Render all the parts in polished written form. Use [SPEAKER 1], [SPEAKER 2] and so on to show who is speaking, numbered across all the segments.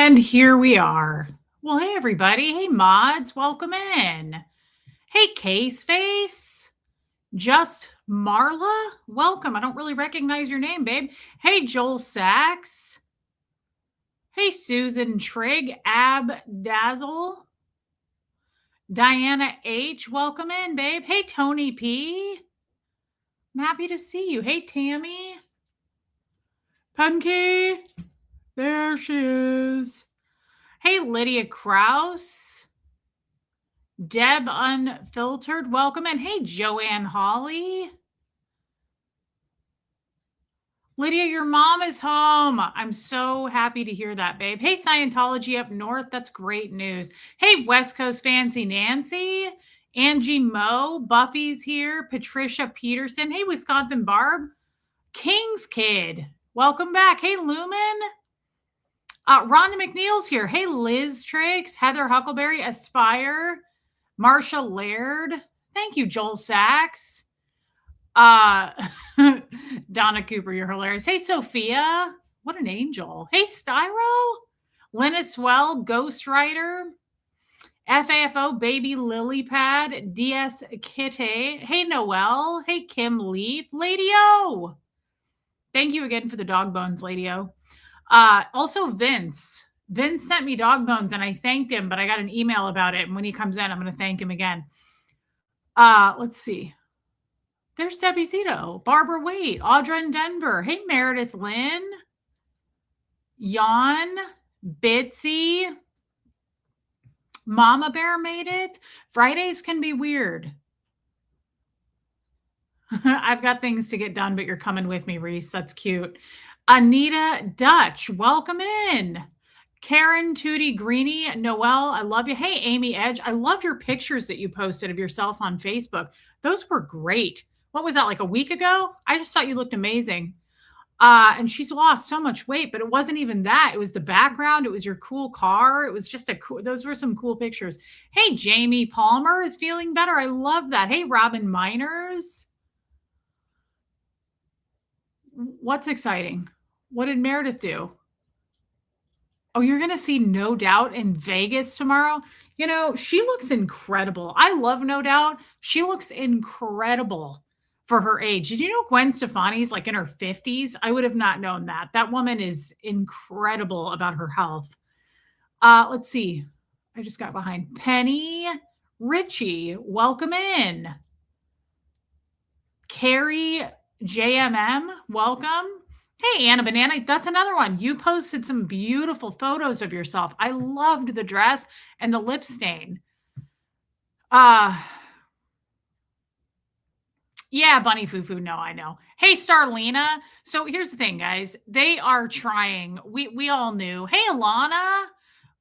[SPEAKER 1] And here we are. Well, hey, everybody. Hey, mods. Welcome in. Hey, Case Face. Just Marla. Welcome. I don't really recognize your name, babe. Hey, Joel Sachs. Hey, Susan Trigg. Ab Dazzle. Diana H. Welcome in, babe. Hey, Tony P. I'm happy to see you. Hey, Tammy. Punky. There she is. Hey, Lydia Kraus. Deb Unfiltered, welcome in. Hey, Joanne Hawley. Lydia, your mom is home. I'm so happy to hear that, babe. Hey, Scientology up north. That's great news. Hey, West Coast Fancy Nancy. Angie Moe. Buffy's here. Patricia Peterson. Hey, Wisconsin Barb. King's Kid. Welcome back. Hey, Lumen. Rhonda McNeil's here. Hey, Liz Triggs. Heather Huckleberry. Aspire. Marsha Laird. Thank you, Joel Sachs. Donna Cooper, you're hilarious. Hey, Sophia. What an angel. Hey, Styro. Lena Swell, Ghostwriter. FAFO, Baby Lily Pad. DS Kitty. Hey, Noelle. Hey, Kim Leaf. Lady O. Thank you again for the dog bones, Lady O. Also, Vince. Vince sent me dog bones and I thanked him, but I got an email about it. And when he comes in, I'm going to thank him again. Let's see. There's Debbie Zito, Barbara Waite, Audra in Denver. Hey, Meredith Lynn. Jan, Bitsy. Mama Bear made it. Fridays can be weird. I've got things to get done, but you're coming with me, Reese. That's cute. Anita Dutch, welcome in. Karen Tootie Greeny, Noelle, I love you. Hey, Amy Edge, I love your pictures that you posted of yourself on Facebook. Those were great. What was that, like a week ago? I just thought you looked amazing. And she's lost so much weight, but it wasn't even that. It was the background. It was your cool car. It was just those were some cool pictures. Hey, Jamie Palmer is feeling better. I love that. Hey, Robin Miners. What's exciting? What did Meredith do? Oh, you're going to see No Doubt in Vegas tomorrow? You know, she looks incredible. I love No Doubt. She looks incredible for her age. Did you know Gwen Stefani's like in her 50s? I would have not known that. That woman is incredible about her health. Let's see. I just got behind. Penny Ritchie, welcome in. Carrie JMM, welcome. Hey, Anna Banana, that's another one. You posted some beautiful photos of yourself. I loved the dress and the lip stain. Yeah, Bunny Fufu. No, I know. Hey, Starlina. So here's the thing, guys. They are trying. We all knew. Hey, Alana.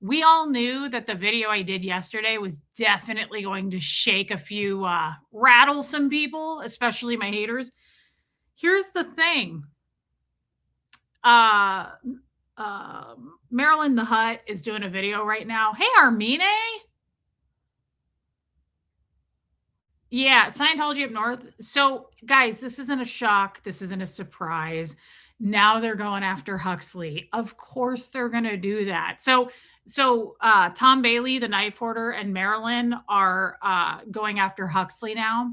[SPEAKER 1] We all knew that the video I did yesterday was definitely going to shake a few, rattle some people, especially my haters. Here's the thing. Marilyn the Hut is doing a video right now. Hey, Armine. Yeah, Scientology up north. So, guys, this isn't a shock. This isn't a surprise. Now they're going after Huxley. Of course, they're going to do that. So Tom Bailey, the knife hoarder, and Marilyn are going after Huxley now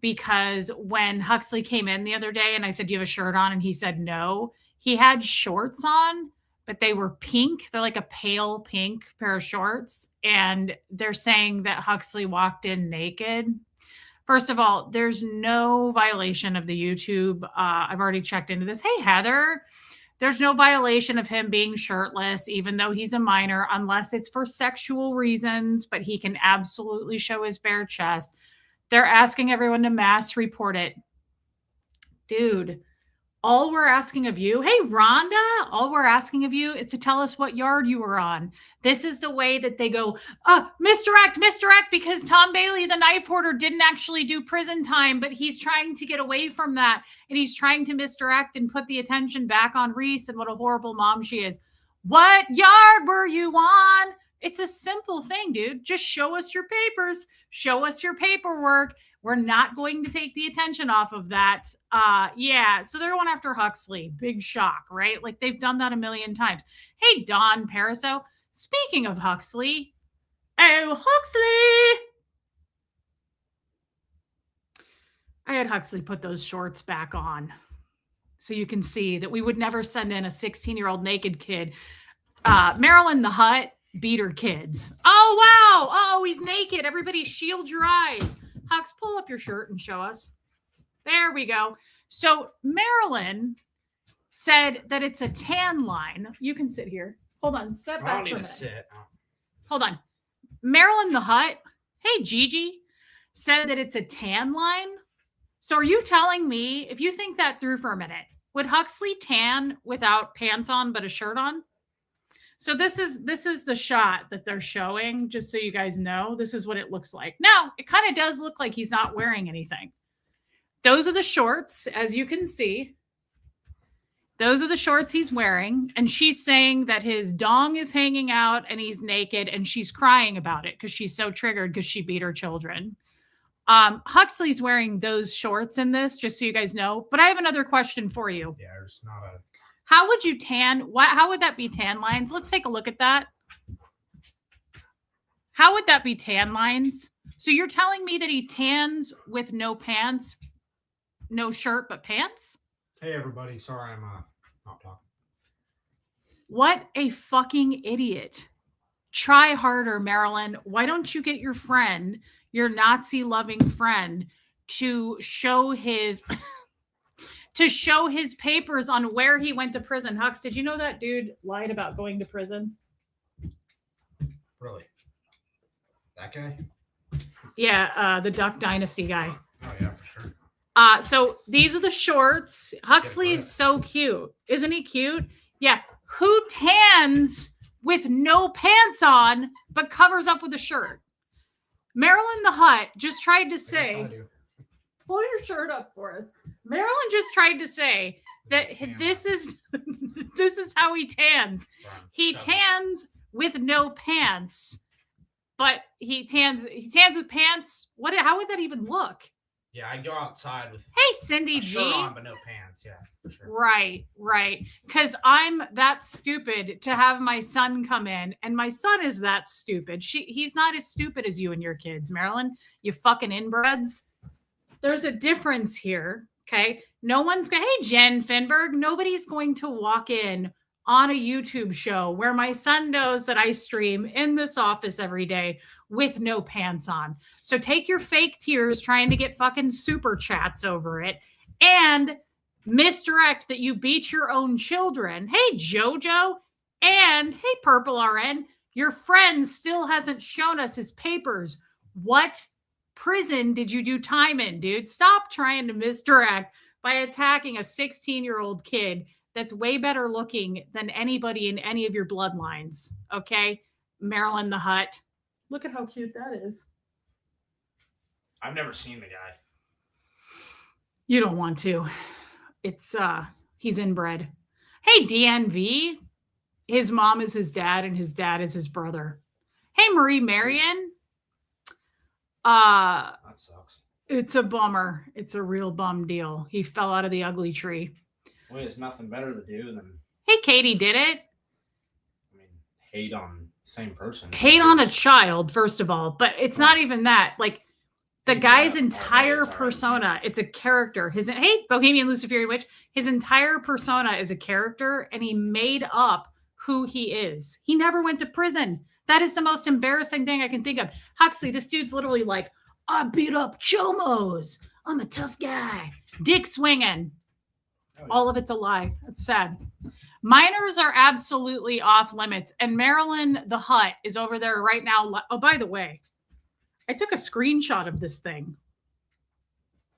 [SPEAKER 1] because when Huxley came in the other day and I said, "Do you have a shirt on?" and he said no, he had shorts on, but they were pink. They're like a pale pink pair of shorts. And they're saying that Huxley walked in naked. First of all, there's no violation of the YouTube. I've already checked into this. Hey, Heather, there's no violation of him being shirtless, even though he's a minor, unless it's for sexual reasons, but he can absolutely show his bare chest. They're asking everyone to mass report it. Dude, all we're asking of you, hey, Rhonda, all we're asking of you is to tell us what yard you were on. This is the way that they go, misdirect, because Tom Bailey, the knife hoarder, didn't actually do prison time, but he's trying to get away from that. And he's trying to misdirect and put the attention back on Reese and what a horrible mom she is. What yard were you on? It's a simple thing, dude. Just show us your papers. Show us your paperwork. We're not going to take the attention off of that. Yeah, so they're going after Huxley. Big shock, right? Like they've done that a million times. Hey, Don Pariseau. Speaking of Huxley, oh, Huxley! I had Huxley put those shorts back on so you can see that we would never send in a 16-year-old naked kid. Marilyn the Hut beat her kids. Oh, wow. Oh, he's naked. Everybody shield your eyes. Hux, pull up your shirt and show us. There we go. So Marilyn said that it's a tan line. You can sit here. Hold on. Step back. I don't need to sit. Hold on. Marilyn the Hut, hey, Gigi, said that it's a tan line. So are you telling me, if you think that through for a minute, would Huxley tan without pants on but a shirt on? So this is the shot that they're showing, just so you guys know. This is what it looks like. Now, it kind of does look like he's not wearing anything. Those are the shorts, as you can see. Those are the shorts he's wearing. And she's saying that his dong is hanging out and he's naked, and she's crying about it because she's so triggered because she beat her children. Huxley's wearing those shorts in this, just so you guys know. But I have another question for you.
[SPEAKER 2] Yeah, there's not a...
[SPEAKER 1] How would you tan? How would that be tan lines? Let's take a look at that. How would that be tan lines? So you're telling me that he tans with no pants, no shirt, but pants?
[SPEAKER 2] Hey, everybody. Sorry, I'm not talking.
[SPEAKER 1] What a fucking idiot. Try harder, Marilyn. Why don't you get your friend, your Nazi-loving friend, to show his... to show his papers on where he went to prison. Hux, did you know that dude lied about going to prison?
[SPEAKER 2] Really? That guy?
[SPEAKER 1] Yeah, the Duck Dynasty guy.
[SPEAKER 2] Oh, yeah, for sure.
[SPEAKER 1] So these are the shorts. Huxley is so cute. Isn't he cute? Yeah. Who tans with no pants on but covers up with a shirt? Marilyn the Hut just tried to say... Pull your shirt up for us. Marilyn just tried to say that this is how he tans. He tans with no pants, but he tans with pants. How would that even look?
[SPEAKER 2] Yeah, I go outside with
[SPEAKER 1] Cindy G.
[SPEAKER 2] shirt on but no pants. Yeah, for sure.
[SPEAKER 1] Right. Because I'm that stupid to have my son come in, and my son is that stupid. He's not as stupid as you and your kids, Marilyn. You fucking inbreds. There's a difference here, okay? No one's going, hey, Jen Finberg, nobody's going to walk in on a YouTube show where my son knows that I stream in this office every day with no pants on. So take your fake tears trying to get fucking super chats over it and misdirect that you beat your own children. Hey, JoJo, and hey, Purple RN, your friend still hasn't shown us his papers. What prison did you do time in, dude? Stop trying to misdirect by attacking a 16-year-old kid that's way better looking than anybody in any of your bloodlines. Okay? Marilyn the Hut. Look at how cute that is.
[SPEAKER 2] I've never seen the guy.
[SPEAKER 1] You don't want to. It's he's inbred. Hey, DNV. His mom is his dad and his dad is his brother. Hey, Marie Marion.
[SPEAKER 2] That sucks.
[SPEAKER 1] It's a bummer. It's a real bum deal. He fell out of the ugly tree.
[SPEAKER 2] Well, there's nothing better to do than...
[SPEAKER 1] Hey, Katie did it.
[SPEAKER 2] I mean, hate on the same person.
[SPEAKER 1] Hate on a child, first of all. But it's not even that. Like, the guy's entire persona, it's a character. Hey, Bohemian Luciferian Witch. His entire persona is a character, and he made up who he is. He never went to prison. That is the most embarrassing thing I can think of. Huxley, this dude's literally like, I beat up chomos. I'm a tough guy. Dick swinging. Oh, yeah. All of it's a lie. It's sad. Minors are absolutely off limits. And Marilyn the Hut is over there right now. Oh, by the way, I took a screenshot of this thing.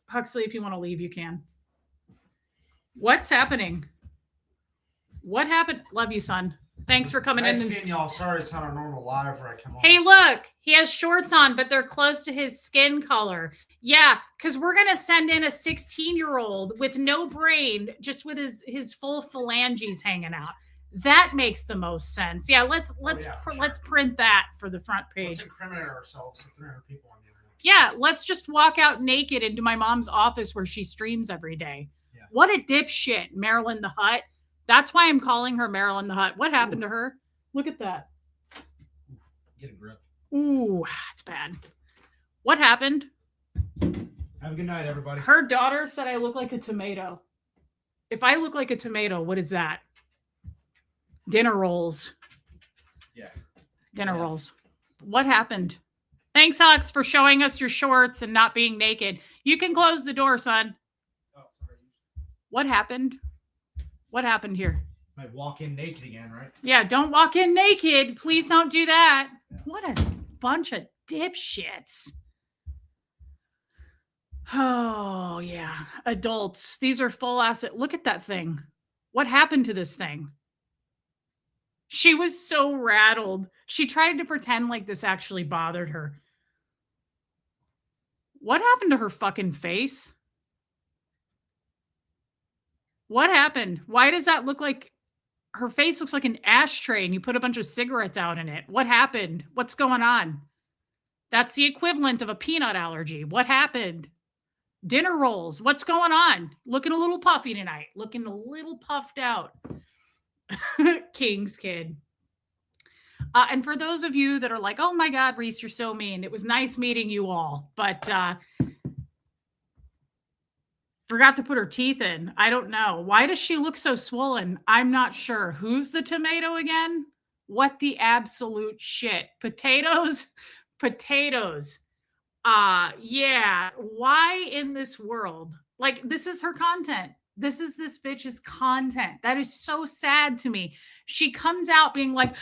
[SPEAKER 1] Huxley, if you want to leave, you can. What's happening? What happened? Love you, son. Thanks for coming in.
[SPEAKER 2] Nice seeing y'all. Sorry it's not a normal live where I come on.
[SPEAKER 1] Hey, look, he has shorts on, but they're close to his skin color. Yeah, because we're going to send in a 16-year-old with no brain, just with his full phalanges hanging out. That makes the most sense. Yeah, let's print that for the front page.
[SPEAKER 2] Let's incriminate ourselves to 300 people on the internet.
[SPEAKER 1] Yeah, let's just walk out naked into my mom's office where she streams every day.
[SPEAKER 2] Yeah.
[SPEAKER 1] What a dipshit, Marilyn the Hut. That's why I'm calling her Marilyn the Hut. What happened to her? Look at that.
[SPEAKER 2] Get a grip.
[SPEAKER 1] Ooh, it's bad. What happened?
[SPEAKER 2] Have a good night, everybody.
[SPEAKER 1] Her daughter said I look like a tomato. If I look like a tomato, what is that? Dinner rolls.
[SPEAKER 2] Yeah.
[SPEAKER 1] Dinner
[SPEAKER 2] Yeah.
[SPEAKER 1] rolls. What happened? Thanks, Hux, for showing us your shorts and not being naked. You can close the door, son.
[SPEAKER 2] Oh, sorry.
[SPEAKER 1] What happened? What happened here?
[SPEAKER 2] Might walk in naked again, right?
[SPEAKER 1] Yeah, don't walk in naked. Please don't do that. What a bunch of dipshits. Oh, yeah. Adults. These are full asset. Look at that thing. What happened to this thing? She was so rattled. She tried to pretend like this actually bothered her. What happened to her fucking face? What happened? Why does that look like her face looks like an ashtray and you put a bunch of cigarettes out in it? What happened? What's going on? That's the equivalent of a peanut allergy. What happened? Dinner rolls. What's going on? Looking a little puffy tonight. Looking a little puffed out. King's kid. And for those of you that are like, oh my God, Reese, you're so mean. It was nice meeting you all. But forgot to put her teeth in. I don't know. Why does she look so swollen? I'm not sure. Who's the tomato again? What the absolute shit? Potatoes? Potatoes. Yeah. Why in this world? Like, this is her content. This is this bitch's content. That is so sad to me. She comes out being like,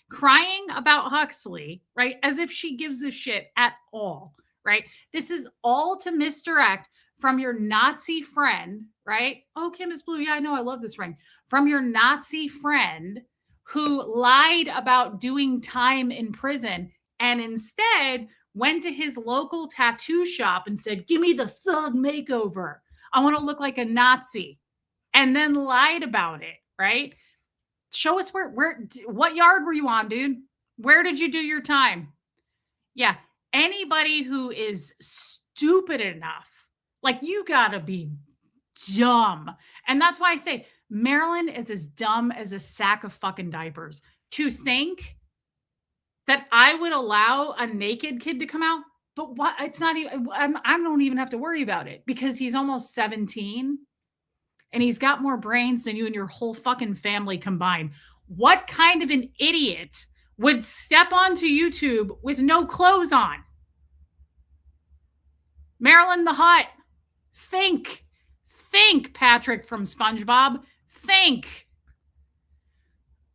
[SPEAKER 1] crying about Huxley, right? As if she gives a shit at all, right? This is all to misdirect from your Nazi friend, right? Oh, Kim is blue. Yeah, I know. I love this ring. From your Nazi friend who lied about doing time in prison and instead went to his local tattoo shop and said, give me the thug makeover. I want to look like a Nazi. And then lied about it, right? Show us what yard were you on, dude? Where did you do your time? Yeah. Anybody who is stupid enough, like, you gotta be dumb. And that's why I say Marilyn is as dumb as a sack of fucking diapers to think that I would allow a naked kid to come out. But what? It's not even, I don't even have to worry about it because he's almost 17 and he's got more brains than you and your whole fucking family combined. What kind of an idiot would step onto YouTube with no clothes on? Marilyn the Hut. Think, Patrick from SpongeBob. Think.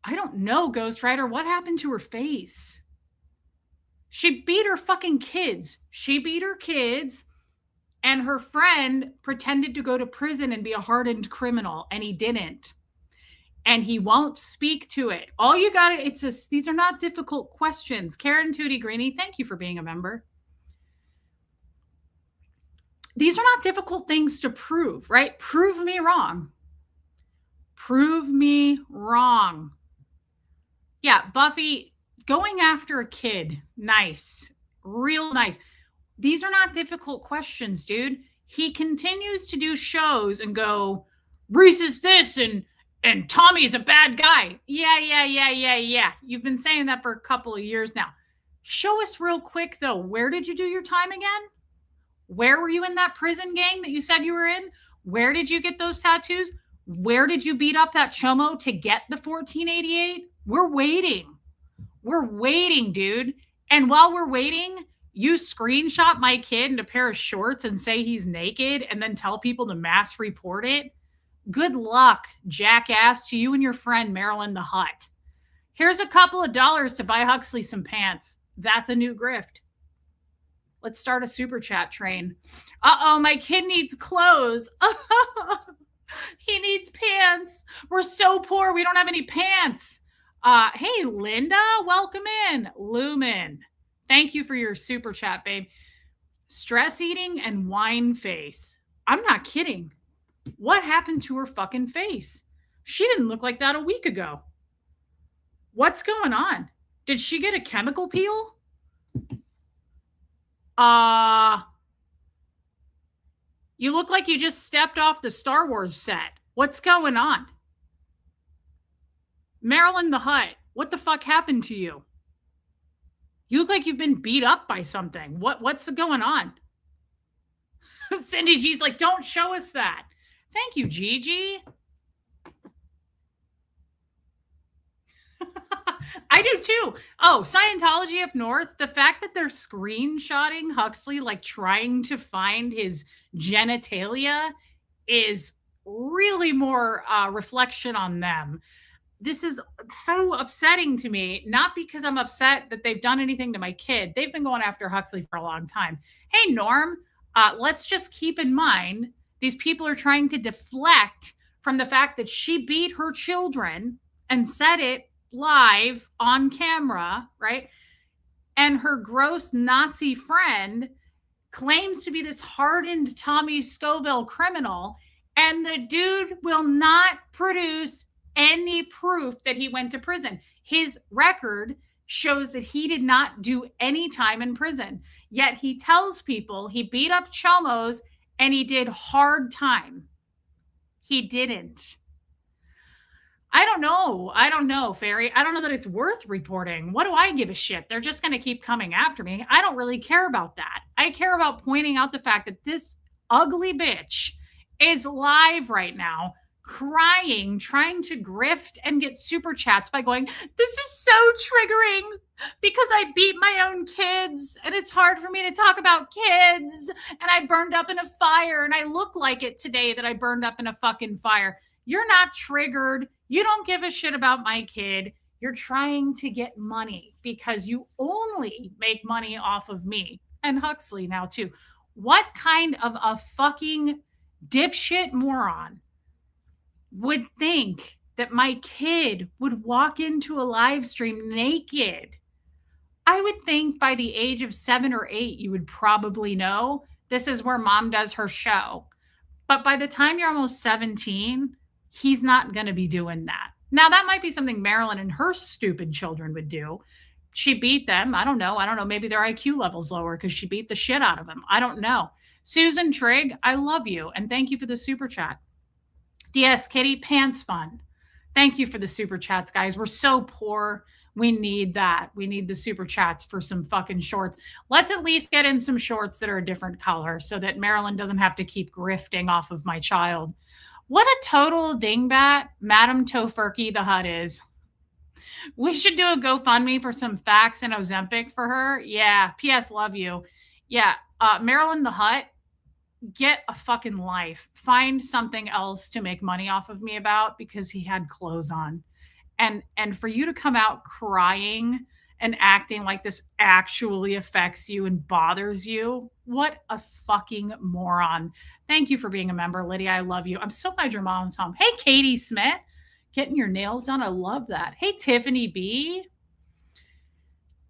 [SPEAKER 1] I don't know, Ghost Rider. What happened to her face? She beat her fucking kids. She beat her kids, and her friend pretended to go to prison and be a hardened criminal, and he didn't. And he won't speak to it. All you got to, these are not difficult questions. Karen Tootie Greeny, thank you for being a member. These are not difficult things to prove, right? Prove me wrong. Prove me wrong. Yeah, Buffy, going after a kid, nice, real nice. These are not difficult questions, dude. He continues to do shows and go, Reese is this and Tommy's a bad guy. Yeah. You've been saying that for a couple of years now. Show us real quick, though. Where did you do your time again? Where were you in that prison gang that you said you were in? Where did you get those tattoos? Where did you beat up that chomo to get the 1488? We're waiting. We're waiting, dude. And while we're waiting, you screenshot my kid in a pair of shorts and say he's naked and then tell people to mass report it. Good luck, jackass, to you and your friend Marilyn the Hut. Here's a couple of dollars to buy Huxley some pants. That's a new grift. Let's start a super chat train. Uh-oh, my kid needs clothes. He needs pants. We're so poor. We don't have any pants. Hey, Linda, welcome in. Lumen, thank you for your super chat, babe. Stress eating and wine face. I'm not kidding. What happened to her fucking face? She didn't look like that a week ago. What's going on? Did she get a chemical peel? You look like you just stepped off the Star Wars set. What's going on? Marilyn the Hutt, what the fuck happened to you? You look like you've been beat up by something. What's going on? Cindy G's like, don't show us that. Thank you, Gigi. I do too. Oh, Scientology up north. The fact that they're screenshotting Huxley, like trying to find his genitalia, is really more reflection on them. This is so upsetting to me, not because I'm upset that they've done anything to my kid. They've been going after Huxley for a long time. Hey, Norm, let's just keep in mind these people are trying to deflect from the fact that she beat her children and said it live on camera, right? And her gross Nazi friend claims to be this hardened Tommy Scoville criminal, and the dude will not produce any proof that he went to prison. His record shows that he did not do any time in prison, yet he tells people he beat up chomos and he did hard time. He didn't. I don't know, Fairy. I don't know that it's worth reporting. What do I give a shit? They're just going to keep coming after me. I don't really care about that. I care about pointing out the fact that this ugly bitch is live right now, crying, trying to grift and get super chats by going, this is so triggering because I beat my own kids and it's hard for me to talk about kids and I burned up in a fire and I look like it today that I burned up in a fucking fire. You're not triggered. You don't give a shit about my kid. You're trying to get money because you only make money off of me and Huxley now too. What kind of a fucking dipshit moron would think that my kid would walk into a live stream naked? I would think by the age of 7 or 8, you would probably know this is where mom does her show. But by the time you're almost 17, he's not going to be doing that. Now, that might be something Marilyn and her stupid children would do. She beat them. I don't know. Maybe their IQ level's lower because she beat the shit out of them. I don't know. Susan Trigg, I love you. And thank you for the super chat. DS Kitty, pants fun. Thank you for the super chats, guys. We're so poor. We need that. We need the super chats for some fucking shorts. Let's at least get in some shorts that are a different color so that Marilyn doesn't have to keep grifting off of my child. What a total dingbat Madam Tofurkey the Hutt is. We should do a GoFundMe for some facts and Ozempic for her. Yeah. P.S. Love you. Yeah. Marilyn the Hutt, get a fucking life. Find something else to make money off of me about because he had clothes on. And for you to come out crying and acting like this actually affects you and bothers you, what a fucking moron. Thank you for being a member, Lydia. I love you. I'm so glad your mom's home. Hey, Katie Smith, getting your nails done. I love that. Hey, Tiffany B.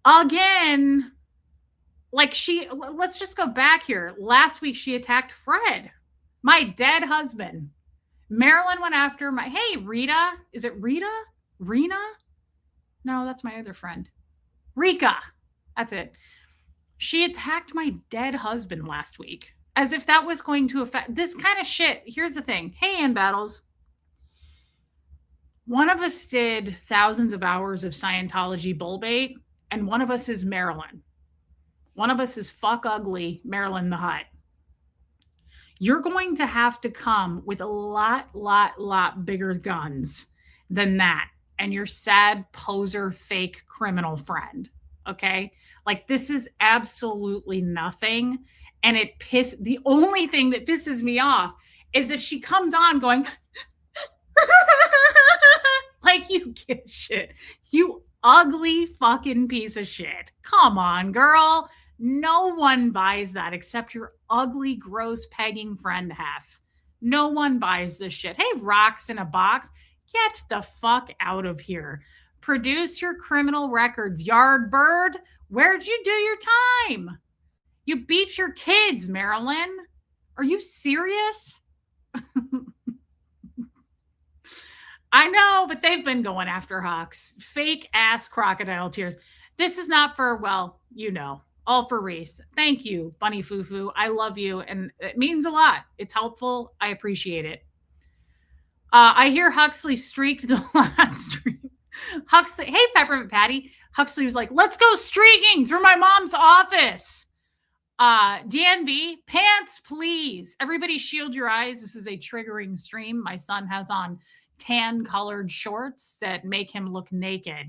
[SPEAKER 1] Again, let's just go back here. Last week, she attacked Fred, my dead husband. Marilyn went after hey, Rita. Is it Rita? Rena? No, that's my other friend. Rika. That's it. She attacked my dead husband last week as if that was going to affect this kind of shit. Here's the thing. Hey, Ann Battles. One of us did thousands of hours of Scientology bull bait, and one of us is Marilyn. One of us is fuck ugly Marilyn the Hutt. You're going to have to come with a lot bigger guns than that. And your sad poser fake criminal friend. Okay. Like this is absolutely nothing. And the only thing that pisses me off is that she comes on going like you give a shit. You ugly fucking piece of shit. Come on, girl. No one buys that except your ugly, gross pegging friend Hef. No one buys this shit. Hey, rocks in a box. Get the fuck out of here. Produce your criminal records, Yardbird. Where'd you do your time? You beat your kids, Marilyn. Are you serious? I know, but they've been going after Hux. Fake ass crocodile tears. This is not for, well, you know. All for Reese. Thank you, Bunny Fufu. I love you, and it means a lot. It's helpful. I appreciate it. I hear Huxley streaked the last stream. Huxley, hey, Peppermint Patty. Huxley was like, let's go streaking through my mom's office. DNV, pants, please. Everybody shield your eyes. This is a triggering stream. My son has on tan colored shorts that make him look naked.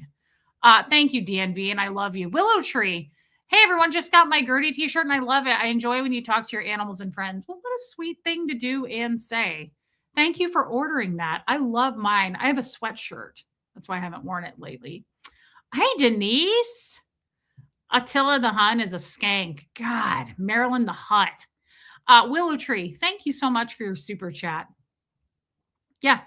[SPEAKER 1] Thank you, DNV, and I love you. Willow Tree. Hey, everyone, just got my Gertie t-shirt and I love it. I enjoy when you talk to your animals and friends. Well, what a sweet thing to do and say. Thank you for ordering that. I love mine. I have a sweatshirt. That's why I haven't worn it lately. Hey, Denise. Attila the Hun is a skank. God, Marilyn the Hut. Willow Tree, thank you so much for your super chat. Yeah,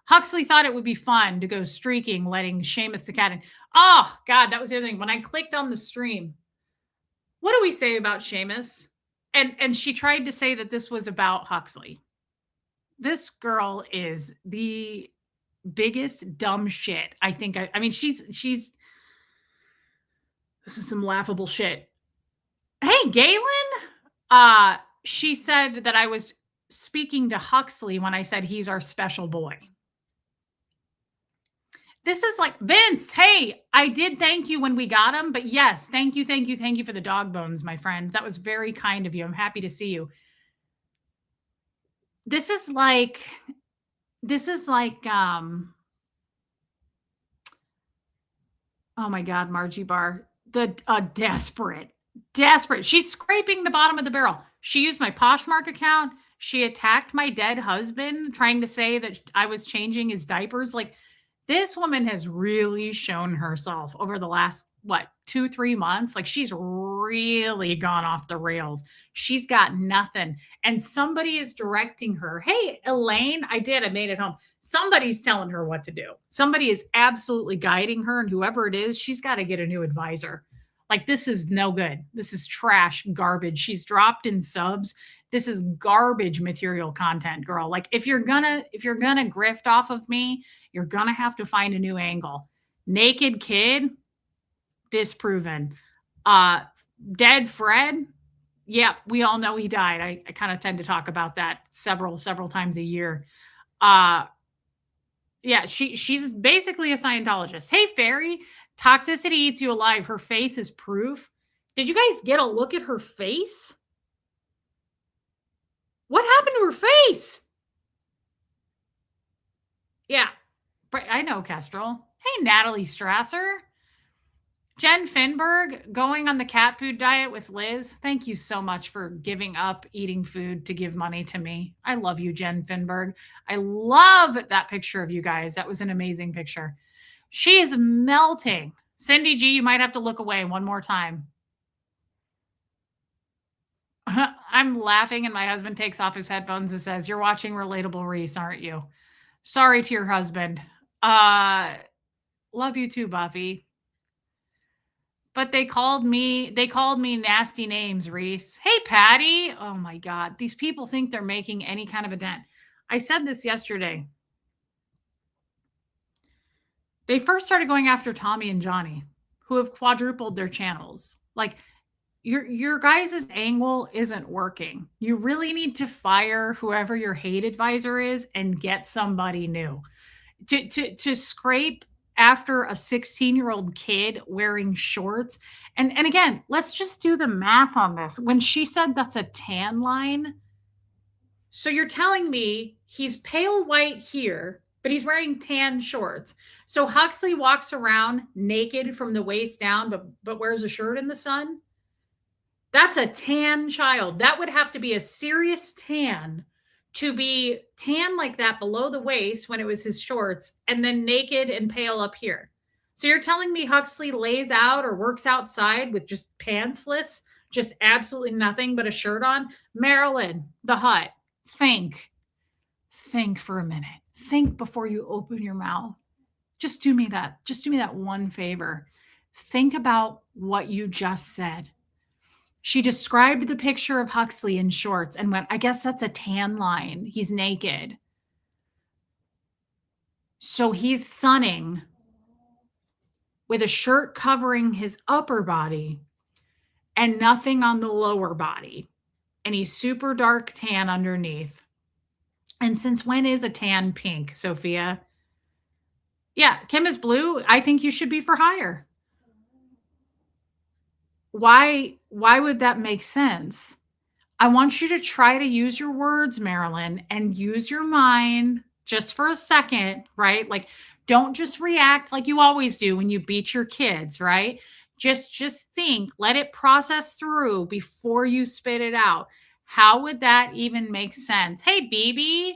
[SPEAKER 1] Huxley thought it would be fun to go streaking, letting Seamus the cat in. Oh, God, that was the other thing. When I clicked on the stream, what do we say about Seamus? And she tried to say that this was about Huxley. This girl is the biggest dumb shit. I think, I mean, she's, this is some laughable shit. Hey, Galen. She said that I was speaking to Huxley when I said he's our special boy. This is like, Vince, hey, I did thank you when we got him, but yes, thank you for the dog bones, my friend. That was very kind of you. I'm happy to see you. This is like, oh my God, Margie Barr, desperate. She's scraping the bottom of the barrel. She used my Poshmark account. She attacked my dead husband, trying to say that I was changing his diapers. Like, this woman has really shown herself over the last, 2-3 months. Like, she's really gone off the rails. She's got nothing. And somebody is directing her. Hey, Elaine, I made it home. Somebody's telling her what to do. Somebody is absolutely guiding her. And whoever it is, she's got to get a new advisor. Like, this is no good. This is trash, garbage. She's dropped in subs. This is garbage material content, girl. Like, if you're gonna grift off of me, you're gonna have to find a new angle. Naked kid, disproven. Dead Fred, yeah, we all know he died. I kind of tend to talk about that several times a year. Yeah, she's basically a Scientologist. Hey, Fairy, toxicity eats you alive. Her face is proof. Did you guys get a look at her face? What happened to her face? Yeah, I know, Kestrel. Hey, Natalie Strasser. Jen Finberg, going on the cat food diet with Liz. Thank you so much for giving up eating food to give money to me. I love you, Jen Finberg. I love that picture of you guys. That was an amazing picture. She is melting. Cindy G, you might have to look away one more time. I'm laughing and my husband takes off his headphones and says, you're watching Relatable Reese, aren't you? Sorry to your husband. Love you too, Buffy. But they called me nasty names, Reese. Hey, Patty. Oh my God. These people think they're making any kind of a dent. I said this yesterday. They first started going after Tommy and Johnny, who have quadrupled their channels. Like, your guys' angle isn't working. You really need to fire whoever your hate advisor is and get somebody new. To scrape after a 16-year-old kid wearing shorts. And again, let's just do the math on this. When she said that's a tan line, so you're telling me he's pale white here, but he's wearing tan shorts. So Huxley walks around naked from the waist down, but wears a shirt in the sun. That's a tan child. That would have to be a serious tan to be tan like that below the waist when it was his shorts, and then naked and pale up here. So you're telling me Huxley lays out or works outside with just pantsless, just absolutely nothing but a shirt on? Marilyn, the Hut, think for a minute. Think before you open your mouth. Just do me that. Just do me that one favor. Think about what you just said. She described the picture of Huxley in shorts and went, I guess that's a tan line. He's naked. So he's sunning with a shirt covering his upper body and nothing on the lower body. And he's super dark tan underneath. And since when is a tan pink, Sophia? Yeah, Kim is blue. I think you should be for hire. Why would that make sense? I want you to try to use your words, Marilyn, and use your mind just for a second, right? Like, don't just react like you always do when you beat your kids, right? Just think, let it process through before you spit it out. How would that even make sense? Hey, BB,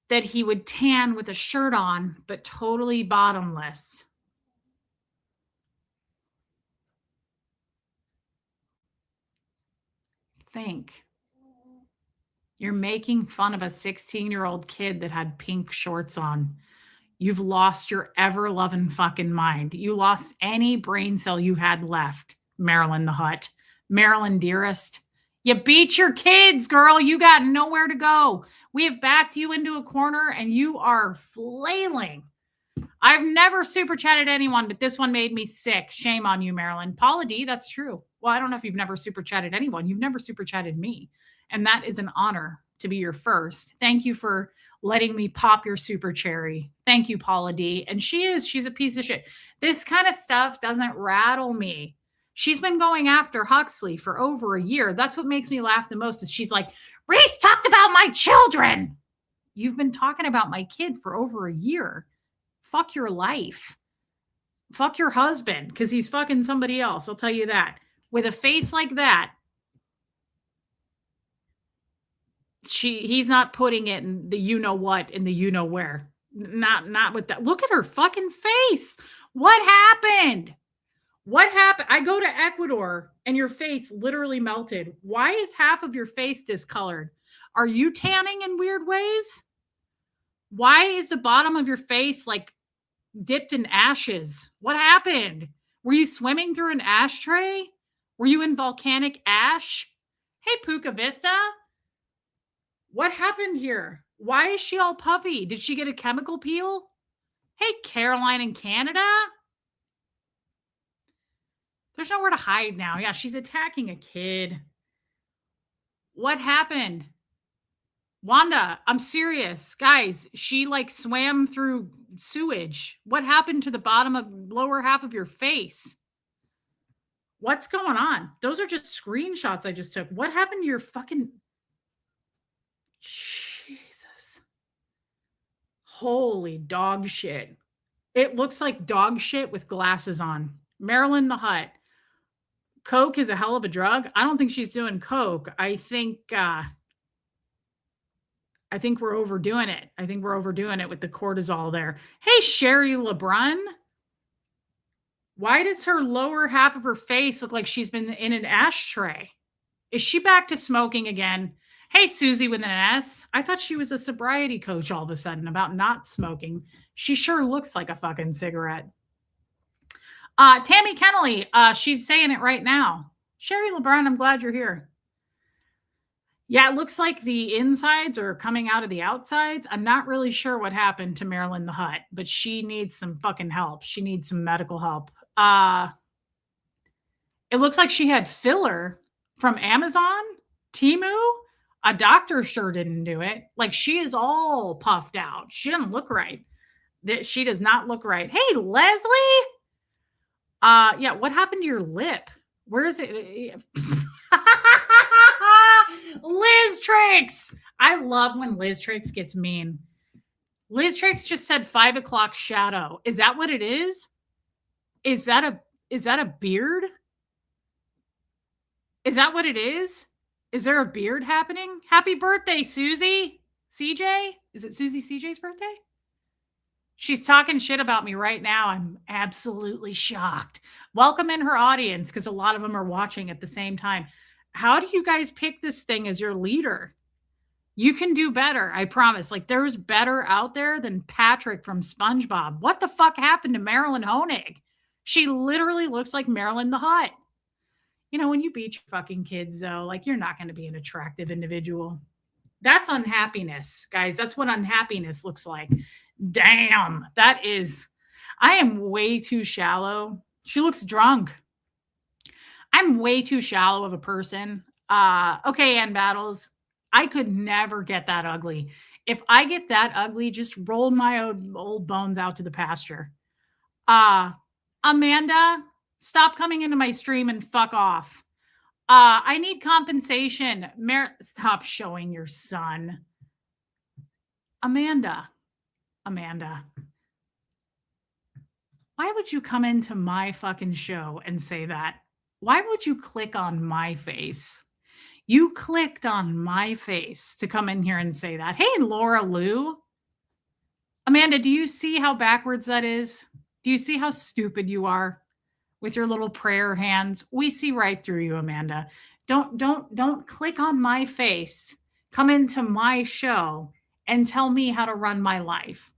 [SPEAKER 1] that he would tan with a shirt on, but totally bottomless. Think. You're making fun of a 16-year-old kid that had pink shorts on. You've lost your ever loving fucking mind. You lost any brain cell you had left, Marilyn the Hut. Marilyn dearest. You beat your kids, girl. You got nowhere to go. We have backed you into a corner and you are flailing. I've never super chatted anyone, but this one made me sick. Shame on you, Marilyn. Paula D, that's true. Well, I don't know if you've never super chatted anyone. You've never super chatted me. And that is an honor to be your first. Thank you for letting me pop your super cherry. Thank you, Paula D. And she's a piece of shit. This kind of stuff doesn't rattle me. She's been going after Huxley for over a year. That's what makes me laugh the most is she's like, Reese talked about my children. You've been talking about my kid for over a year. Fuck your life. Fuck your husband because he's fucking somebody else. I'll tell you that. With a face like that, he's not putting it in the you know what in the you know where. Not with that. Look at her fucking face. What happened? What happened? I go to Ecuador and your face literally melted. Why is half of your face discolored? Are you tanning in weird ways? Why is the bottom of your face like dipped in ashes? What happened? Were you swimming through an ashtray? Were you in volcanic ash? Hey, Puka Vista. What happened here? Why is she all puffy? Did she get a chemical peel? Hey, Caroline in Canada. There's nowhere to hide now. Yeah, she's attacking a kid. What happened? Wanda, I'm serious. Guys, she like swam through sewage. What happened to the bottom of lower half of your face? What's going on? Those are just screenshots I just took. What happened to your fucking... Jesus. Holy dog shit. It looks like dog shit with glasses on. Marilyn the Hut. Coke is a hell of a drug. I don't think she's doing coke. I think we're overdoing it. I think we're overdoing it with the cortisol there. Hey, Sherry LeBrun. Why does her lower half of her face look like she's been in an ashtray? Is she back to smoking again? Hey, Susie with an S. I thought she was a sobriety coach all of a sudden about not smoking. She sure looks like a fucking cigarette. Tammy Kennelly, she's saying it right now. Sherry LeBrun, I'm glad you're here. Yeah, it looks like the insides are coming out of the outsides. I'm not really sure what happened to Marilyn the Hut, but she needs some fucking help. She needs some medical help. It looks like she had filler from Amazon, Temu. A doctor sure didn't do it. Like she is all puffed out. She doesn't look right. She does not look right. Hey, Leslie. Yeah, what happened to your lip? Where is it? Liz Tricks. I love when Liz Tricks gets mean. Liz Tricks just said 5 o'clock shadow. Is that what it is? Is that a beard? Is that what it is? Is there a beard happening? Happy birthday, Susie. CJ? Is it Susie CJ's birthday? She's talking shit about me right now. I'm absolutely shocked. Welcome in her audience because a lot of them are watching at the same time. How do you guys pick this thing as your leader? You can do better, I promise. Like there's better out there than Patrick from SpongeBob. What the fuck happened to Marilyn Honig? She literally looks like Marilyn the Hut. You know, when you beat your fucking kids, though, like you're not going to be an attractive individual. That's unhappiness, guys. That's what unhappiness looks like. Damn, I am way too shallow. She looks drunk. I'm way too shallow of a person. Okay, Ann Battles, I could never get that ugly. If I get that ugly, just roll my old bones out to the pasture. Uh, Amanda, stop coming into my stream and fuck off. I need compensation. Stop showing your son. Amanda, why would you come into my fucking show and say that? Why would you click on my face? You clicked on my face to come in here and say that. Hey, Laura Lou. Amanda, do you see how backwards that is? Do you see how stupid you are with your little prayer hands? We see right through you, Amanda. Don't click on my face. Come into my show and tell me how to run my life.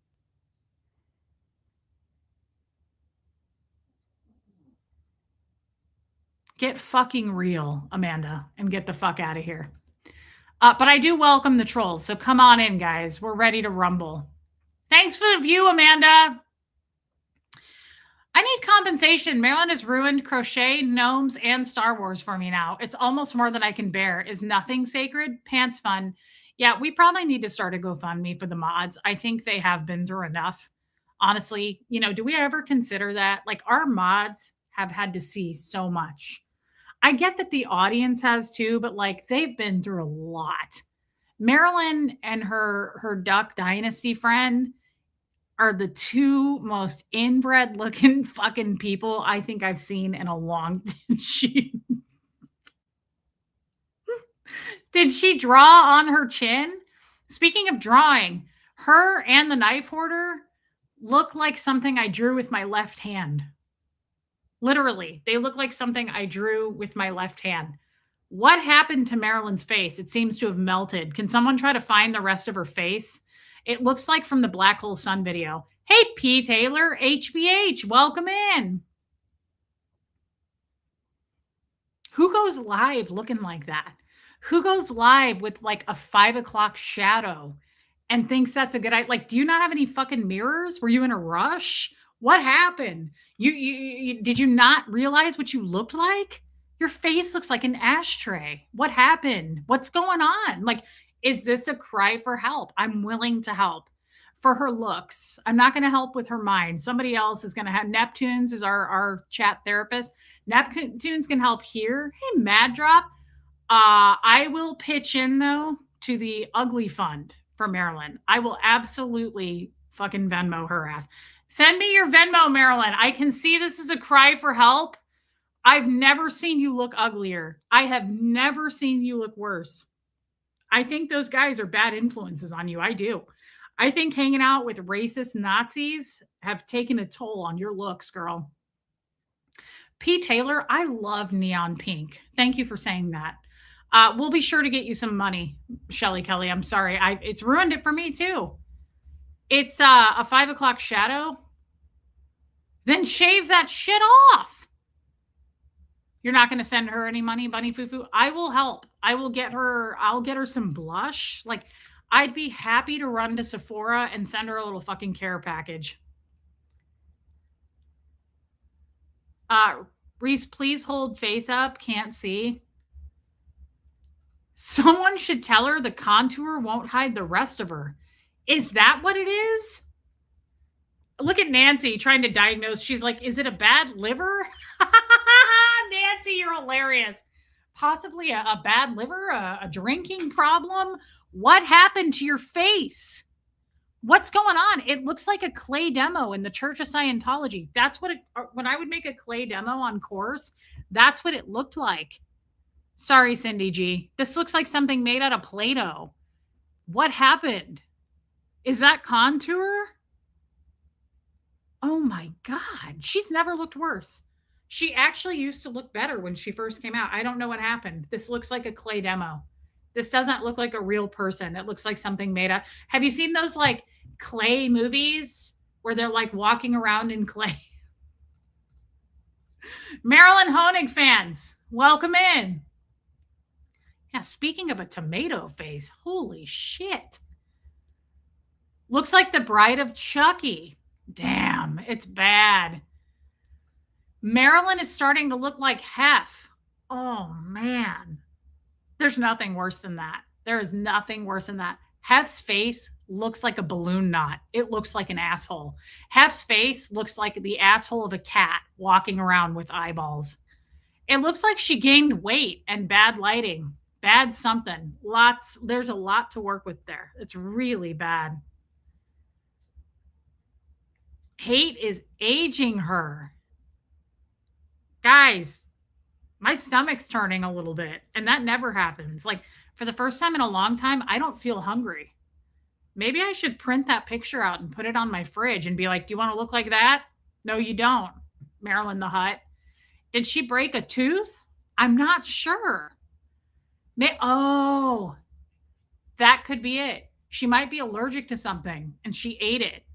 [SPEAKER 1] Get fucking real, Amanda, and get the fuck out of here. But I do welcome the trolls, so come on in, guys. We're ready to rumble. Thanks for the view, Amanda. I need compensation. Marilyn has ruined crochet, gnomes, and Star Wars for me now. It's almost more than I can bear. Is nothing sacred? Pants fun. Yeah, we probably need to start a GoFundMe for the mods. I think they have been through enough. Honestly, do we ever consider that? Like, our mods have had to see so much. I get that the audience has too, but like, they've been through a lot. Marilyn and her Duck Dynasty friend are the two most inbred looking fucking people I think I've seen in a long time. Did she draw on her chin? Speaking of drawing, her and the knife hoarder look like something I drew with my left hand. Literally, they look like something I drew with my left hand. What happened to Marilyn's face? It seems to have melted. Can someone try to find the rest of her face? It looks like from the Black Hole Sun video. Hey, P. Taylor, HBH, welcome in. Who goes live looking like that? Who goes live with like a 5 o'clock shadow and thinks that's a good idea? Like, do you not have any fucking mirrors? Were you in a rush? What happened? You did you not realize what you looked like? Your face looks like an ashtray. What happened? What's going on? Like, is this a cry for help? I'm willing to help for her looks. I'm not going to help with her mind. Somebody else is going to have. Neptunes is our chat therapist. Neptunes can help here. Hey, Mad Drop. I will pitch in though to the Ugly Fund for Marilyn. I will absolutely fucking Venmo her ass. Send me your Venmo, Marilyn. I can see this is a cry for help. I've never seen you look uglier. I have never seen you look worse. I think those guys are bad influences on you. I do. I think hanging out with racist Nazis have taken a toll on your looks, girl. P. Taylor, I love neon pink. Thank you for saying that. We'll be sure to get you some money, Shelly Kelly. I'm sorry. It's ruined it for me too. It's a 5 o'clock shadow. Then shave that shit off. You're not going to send her any money, Bunny Fufu? I will help. I'll get her some blush. Like, I'd be happy to run to Sephora and send her a little fucking care package. Reese, please hold face up. Can't see. Someone should tell her the contour won't hide the rest of her. Is that what it is? Look at Nancy trying to diagnose. She's like, is it a bad liver? Nancy, you're hilarious. Possibly a bad liver, a drinking problem. What happened to your face? What's going on? It looks like a clay demo in the Church of Scientology. That's what when I would make a clay demo on course, that's what it looked like. Sorry, Cindy G. This looks like something made out of Play-Doh. What happened? Is that contour? Oh my God. She's never looked worse. She actually used to look better when she first came out. I don't know what happened. This looks like a clay demo. This doesn't look like a real person. It looks like something made out. Have you seen those like clay movies where they're like walking around in clay? Marilyn Honig fans, welcome in. Yeah, speaking of a tomato face, holy shit. Looks like the Bride of Chucky. Damn, it's bad. Marilyn is starting to look like Hef. Oh man. There's nothing worse than that. There is nothing worse than that. Hef's face looks like a balloon knot. It looks like an asshole. Hef's face looks like the asshole of a cat walking around with eyeballs. It looks like she gained weight and bad lighting, bad something. There's a lot to work with there. It's really bad. Hate is aging her. Guys, my stomach's turning a little bit, and that never happens. Like, for the first time in a long time, I don't feel hungry. Maybe I should print that picture out and put it on my fridge and be like, "Do you wanna look like that?" "No, you don't, Marilyn the Hutt." Did she break a tooth? I'm not sure. Oh, that could be it. She might be allergic to something, and she ate it.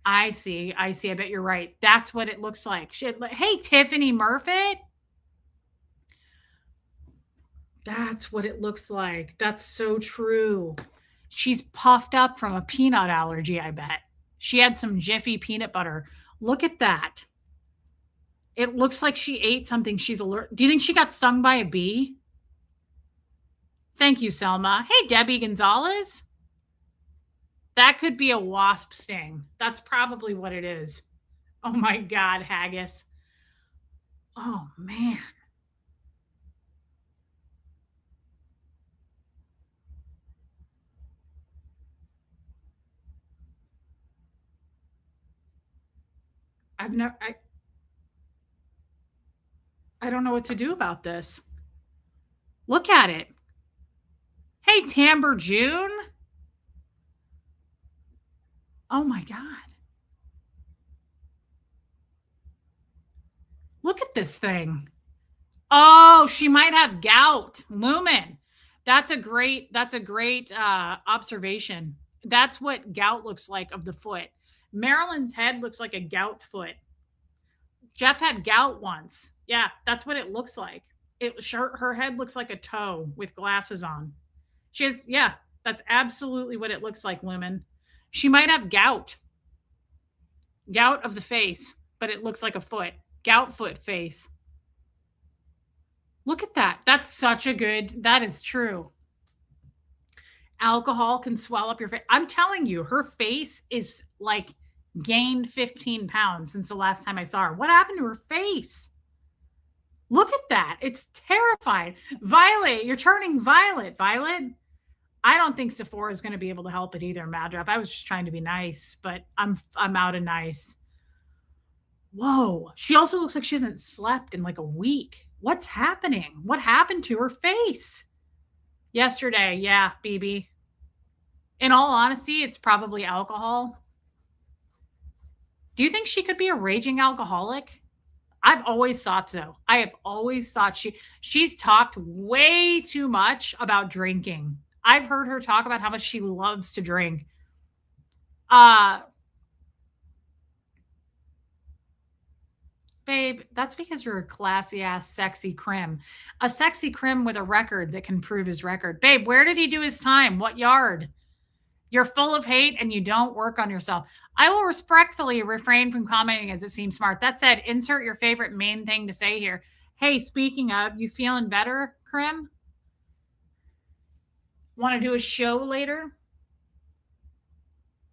[SPEAKER 1] I see, I see, I bet you're right. That's what it looks like. Hey, Tiffany Murphy. That's what it looks like. That's so true. She's puffed up from a peanut allergy, I bet. She had some Jiffy peanut butter. Look at that. It looks like she ate something she's allergic. Do you think she got stung by a bee? Thank you, Selma. Hey, Debbie Gonzalez. That could be a wasp sting. That's probably what it is. Oh my God, Haggis. Oh man. I've never I don't know what to do about this. Look at it. Hey, Tamber June. Oh my God. Look at this thing. Oh, she might have gout. Lumen. That's a great observation. That's what gout looks like of the foot. Marilyn's head looks like a gout foot. Jeff had gout once. Yeah, that's what it looks like. Her head looks like a toe with glasses on. Yeah, that's absolutely what it looks like, Lumen. She might have gout. Gout of the face, but it looks like a foot. Gout foot face. Look at that. That is true. Alcohol can swell up your face. I'm telling you, her face is like gained 15 pounds since the last time I saw her. What happened to her face? Look at that. It's terrifying. Violet, you're turning violet. Violet, I don't think Sephora is going to be able to help it either, Madrop. I was just trying to be nice, but I'm out of nice. Whoa. She also looks like she hasn't slept in like a week. What's happening? What happened to her face? Yesterday, yeah, BB. In all honesty, it's probably alcohol. Do you think she could be a raging alcoholic? I've always thought so. I have always thought she's talked way too much about drinking. I've heard her talk about how much she loves to drink. Babe, that's because you're a classy ass sexy crim. A sexy crim with a record that can prove his record. Babe, where did he do his time? What yard? You're full of hate and you don't work on yourself. I will respectfully refrain from commenting as it seems smart. That said, insert your favorite main thing to say here. Hey, speaking of, you feeling better, Krim? Want to do a show later?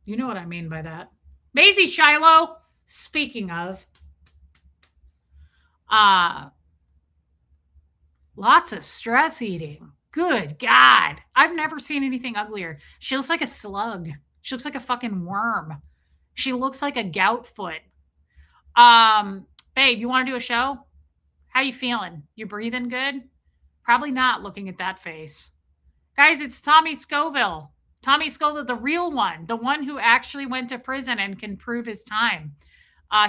[SPEAKER 1] You know what I mean by that. Maisie Shiloh, speaking of, lots of stress eating. Good God. I've never seen anything uglier. She looks like a slug. She looks like a fucking worm. She looks like a gout foot. Babe, you want to do a show? How you feeling? You breathing good? Probably not looking at that face. Guys, it's Tommy Scoville. Tommy Scoville, the real one, the one who actually went to prison and can prove his time.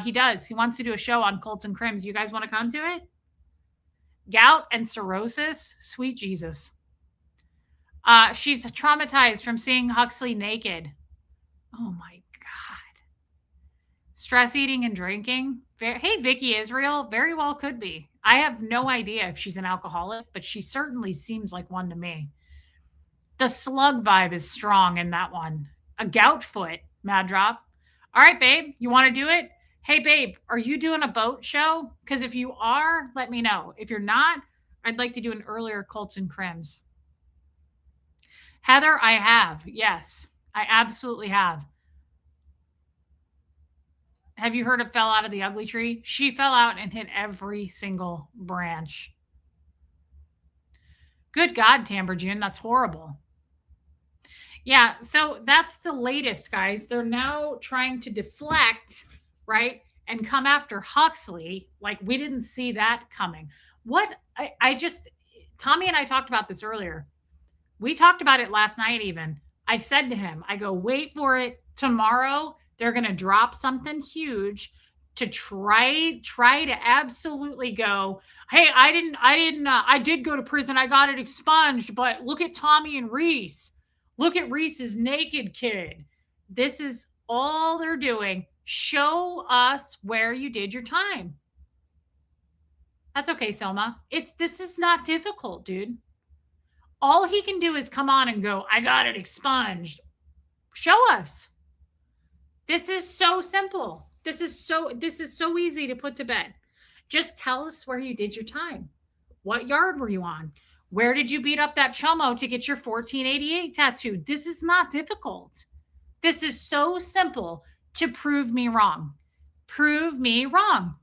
[SPEAKER 1] He does. He wants to do a show on Colts and Crims. You guys want to come to it? Gout and cirrhosis? Sweet Jesus. She's traumatized from seeing Huxley naked. Oh my God. Stress eating and drinking. Hey, Vicky Israel, very well could be. I have no idea if she's an alcoholic, but she certainly seems like one to me. The slug vibe is strong in that one. A gout foot, Mad Drop. All right, babe, you want to do it? Hey, babe, are you doing a boat show? Because if you are, let me know. If you're not, I'd like to do an earlier Colts and Crims. Heather, I have. Yes, I absolutely have. Have you heard of Fell Out of the Ugly Tree? She fell out and hit every single branch. Good God, Tamberjune, that's horrible. Yeah, so that's the latest, guys. They're now trying to deflect, right? And come after Huxley. Like, we didn't see that coming. What I just, Tommy and I talked about this earlier. We talked about it last night, even. I said to him, I go, wait for it. Tomorrow, they're going to drop something huge to try to absolutely go, hey, I did go to prison. I got it expunged, but look at Tommy and Reese. Look at Reese's naked kid. This is all they're doing. Show us where you did your time. That's okay, Selma. This is not difficult, dude. All he can do is come on and go, I got it expunged. Show us. This is so simple. This is so easy to put to bed. Just tell us where you did your time. What yard were you on? Where did you beat up that chomo to get your 1488 tattooed? This is not difficult. This is so simple to prove me wrong. Prove me wrong.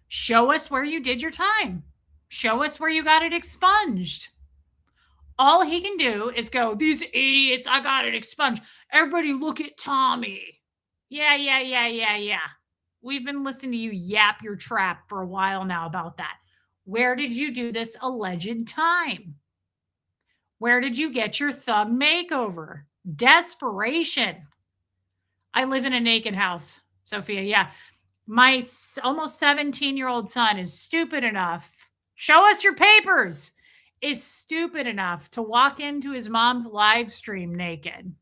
[SPEAKER 1] Show us where you did your time. Show us where you got it expunged. All he can do is go, these idiots, I got it expunged. Everybody look at Tommy. Yeah. We've been listening to you yap your trap for a while now about that. Where did you do this alleged time? Where did you get your thumb makeover? Desperation. I live in a naked house, Sophia. Yeah. My almost 17-year-old son is stupid enough. Show us your papers. Is stupid enough to walk into his mom's live stream naked.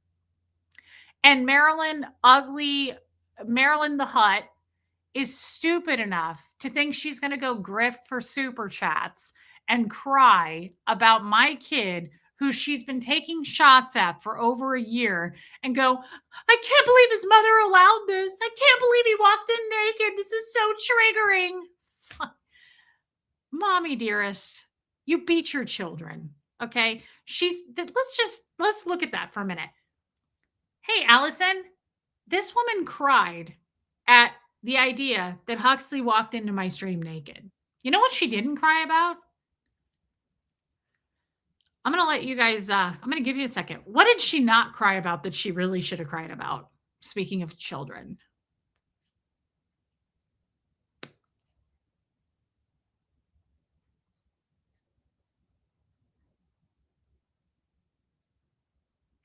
[SPEAKER 1] And Marilyn the Hut is stupid enough to think she's going to go grift for super chats and cry about my kid who she's been taking shots at for over a year and go, I can't believe his mother allowed this. I can't believe he walked in naked. This is so triggering. Mommy dearest, you beat your children. Okay. Let's look at that for a minute. Hey, Allison, this woman cried at the idea that Huxley walked into my stream naked. You know what she didn't cry about? I'm going to let you guys, I'm going to give you a second. What did she not cry about that she really should have cried about? Speaking of children.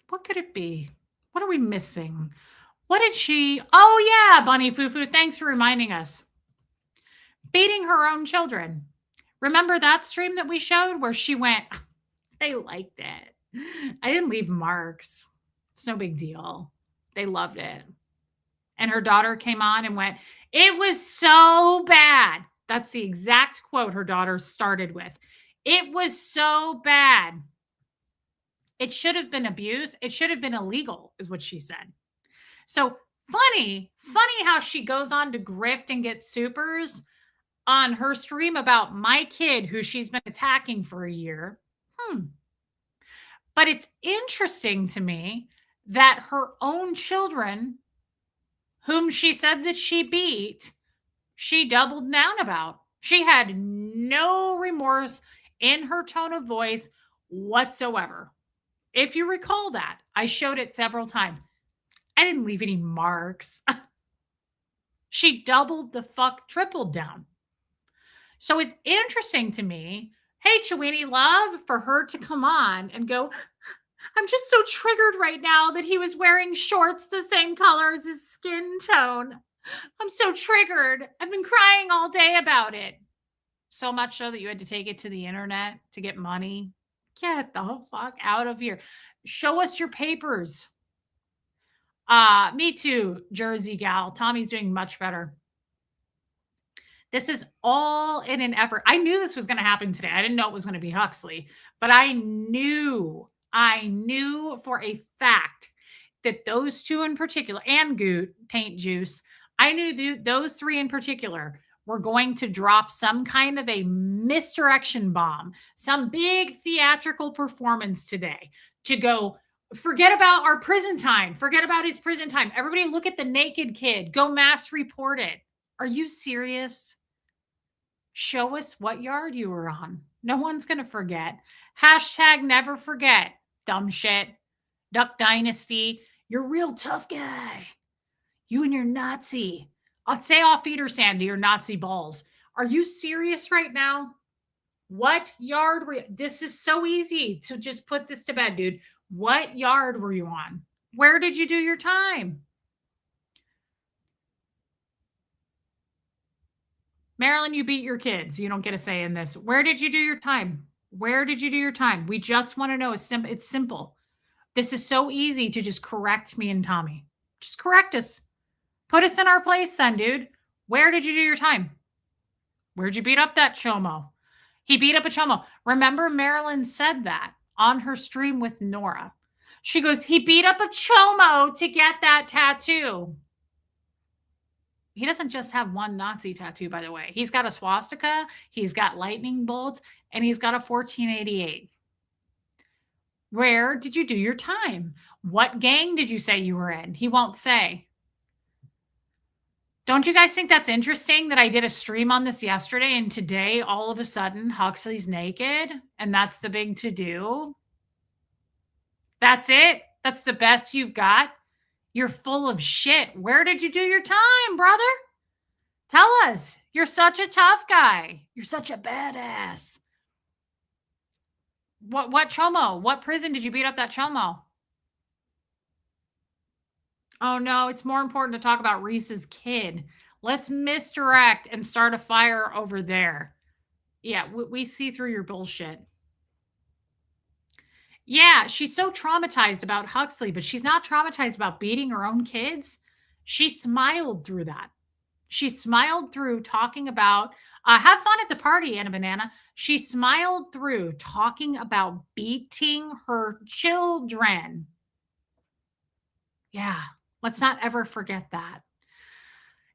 [SPEAKER 1] What could it be? What are we missing? What did she? Oh, yeah, Bunny Fufu. Thanks for reminding us. Beating her own children. Remember that stream that we showed where she went, they liked it. I didn't leave marks. It's no big deal. They loved it. And her daughter came on and went, it was so bad. That's the exact quote her daughter started with. It was so bad. It should have been abuse. It should have been illegal, is what she said. So funny how she goes on to grift and get supers on her stream about my kid who she's been attacking for a year. But it's interesting to me that her own children, whom she said that she beat, she doubled down about. She had no remorse in her tone of voice whatsoever. If you recall that, I showed it several times. I didn't leave any marks. She tripled down. So it's interesting to me, hey, Chewini Love, for her to come on and go, I'm just so triggered right now that he was wearing shorts the same color as his skin tone. I'm so triggered. I've been crying all day about it. So much so that you had to take it to the internet to get money. Get the fuck out of here. Show us your papers. Me too, Jersey gal. Tommy's doing much better. This is all in an effort. I knew this was going to happen today. I didn't know it was going to be Huxley, but I knew for a fact that those two in particular, and Goot, Taint Juice, I knew those three in particular were going to drop some kind of a misdirection bomb, some big theatrical performance today to go, forget about our prison time, forget about his prison time. Everybody look at the naked kid, go mass report it. Are you serious? Show us what yard you were on. No one's going to forget. Hashtag never forget. Dumb shit. Duck Dynasty. You're a real tough guy. You and your Nazi. I'll say I'll feed her sand to your Nazi balls. Are you serious right now? What yard were you? This is so easy to just put this to bed, dude. What yard were you on? Where did you do your time? Marilyn, you beat your kids. You don't get a say in this. Where did you do your time? Where did you do your time? We just want to know. It's simple. This is so easy to just correct me and Tommy. Just correct us. Put us in our place then, dude. Where did you do your time? Where'd you beat up that chomo? He beat up a chomo. Remember, Marilyn said that on her stream with Nora. She goes, he beat up a chomo to get that tattoo. He doesn't just have one Nazi tattoo, by the way. He's got a swastika, he's got lightning bolts, and he's got a 1488. Where did you do your time? What gang did you say you were in? He won't say. Don't you guys think that's interesting that I did a stream on this yesterday and today all of a sudden Huxley's naked and that's the big to-do? That's it? That's the best you've got? You're full of shit. Where did you do your time, brother? Tell us. You're such a tough guy. You're such a badass. What chomo? What prison did you beat up that chomo? Oh no, it's more important to talk about Reese's kid. Let's misdirect and start a fire over there. Yeah, we see through your bullshit. Yeah, she's so traumatized about Huxley, but she's not traumatized about beating her own kids. She smiled through that. She smiled through talking about, have fun at the party, Anna Banana. She smiled through talking about beating her children. Yeah, let's not ever forget that.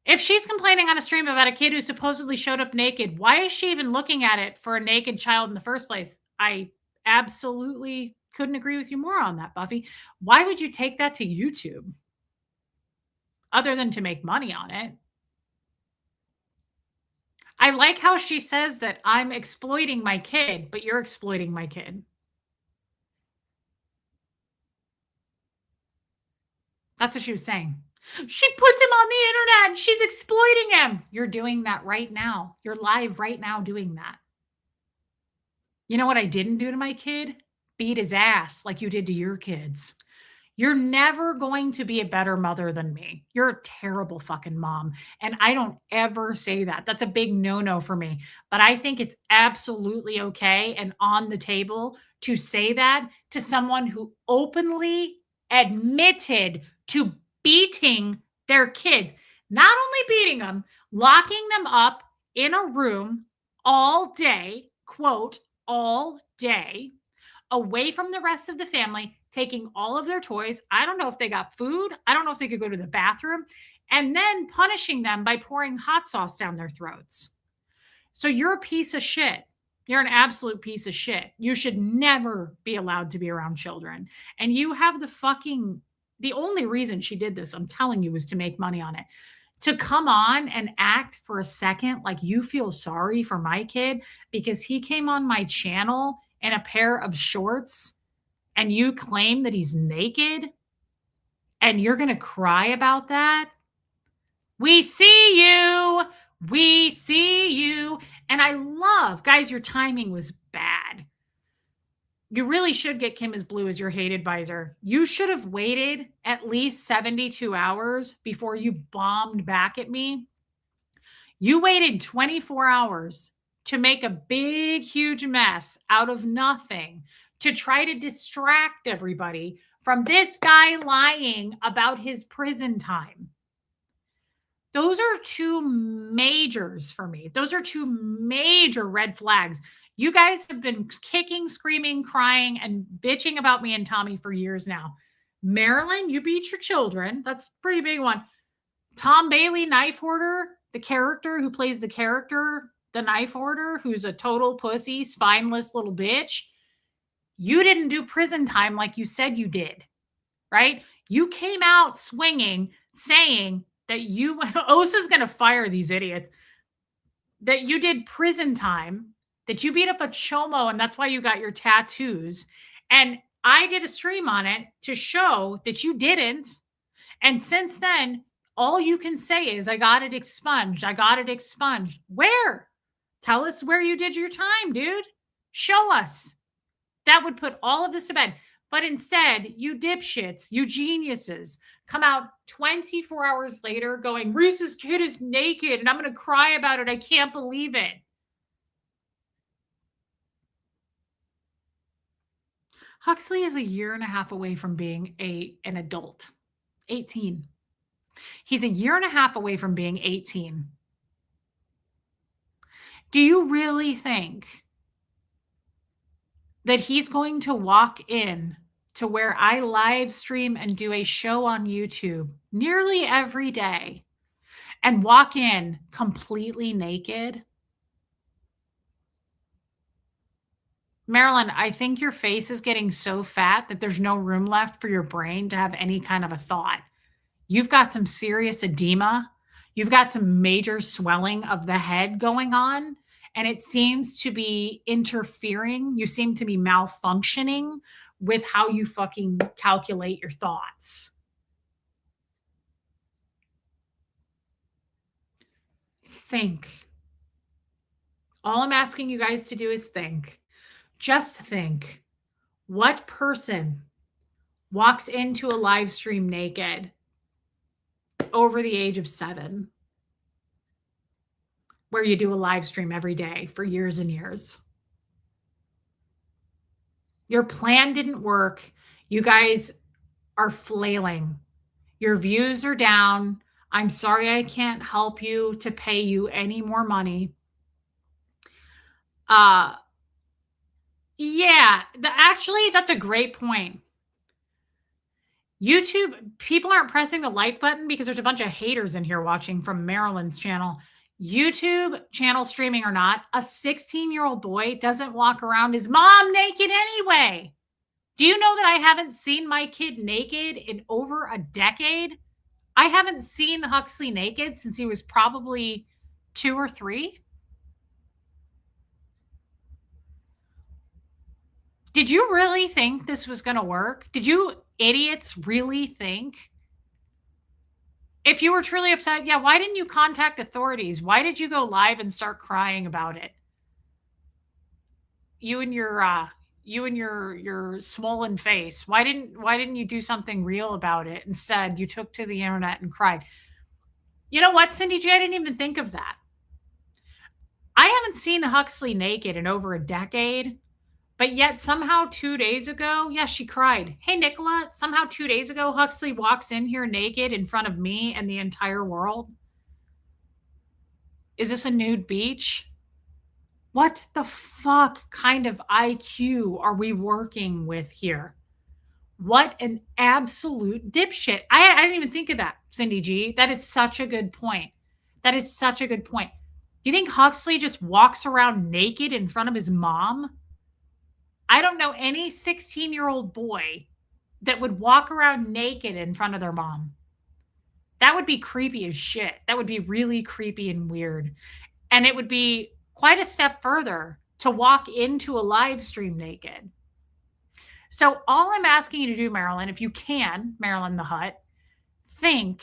[SPEAKER 1] If she's complaining on a stream about a kid who supposedly showed up naked, why is she even looking at it for a naked child in the first place? I absolutely couldn't agree with you more on that, Buffy. Why would you take that to YouTube? Other than to make money on it. I like how she says that I'm exploiting my kid, but you're exploiting my kid. That's what she was saying. She puts him on the internet. She's exploiting him. You're doing that right now. You're live right now doing that. You know what I didn't do to my kid? Beat his ass like you did to your kids. You're never going to be a better mother than me. You're a terrible fucking mom. And I don't ever say that. That's a big no-no for me. But I think it's absolutely okay and on the table to say that to someone who openly admitted to beating their kids. Not only beating them, locking them up in a room all day, quote, all day, away from the rest of the family, taking all of their toys. I don't know if they got food. I don't know if they could go to the bathroom, and then punishing them by pouring hot sauce down their throats. So you're a piece of shit. You're an absolute piece of shit. You should never be allowed to be around children. And you have the only reason she did this, I'm telling you, was to make money on it. To come on and act for a second like you feel sorry for my kid because he came on my channel in a pair of shorts and you claim that he's naked and you're going to cry about that. We see you. We see you. And I love, guys, your timing was bad. You really should get Kim as blue as your hate advisor. You should have waited at least 72 hours before you bombed back at me. You waited 24 hours to make a big, huge mess out of nothing to try to distract everybody from this guy lying about his prison time. Those are two majors for me. Those are two major red flags. You guys have been kicking, screaming, crying, and bitching about me and Tommy for years now. Marilyn, you beat your children. That's a pretty big one. Tom Bailey, knife hoarder, the character who plays the character, the knife hoarder, who's a total pussy, spineless little bitch. You didn't do prison time like you said you did, right? You came out swinging, saying that you, Osa's going to fire these idiots, that you did prison time, that you beat up a chomo, and that's why you got your tattoos. And I did a stream on it to show that you didn't. And since then, all you can say is, I got it expunged. I got it expunged. Where? Tell us where you did your time, dude. Show us. That would put all of this to bed. But instead, you dipshits, you geniuses, come out 24 hours later going, Reese's kid is naked and I'm going to cry about it. I can't believe it. Huxley is a year and a half away from being an adult. 18. He's a year and a half away from being 18. Do you really think that he's going to walk in to where I live stream and do a show on YouTube nearly every day and walk in completely naked? Marilyn, I think your face is getting so fat that there's no room left for your brain to have any kind of a thought. You've got some serious edema. You've got some major swelling of the head going on, and it seems to be interfering. You seem to be malfunctioning with how you fucking calculate your thoughts. Think. All I'm asking you guys to do is think. Just think. What person walks into a live stream naked over the age of 7, where you do a live stream every day for years and years? Your plan didn't work. You guys are flailing. Your views are down. I'm sorry I can't help you to pay you any more money. Yeah, actually, that's a great point. YouTube, people aren't pressing the like button because there's a bunch of haters in here watching from Marilyn's channel. YouTube channel streaming or not, a 16-year-old boy doesn't walk around his mom naked anyway. Do you know that I haven't seen my kid naked in over a decade? I haven't seen Huxley naked since he was probably 2 or 3. Did you really think this was going to work? Did you idiots really think? If you were truly upset, yeah, why didn't you contact authorities? Why did you go live and start crying about it? You and your swollen face. Why didn't you do something real about it? Instead, you took to the internet and cried. You know what, Cindy J? I didn't even think of that. I haven't seen Huxley naked in over a decade. But yet somehow 2 days ago, yeah, she cried. Hey, Nicola, somehow 2 days ago, Huxley walks in here naked in front of me and the entire world. Is this a nude beach? What the fuck kind of IQ are we working with here? What an absolute dipshit. I didn't even think of that, Cindy G. That is such a good point. That is such a good point. Do you think Huxley just walks around naked in front of his mom? I don't know any 16-year-old boy that would walk around naked in front of their mom. That would be creepy as shit. That would be really creepy and weird. And it would be quite a step further to walk into a live stream naked. So all I'm asking you to do, Marilyn, if you can, Marilyn the Hut, think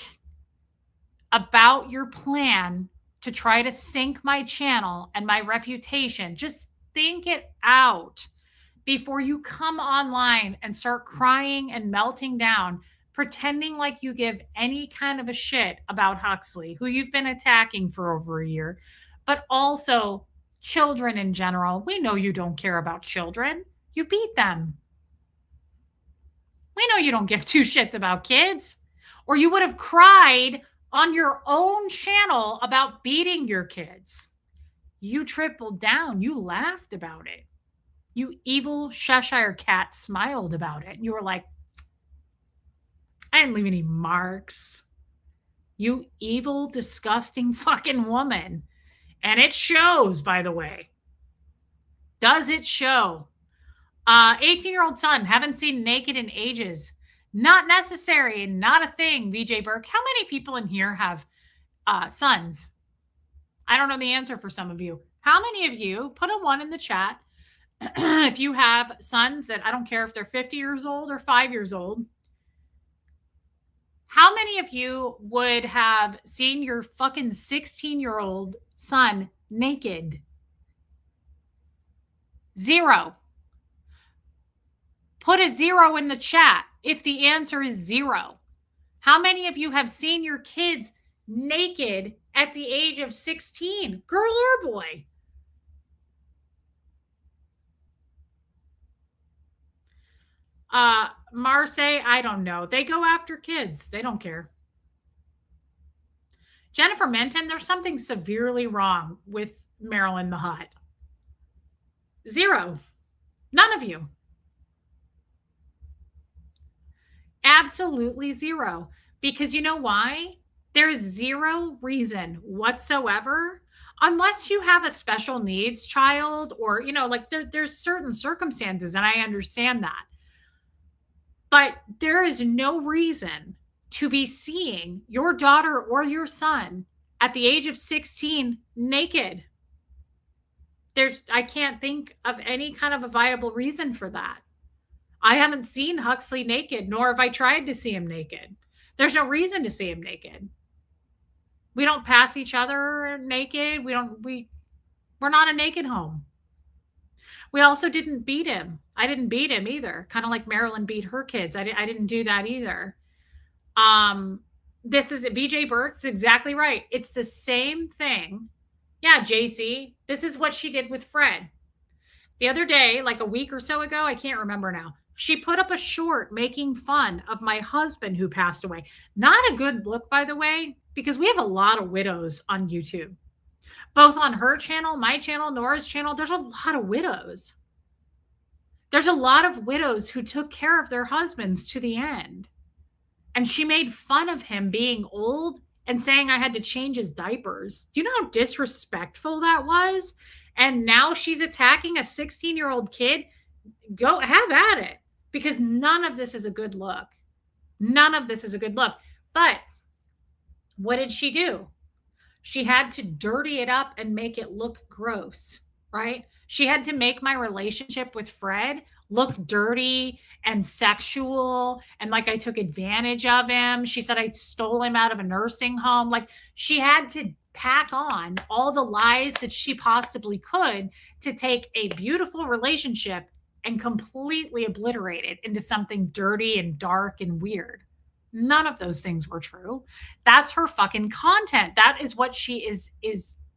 [SPEAKER 1] about your plan to try to sink my channel and my reputation. Just think it out before you come online and start crying and melting down, pretending like you give any kind of a shit about Huxley, who you've been attacking for over a year, but also children in general. We know you don't care about children. You beat them. We know you don't give two shits about kids, or you would have cried on your own channel about beating your kids. You tripled down. You laughed about it. You evil Cheshire cat smiled about it. You were like, I didn't leave any marks. You evil, disgusting fucking woman. And it shows, by the way. Does it show? 18-year-old son, haven't seen naked in ages. Not necessary, not a thing, VJ Burke. How many people in here have sons? I don't know the answer for some of you. How many of you, put a 1 in the chat, if you have sons that I don't care if they're 50 years old or 5 years old, how many of you would have seen your fucking 16-year-old son naked? 0. Put a 0 in the chat if the answer is 0. How many of you have seen your kids naked at the age of 16, girl or boy? Marseille, I don't know. They go after kids. They don't care. Jennifer Menton, there's something severely wrong with Marilyn the Hot. 0. None of you. Absolutely 0. Because you know why? There's 0 reason whatsoever, unless you have a special needs child or, like there's certain circumstances, and I understand that. But there is no reason to be seeing your daughter or your son at the age of 16 naked. I can't think of any kind of a viable reason for that. I haven't seen Huxley naked, nor have I tried to see him naked. There's no reason to see him naked. We don't pass each other naked. We're not a naked home. We also didn't beat him. I didn't beat him either. Kind of like Marilyn beat her kids. I didn't do that either. This is VJ Burke's exactly right. It's the same thing. Yeah, JC, this is what she did with Fred. The other day, like a week or so ago, I can't remember now, she put up a short making fun of my husband who passed away. Not a good look, by the way, because we have a lot of widows on YouTube. Both on her channel, my channel, Nora's channel, there's a lot of widows. There's a lot of widows who took care of their husbands to the end. And she made fun of him being old and saying I had to change his diapers. Do you know how disrespectful that was? And now she's attacking a 16-year-old kid. Go have at it, because none of this is a good look. None of this is a good look. But what did she do? She had to dirty it up and make it look gross, right? She had to make my relationship with Fred look dirty and sexual and like I took advantage of him. She said I stole him out of a nursing home. Like, she had to pack on all the lies that she possibly could to take a beautiful relationship and completely obliterate it into something dirty and dark and weird. None of those things were true. That's her fucking content. That is what she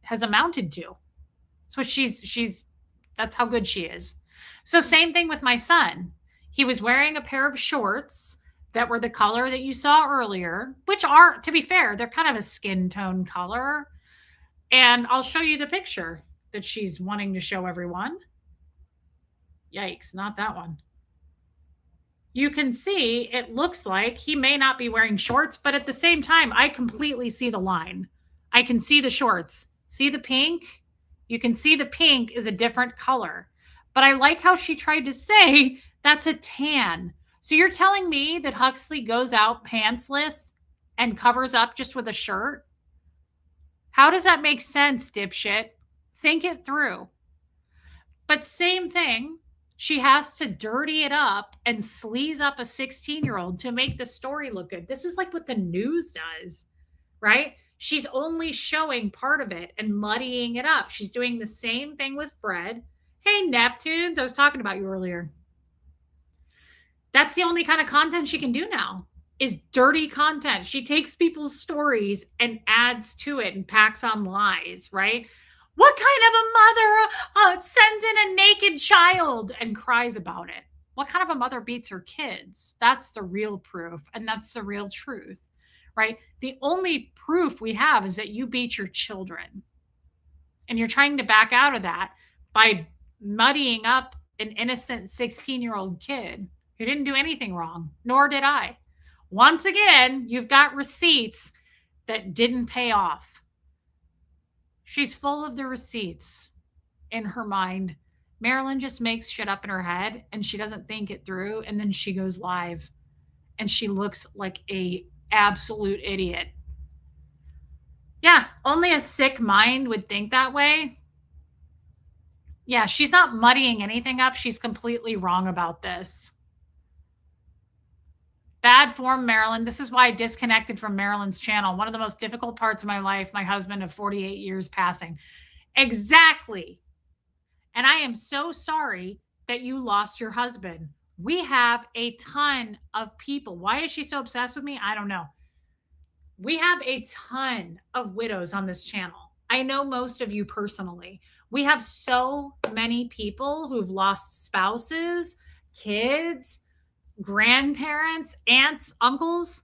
[SPEAKER 1] has amounted to. That's what that's how good she is. So same thing with my son. He was wearing a pair of shorts that were the color that you saw earlier, which are, to be fair, they're kind of a skin tone color. And I'll show you the picture that she's wanting to show everyone. Yikes, not that one. You can see it looks like he may not be wearing shorts, but at the same time, I completely see the line. I can see the shorts. See the pink? You can see the pink is a different color. But I like how she tried to say that's a tan. So you're telling me that Huxley goes out pantsless and covers up just with a shirt? How does that make sense, dipshit? Think it through. But same thing. She has to dirty it up and sleaze up a 16-year-old to make the story look good. This is like what the news does, right? She's only showing part of it and muddying it up. She's doing the same thing with Fred. Hey, Neptunes, I was talking about you earlier. That's the only kind of content she can do now, is dirty content. She takes people's stories and adds to it and packs on lies, right? What kind of a mother sends in a naked child and cries about it? What kind of a mother beats her kids? That's the real proof, and that's the real truth, right? The only proof we have is that you beat your children, and you're trying to back out of that by muddying up an innocent 16-year-old kid who didn't do anything wrong, nor did I. Once again, you've got receipts that didn't pay off. She's full of the receipts in her mind. Marilyn just makes shit up in her head and she doesn't think it through. And then she goes live and she looks like a absolute idiot. Yeah, only a sick mind would think that way. Yeah, she's not muddying anything up. She's completely wrong about this. Bad form, Marilyn. This is why I disconnected from Marilyn's channel. One of the most difficult parts of my life, my husband of 48 years passing. Exactly. And I am so sorry that you lost your husband. We have a ton of people. Why is she so obsessed with me? I don't know. We have a ton of widows on this channel. I know most of you personally. We have so many people who've lost spouses, kids, grandparents, aunts, uncles.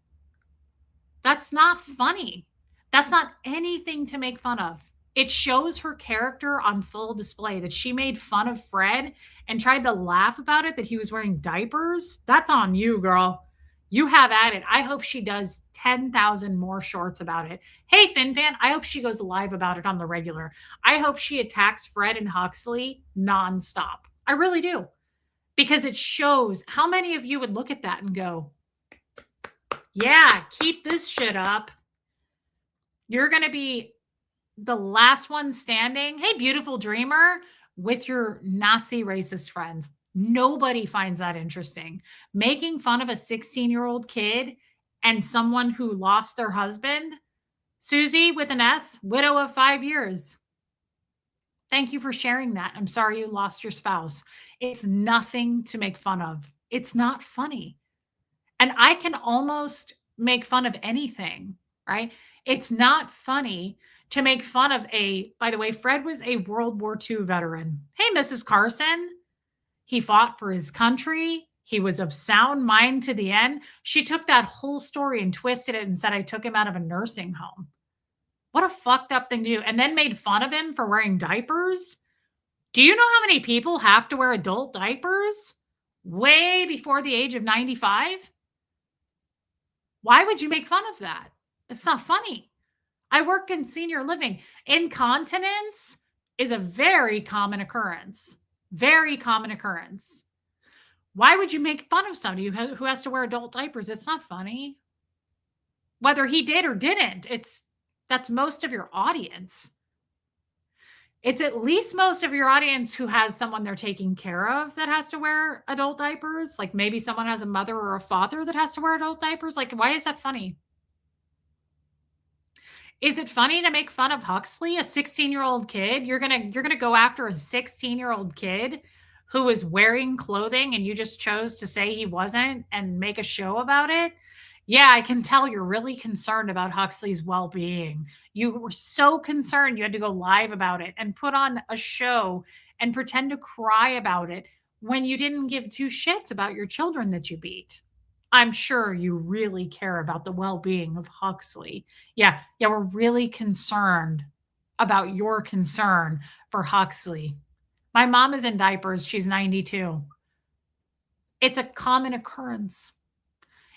[SPEAKER 1] That's not funny. That's not anything to make fun of. It shows her character on full display that she made fun of Fred and tried to laugh about it, that he was wearing diapers. That's on you, girl. You have at it. I hope she does 10,000 more shorts about it. Hey, FinFan, I hope she goes live about it on the regular. I hope she attacks Fred and Huxley nonstop. I really do. Because it shows how many of you would look at that and go, yeah, keep this shit up. You're going to be the last one standing. Hey, beautiful dreamer, with your Nazi racist friends. Nobody finds that interesting. Making fun of a 16-year-old kid and someone who lost their husband. Susie with an S, widow of 5 years. Thank you for sharing that. I'm sorry you lost your spouse. It's nothing to make fun of. It's not funny. And I can almost make fun of anything, right? It's not funny to make fun of by the way, Fred was a World War II veteran. Hey, Mrs. Carson. He fought for his country. He was of sound mind to the end. She took that whole story and twisted it and said, I took him out of a nursing home. What a fucked up thing to do. And then made fun of him for wearing diapers. Do you know how many people have to wear adult diapers way before the age of 95? Why would you make fun of that? It's not funny. I work in senior living. Incontinence is a very common occurrence. Very common occurrence. Why would you make fun of somebody who has to wear adult diapers? It's not funny. Whether he did or didn't, that's most of your audience. It's at least most of your audience who has someone they're taking care of that has to wear adult diapers. Like maybe someone has a mother or a father that has to wear adult diapers. Like, why is that funny? Is it funny to make fun of Huxley, a 16-year-old kid? You're gonna go after a 16-year-old kid who was wearing clothing and you just chose to say he wasn't and make a show about it? Yeah, I can tell you're really concerned about Huxley's well-being. You were so concerned you had to go live about it and put on a show and pretend to cry about it when you didn't give two shits about your children that you beat. I'm sure you really care about the well-being of Huxley. Yeah, we're really concerned about your concern for Huxley. My mom is in diapers. She's 92. It's a common occurrence.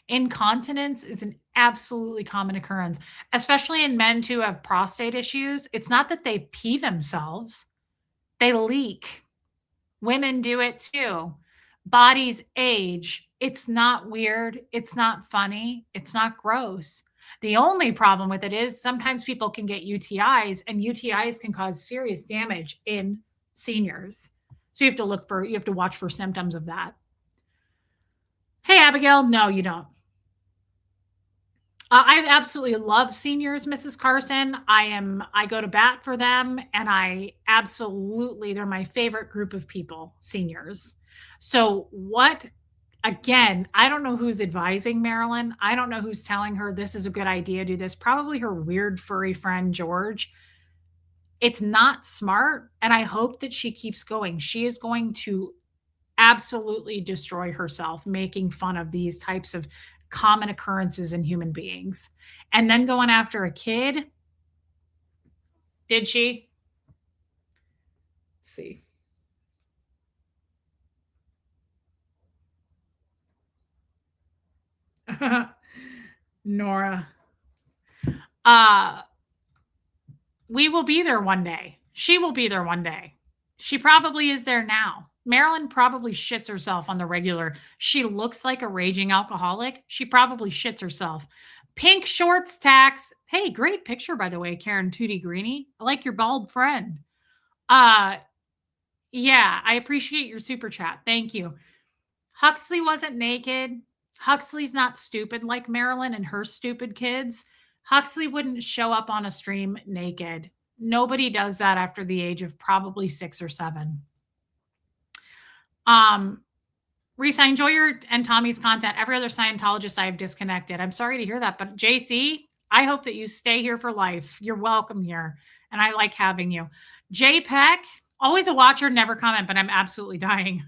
[SPEAKER 1] Incontinence is an absolutely common occurrence, especially in men who have prostate issues. It's not that they pee themselves, they leak. Women do it too. Bodies age. It's not weird. It's not funny. It's not gross. The only problem with it is sometimes people can get UTIs, and UTIs can cause serious damage in seniors. So you have to watch for symptoms of that. Hey, Abigail. No, you don't. I absolutely love seniors, Mrs. Carson. I go to bat for them, and they're my favorite group of people, seniors. So again, I don't know who's advising Marilyn. I don't know who's telling her this is a good idea, do this. Probably her weird furry friend, George. It's not smart, and I hope that she keeps going. She is going to absolutely destroy herself making fun of these types of common occurrences in human beings. And then going after a kid. Did she? Let's see. Nora. Uh, we will be there one day. She will be there one day. She probably is there now. Marilyn probably shits herself on the regular. She looks like a raging alcoholic. She probably shits herself. Pink shorts tax. Hey, great picture, by the way, Karen Tootie Greeny. I like your bald friend. Yeah, I appreciate your super chat. Thank you. Huxley wasn't naked. Huxley's not stupid like Marilyn and her stupid kids. Huxley wouldn't show up on a stream naked. Nobody does that after the age of probably 6 or 7. Reese, I enjoy your and Tommy's content. Every other Scientologist I have disconnected. I'm sorry to hear that, but JC, I hope that you stay here for life. You're welcome here, and I like having you. Jay Peck, always a watcher, never comment, but I'm absolutely dying.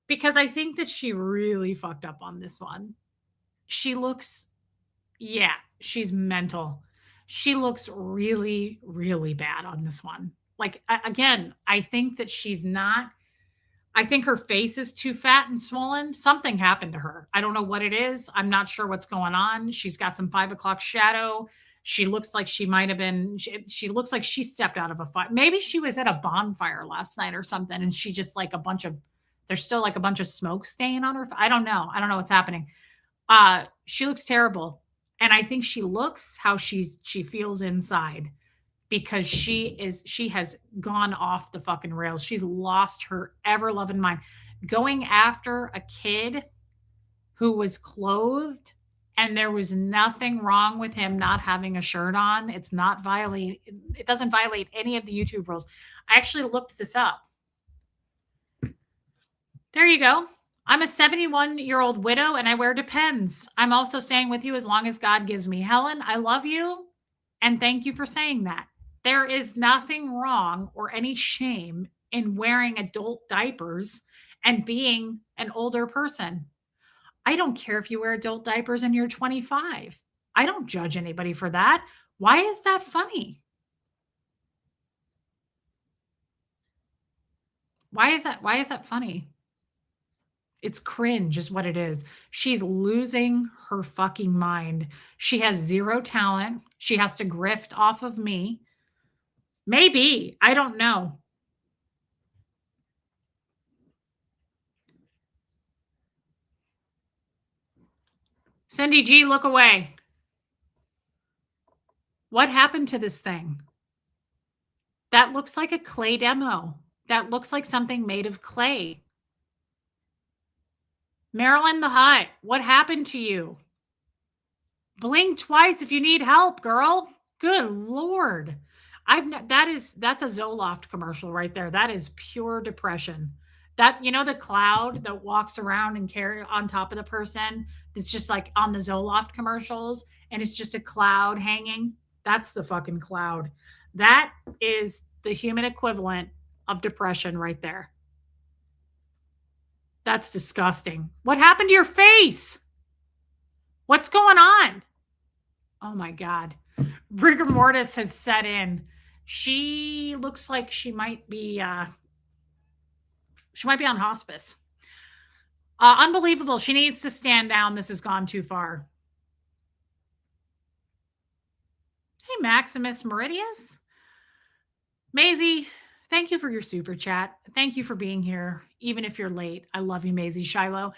[SPEAKER 1] Because I think that she really fucked up on this one. She looks, yeah, she's mental. She looks really, really bad on this one. Like, again, I think that she's not, I think her face is too fat and swollen. Something happened to her. I don't know what it is. I'm not sure what's going on. She's got some 5 o'clock shadow. She looks like she might have been, she looks like she stepped out of a fire. Maybe she was at a bonfire last night or something, and she just like there's still like a bunch of smoke stain on her. I don't know. I don't know what's happening. She looks terrible. And I think she looks how she feels inside, because she has gone off the fucking rails. She's lost her ever loving mind. Going after a kid who was clothed, and there was nothing wrong with him not having a shirt on. It doesn't violate any of the YouTube rules. I actually looked this up. There you go. I'm a 71-year-old widow and I wear Depends. I'm also staying with you as long as God gives me. Helen, I love you. And thank you for saying that. There is nothing wrong or any shame in wearing adult diapers and being an older person. I don't care if you wear adult diapers and you're 25. I don't judge anybody for that. Why is that funny? Why is that funny? It's cringe is what it is. She's losing her fucking mind. She has zero talent. She has to grift off of me. Maybe. I don't know. Cindy G, look away. What happened to this thing? That looks like a clay demo. That looks like something made of clay. Marilyn the Hut, what happened to you? Blink twice if you need help, girl. Good Lord. That's a Zoloft commercial right there. That is pure depression. That, the cloud that walks around and carry on top of the person, it's just like on the Zoloft commercials, and it's just a cloud hanging. That's the fucking cloud. That is the human equivalent of depression right there. That's disgusting. What happened to your face? What's going on? Oh my God. Rigor mortis has set in. She looks like she might be on hospice. Unbelievable. She needs to stand down. This has gone too far. Hey, Maximus Meridius. Maisie, thank you for your super chat. Thank you for being here, even if you're late. I love you, Maisie Shiloh.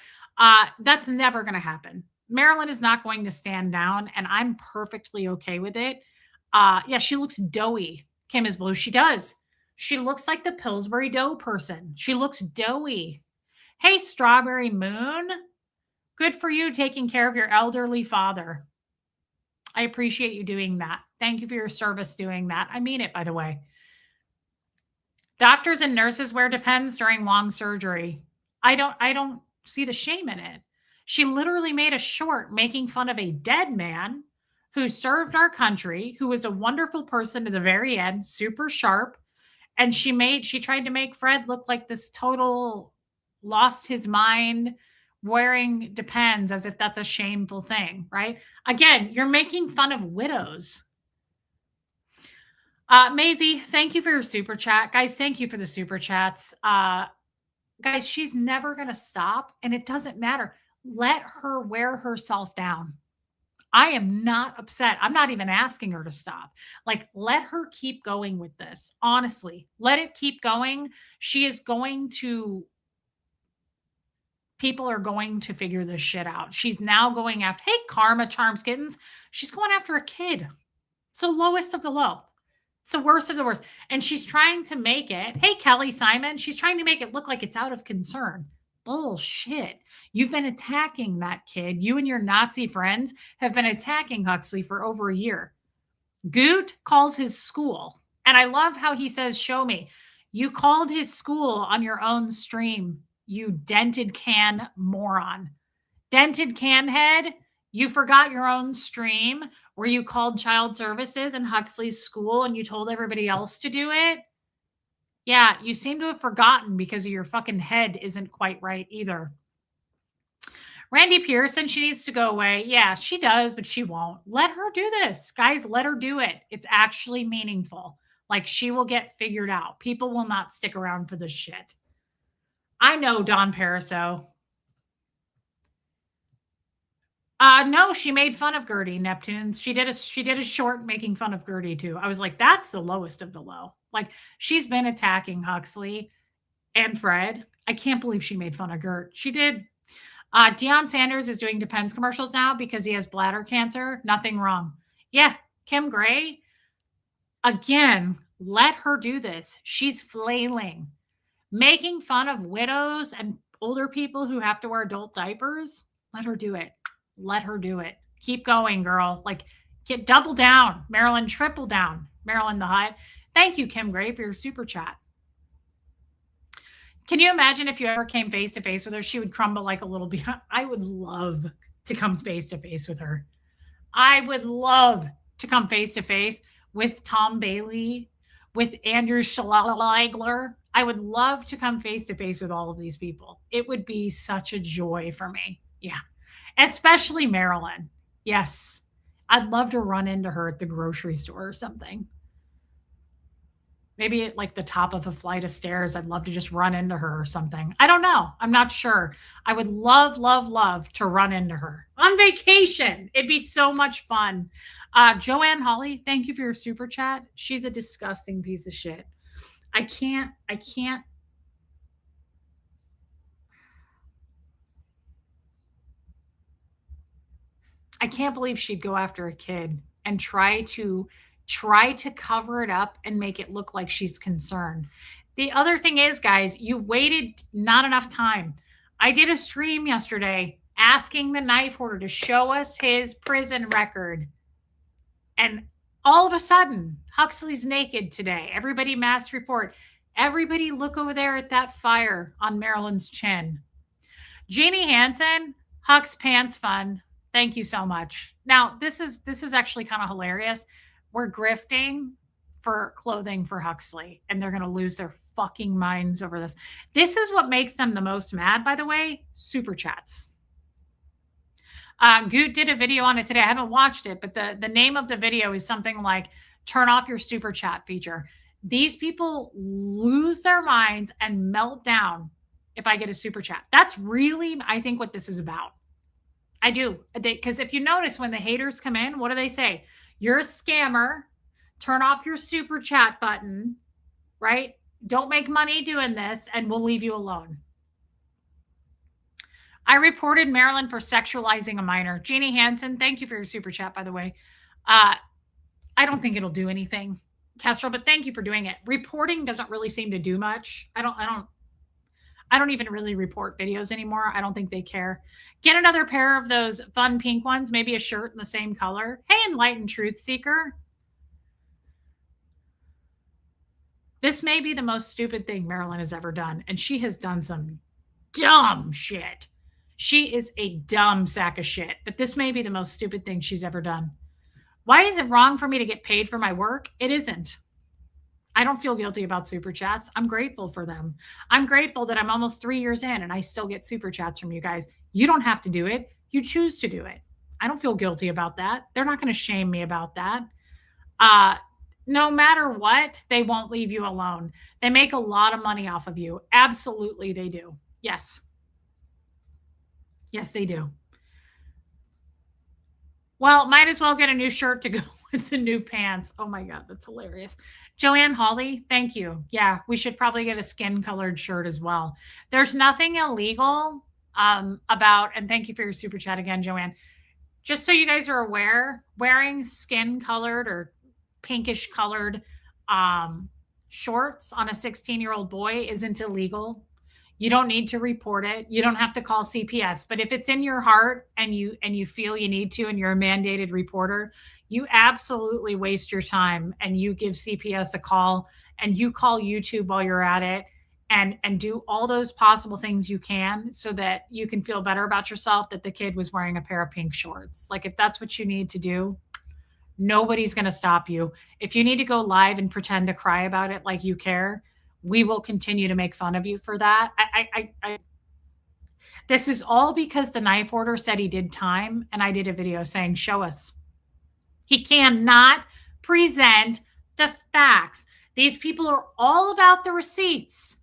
[SPEAKER 1] That's never going to happen. Marilyn is not going to stand down, and I'm perfectly okay with it. Yeah, she looks doughy. Kim is blue. She does. She looks like the Pillsbury Dough person. She looks doughy. Hey, Strawberry Moon. Good for you taking care of your elderly father. I appreciate you doing that. Thank you for your service doing that. I mean it, by the way. Doctors and nurses wear Depends during long surgery. I don't see the shame in it. She literally made a short making fun of a dead man who served our country, who was a wonderful person to the very end, super sharp. And she tried to make Fred look like this total lost his mind wearing Depends, as if that's a shameful thing, right? Again, you're making fun of widows. Maisie, thank you for your super chat. Guys, thank you for the super chats. Guys, she's never going to stop, and it doesn't matter. Let her wear herself down. I am not upset. I'm not even asking her to stop. Like, let her keep going with this. Honestly, let it keep going. She is going to, people are going to figure this shit out. She's now going after, hey, Karma Charms Kittens. She's going after a kid. It's the lowest of the low. It's the worst of the worst. And she's trying to make it, hey, Kelly Simon, she's trying to make it look like it's out of concern. Bullshit. You've been attacking that kid. You and your Nazi friends have been attacking Huxley for over a year. Goot calls his school. And I love how he says, show me. You called his school on your own stream, you dented can moron. Dented can head, you forgot your own stream where you called child services in Huxley's school and you told everybody else to do it. Yeah, you seem to have forgotten because your fucking head isn't quite right either. Randy Pearson, she needs to go away. Yeah, she does, but she won't. Let her do this. Guys, let her do it. It's actually meaningful. Like, she will get figured out. People will not stick around for this shit. I know Don Pariso. No, she made fun of Gertie Neptunes. She did a short making fun of Gertie too. I was like, that's the lowest of the low. Like, she's been attacking Huxley and Fred. I can't believe she made fun of Gert. She did. Deion Sanders is doing Depends commercials now because he has bladder cancer. Nothing wrong. Yeah, Kim Gray. Again, let her do this. She's flailing. Making fun of widows and older people who have to wear adult diapers. Let her do it. Let her do it. Keep going, girl. Like, get double down. Marilyn, triple down. Marilyn the Hut. Thank you, Kim Gray, for your super chat. Can you imagine if you ever came face to face with her? She would crumble like a little bit. I would love to come face to face with her. I would love to come face to face with Tom Bailey, with Andrew Schlegler. I would love to come face to face with all of these people. It would be such a joy for me. Yeah. Especially Marilyn. Yes. I'd love to run into her at the grocery store or something. Maybe at like the top of a flight of stairs. I'd love to just run into her or something. I don't know. I'm not sure. I would love, love, love to run into her on vacation. It'd be so much fun. Joanne Holly, thank you for your super chat. She's a disgusting piece of shit. I can't believe she'd go after a kid and try to cover it up and make it look like she's concerned. The other thing is, guys, you waited not enough time. I did a stream yesterday asking the knife hoarder to show us his prison record. And all of a sudden, Huxley's naked today. Everybody mass report. Everybody look over there at that fire on Marilyn's chin. Jeannie Hansen, Hux Pants Fun. Thank you so much. Now, this is actually kind of hilarious. We're grifting for clothing for Huxley, and they're going to lose their fucking minds over this. This is what makes them the most mad, by the way, super chats. Goot did a video on it today. I haven't watched it, but the name of the video is something like turn off your super chat feature. These people lose their minds and melt down if I get a super chat. That's really, I think, what this is about. I do. Because if you notice when the haters come in, what do they say? You're a scammer. Turn off your super chat button, right? Don't make money doing this, and we'll leave you alone. I reported Marilyn for sexualizing a minor. Jeannie Hansen, thank you for your super chat, by the way. I don't think it'll do anything, Kestrel, but thank you for doing it. Reporting doesn't really seem to do much. I don't even really report videos anymore. I don't think they care. Get another pair of those fun pink ones, maybe a shirt in the same color. Hey, Enlightened Truth Seeker. This may be the most stupid thing Marilyn has ever done, and she has done some dumb shit. She is a dumb sack of shit, but this may be the most stupid thing she's ever done. Why is it wrong for me to get paid for my work? It isn't. I don't feel guilty about super chats. I'm grateful for them. I'm grateful that I'm almost 3 years in and I still get super chats from you guys. You don't have to do it. You choose to do it. I don't feel guilty about that. They're not going to shame me about that. No matter what, they won't leave you alone. They make a lot of money off of you. Absolutely, they do. Yes. Yes, they do. Well, might as well get a new shirt to go with the new pants. Oh my God, that's hilarious. Joanne Hawley, thank you. Yeah, we should probably get a skin colored shirt as well. There's nothing illegal about, and thank you for your super chat again, Joanne. Just so you guys are aware, wearing skin colored or pinkish colored shorts on a 16-year-old boy isn't illegal. You don't need to report it. You don't have to call CPS. But if it's in your heart and you feel you need to and you're a mandated reporter, you absolutely waste your time and you give CPS a call and you call YouTube while you're at it and do all those possible things you can so that you can feel better about yourself that the kid was wearing a pair of pink shorts. Like if that's what you need to do, nobody's going to stop you. If you need to go live and pretend to cry about it like you care, we will continue to make fun of you for that. This is all because the knife order said he did time, and I did a video saying, show us. He cannot present the facts. These people are all about the receipts.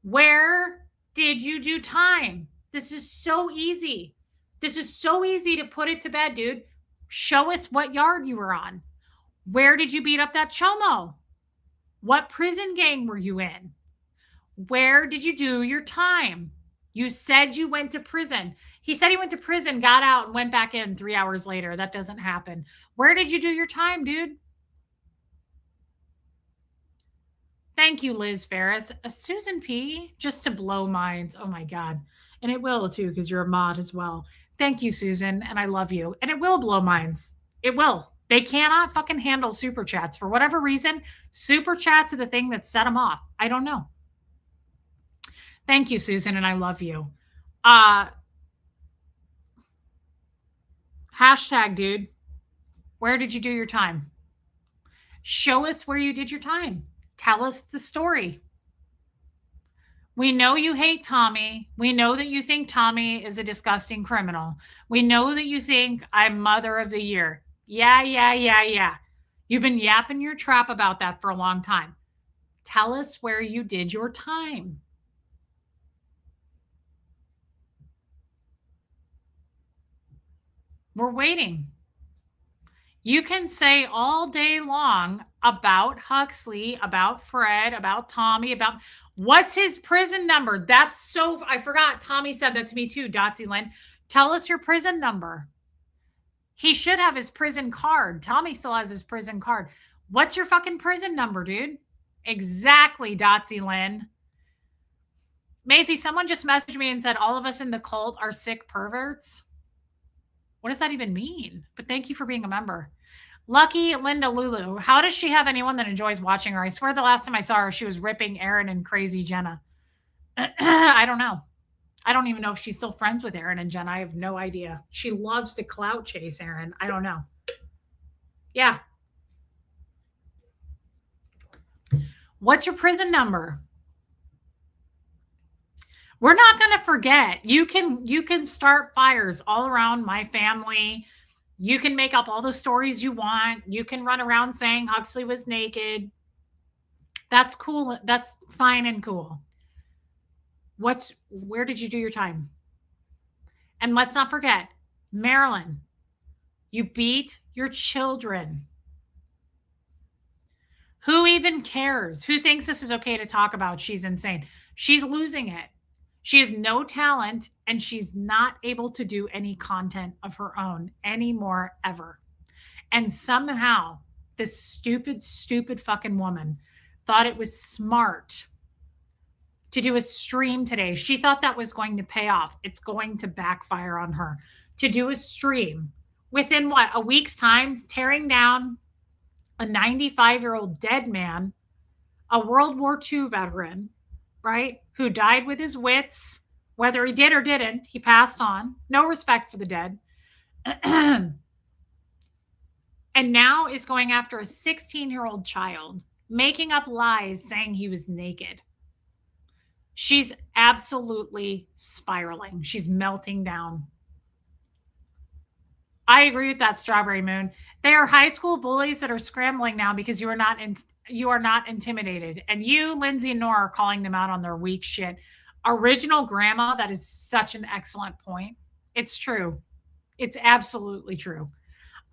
[SPEAKER 1] Where did you do time? This is so easy. This is so easy to put it to bed, dude. Show us what yard you were on. Where did you beat up that chomo? What prison gang were you in? Where did you do your time? You said you went to prison. He said he went to prison, got out, and went back in 3 hours later. That doesn't happen. Where did you do your time, dude? Thank you, Liz Ferris. Susan P, just to blow minds. Oh my God. And it will too, because you're a mod as well. Thank you, Susan. And I love you. And it will blow minds. It will. They cannot fucking handle super chats for whatever reason. Super chats are the thing that set them off. I don't know. Thank you, Susan, and I love you. Hashtag, dude. Where did you do your time? Show us where you did your time. Tell us the story. We know you hate Tommy. We know that you think Tommy is a disgusting criminal. We know that you think I'm mother of the year. Yeah. You've been yapping your trap about that for a long time. Tell us where you did your time. We're waiting. You can say all day long about Huxley, about Fred, about Tommy, about what's his prison number. That's so, I forgot. Tommy said that to me too, Dotsy Lynn. Tell us your prison number. He should have his prison card. Tommy still has his prison card. What's your fucking prison number, dude? Exactly, Dotsy Lynn. Maisie, someone just messaged me and said all of us in the cult are sick perverts. What does that even mean? But thank you for being a member. Lucky Linda Lulu. How does she have anyone that enjoys watching her? I swear the last time I saw her, she was ripping Aaron and Crazy Jenna. I don't know. I don't even know if she's still friends with Aaron and Jenna. I have no idea. She loves to clout chase Aaron. I don't know. Yeah. What's your prison number? We're not going to forget. You can start fires all around my family. You can make up all the stories you want. You can run around saying Huxley was naked. That's cool. That's fine and cool. Where did you do your time? And let's not forget, Marilyn, you beat your children. Who even cares? Who thinks this is okay to talk about? She's insane. She's losing it. She has no talent and she's not able to do any content of her own anymore ever. And somehow this stupid fucking woman thought it was smart to do a stream today. She thought that was going to pay off. It's going to backfire on her. To do a stream within what, a week's time, tearing down a 95-year-old dead man, a World War II veteran, right? Who died with his wits, whether he did or didn't, he passed on. No respect for the dead. And now is going after a 16-year-old child, making up lies saying he was naked. She's absolutely spiraling. She's melting down. I agree with that, Strawberry Moon. They are high school bullies that are scrambling now because you are not intimidated. And you, Lindsay and Nora, are calling them out on their weak shit. Original grandma, that is such an excellent point. It's true. It's absolutely true.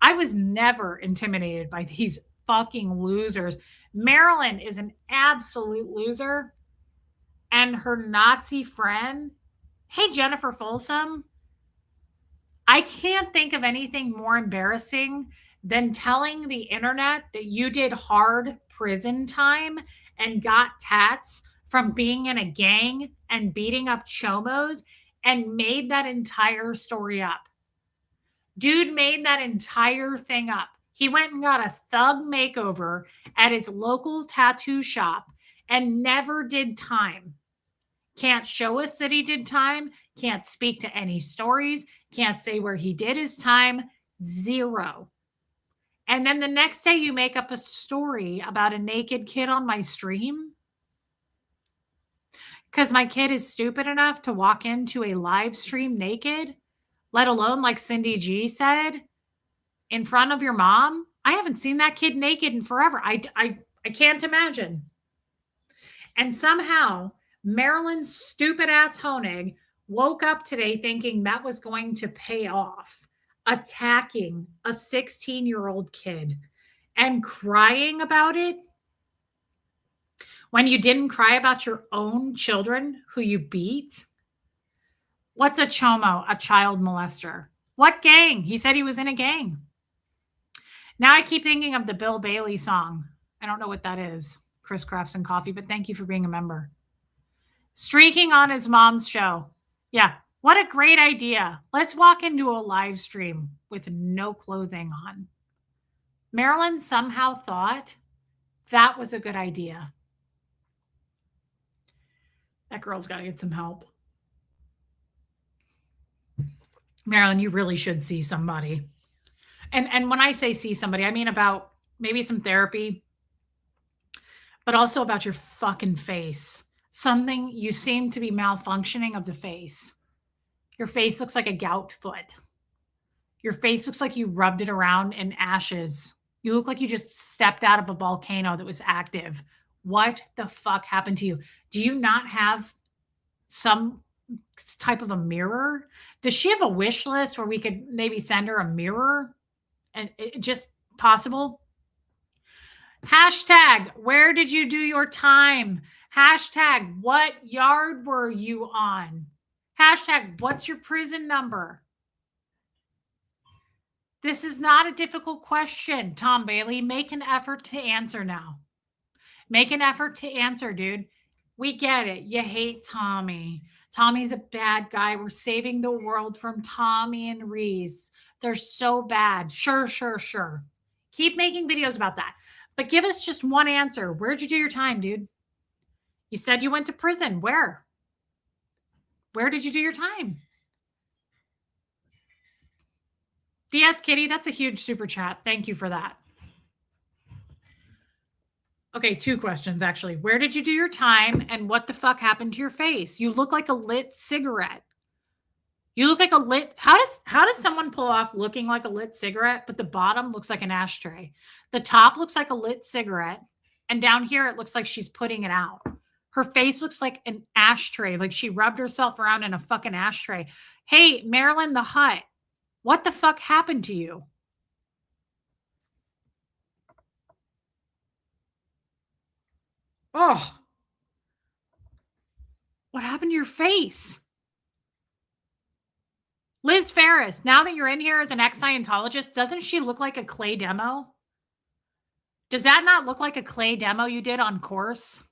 [SPEAKER 1] I was never intimidated by these fucking losers. Marilyn is an absolute loser. And her Nazi friend, hey, Jennifer Folsom, I can't think of anything more embarrassing than telling the internet that you did hard prison time and got tats from being in a gang and beating up chomos and made that entire story up. Dude made that entire thing up. He went and got a thug makeover at his local tattoo shop and never did time. Can't show us that he did time, can't speak to any stories, can't say where he did his time, zero. And then the next day you make up a story about a naked kid on my stream because my kid is stupid enough to walk into a live stream naked, let alone, like Cindy G said, in front of your mom. I haven't seen that kid naked in forever. I can't imagine. And somehow Marilyn's stupid ass Honig woke up today thinking that was going to pay off, attacking a 16-year-old kid and crying about it when you didn't cry about your own children who you beat. What's a chomo? A child molester. What gang? He said he was in a gang. Now I keep thinking of the Bill Bailey song. I don't know what that is. Chris Crafts and Coffee, but thank you for being a member. Streaking on his mom's show. Yeah, what a great idea. Let's walk into a live stream with no clothing on. Marilyn somehow thought that was a good idea. That girl's got to get some help. Marilyn, you really should see somebody. And when I say see somebody, I mean about maybe some therapy, but also about your fucking face. Something, you seem to be malfunctioning of the face. Your face looks like a gout foot. Your face looks like you rubbed it around in ashes. You look like you just stepped out of a volcano that was active. What the fuck happened to you? Do you not have some type of a mirror? Does she have a wish list where we could maybe send her a mirror? And it just possible? Hashtag, where did you do your time? Hashtag, what yard were you on? Hashtag, what's your prison number? This is not a difficult question, Tom Bailey. Make an effort to answer now. Make an effort to answer, dude. We get it. You hate Tommy. Tommy's a bad guy. We're saving the world from Tommy and Reese. They're so bad. Sure. Keep making videos about that. But give us just one answer. Where'd you do your time, dude? You said you went to prison. Where? Where did you do your time? DS Kitty, that's a huge super chat. Thank you for that. Okay, 2 questions actually. Where did you do your time and what the fuck happened to your face? You look like a lit cigarette. You look like a lit. How does someone pull off looking like a lit cigarette, but the bottom looks like an ashtray? The top looks like a lit cigarette, and down here it looks like she's putting it out. Her face looks like an ashtray, like she rubbed herself around in a fucking ashtray. Hey, Marilyn the Hut, what the fuck happened to you? Oh, what happened to your face? Liz Ferris, now that you're in here as an ex-Scientologist, doesn't she look like a clay demo? Does that not look like a clay demo you did on course?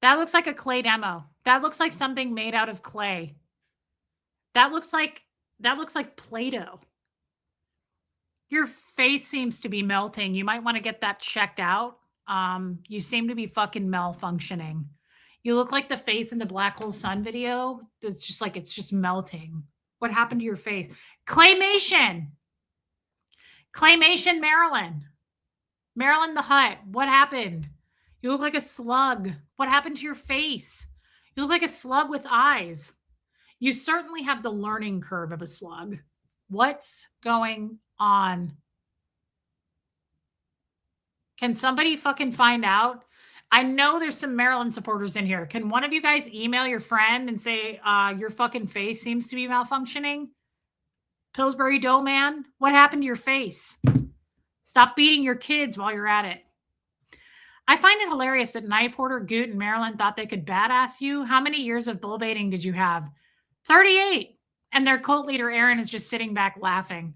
[SPEAKER 1] That looks like a clay demo. That looks like something made out of clay. That looks like Play-Doh. Your face seems to be melting. You might want to get that checked out. You seem to be fucking malfunctioning. You look like the face in the Black Hole Sun video. It's just like, it's just melting. What happened to your face? Claymation. Claymation Marilyn. Marilyn the Hut. What happened? You look like a slug. What happened to your face? You look like a slug with eyes. You certainly have the learning curve of a slug. What's going on? Can somebody fucking find out? I know there's some Maryland supporters in here. Can one of you guys email your friend and say, your fucking face seems to be malfunctioning? Pillsbury Dough Man, what happened to your face? Stop beating your kids while you're at it. I find it hilarious that knife hoarder Goot and Maryland thought they could badass you. How many years of bull baiting did you have? 38. And their cult leader, Aaron, is just sitting back laughing.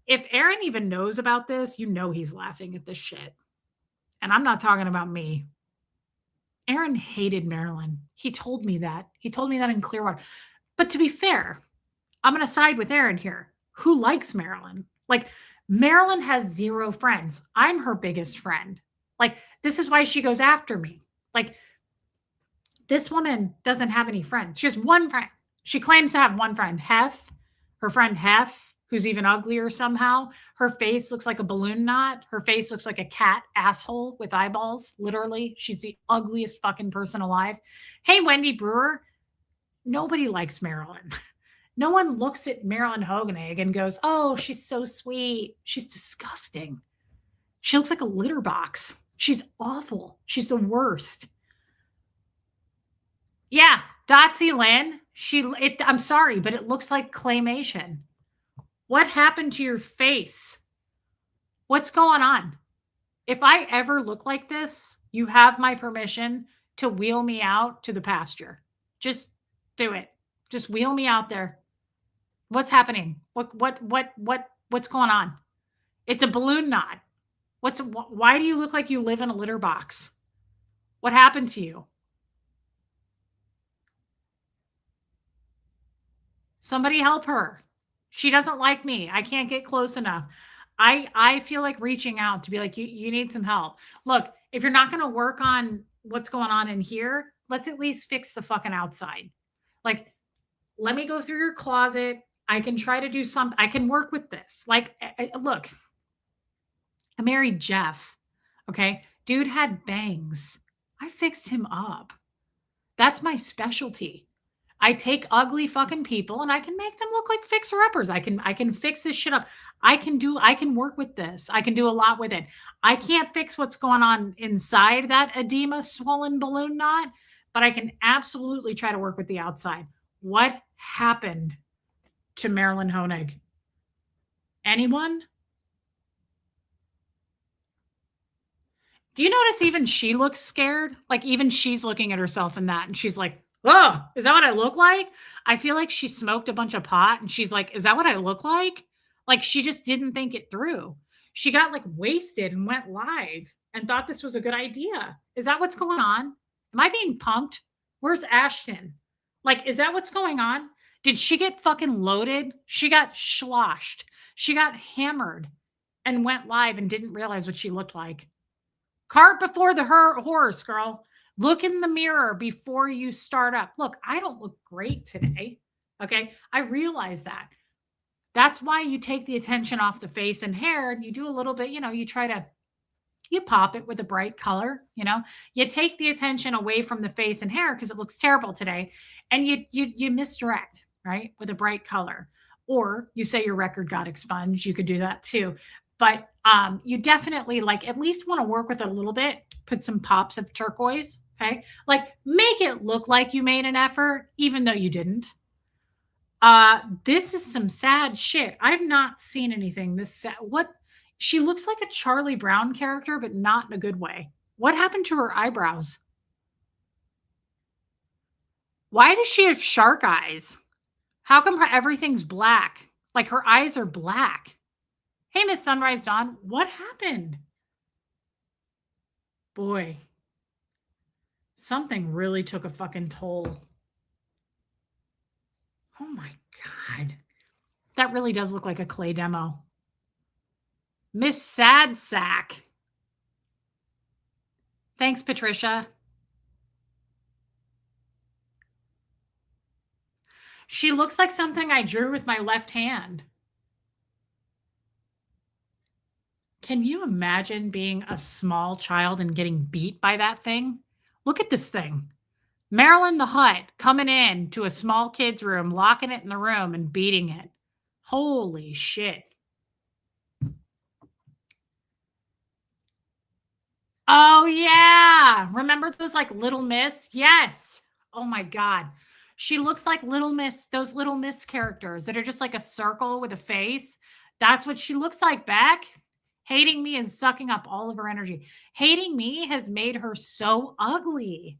[SPEAKER 1] If Aaron even knows about this, you know he's laughing at this shit. And I'm not talking about me. Aaron hated Maryland. He told me that. He told me that in Clearwater. But to be fair, I'm going to side with Aaron here. Who likes Maryland? Like, Maryland has 0 friends. I'm her biggest friend. Like, this is why she goes after me. Like, this woman doesn't have any friends. She has one friend. She claims to have one friend, Hef, her friend Hef, who's even uglier somehow. Her face looks like a balloon knot. Her face looks like a cat asshole with eyeballs, literally. She's the ugliest fucking person alive. Hey, Wendy Brewer, nobody likes Maryland. No one looks at Marilyn Hoganig and goes, oh, she's so sweet. She's disgusting. She looks like a litter box. She's awful. She's the worst. Yeah, Dotsy Lynn. I'm sorry, but it looks like claymation. What happened to your face? What's going on? If I ever look like this, you have my permission to wheel me out to the pasture. Just do it. Just wheel me out there. What's happening? What's going on? It's a balloon knot. Why do you look like you live in a litter box? What happened to you? Somebody help her. She doesn't like me. I can't get close enough. I feel like reaching out to be like, you need some help. Look, if you're not going to work on what's going on in here, let's at least fix the fucking outside. Like, let me go through your closet. I can try to do something. I can work with this. Like, look, I married Jeff. Okay. Dude had bangs. I fixed him up. That's my specialty. I take ugly fucking people and I can make them look like fixer-uppers. I can fix this shit up. I can work with this. I can do a lot with it. I can't fix what's going on inside that edema swollen balloon knot, but I can absolutely try to work with the outside. What happened to Marilyn Honig? Anyone? Do you notice even she looks scared? Like, even she's looking at herself in that and she's like, oh, is that what I look like? I feel like she smoked a bunch of pot and she's like, is that what I look like? Like, she just didn't think it through. She got like wasted and went live and thought this was a good idea. Is that what's going on? Am I being punked? Where's Ashton? Like, is that what's going on? Did she get fucking loaded? She got sloshed. She got hammered and went live and didn't realize what she looked like. Cart before the horse, girl. Look in the mirror before you start up. Look, I don't look great today. Okay. I realize that. That's why you take the attention off the face and hair and you do a little bit, you pop it with a bright color, you take the attention away from the face and hair because it looks terrible today. And you misdirect, right? With a bright color, or you say your record got expunged. You could do that too. But you definitely at least want to work with it a little bit, put some pops of turquoise. Okay. Like, make it look like you made an effort, even though you didn't. This is some sad shit. I've not seen anything this sad. She looks like a Charlie Brown character, but not in a good way. What happened to her eyebrows? Why does she have shark eyes? How come everything's black? Like, her eyes are black. Hey, Miss Sunrise Dawn, what happened? Boy, something really took a fucking toll. Oh my God. That really does look like a clay demo. Miss Sad Sack. Thanks, Patricia. She looks like something I drew with my left hand. Can you imagine being a small child and getting beat by that thing? Look at this thing. Marilyn the Hutt coming in to a small kid's room, locking it in the room and beating it. Holy shit. Oh yeah. Remember those like Little Miss? Yes. Oh my god. She looks like Little Miss, those Little Miss characters that are just like a circle with a face. That's what she looks like, Beck. Hating me is sucking up all of her energy. Hating me has made her so ugly.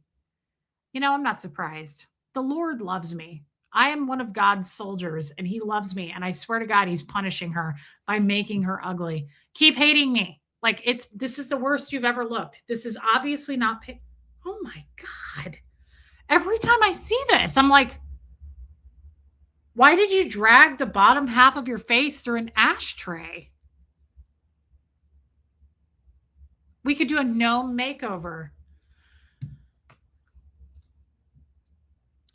[SPEAKER 1] You know, I'm not surprised. The Lord loves me. I am one of God's soldiers and he loves me. And I swear to God, he's punishing her by making her ugly. Keep hating me. Like this is the worst you've ever looked. This is obviously not. Oh my God. Every time I see this, I'm like, why did you drag the bottom half of your face through an ashtray? We could do a gnome makeover.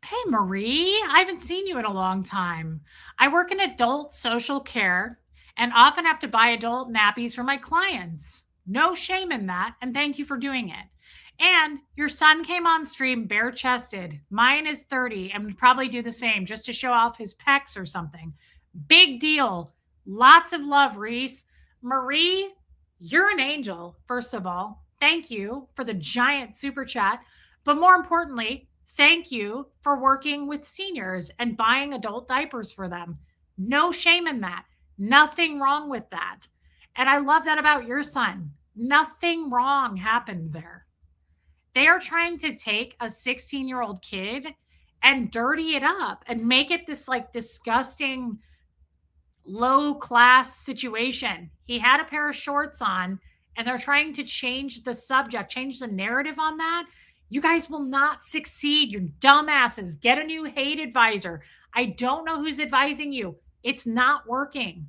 [SPEAKER 1] Hey, Marie, I haven't seen you in a long time. I work in adult social care and often have to buy adult nappies for my clients. No shame in that, and thank you for doing it. And your son came on stream bare chested. Mine is 30 and would probably do the same just to show off his pecs or something. Big deal. Lots of love, Reese. Marie, you're an angel, first of all. Thank you for the giant super chat. But more importantly, thank you for working with seniors and buying adult diapers for them. No shame in that. Nothing wrong with that. And I love that about your son. Nothing wrong happened there. They are trying to take a 16-year-old kid and dirty it up and make it this like disgusting low class situation. He had a pair of shorts on and they're trying to change the subject, change the narrative on that. You guys will not succeed. You're dumbasses. Get a new hate advisor. I don't know who's advising you. It's not working.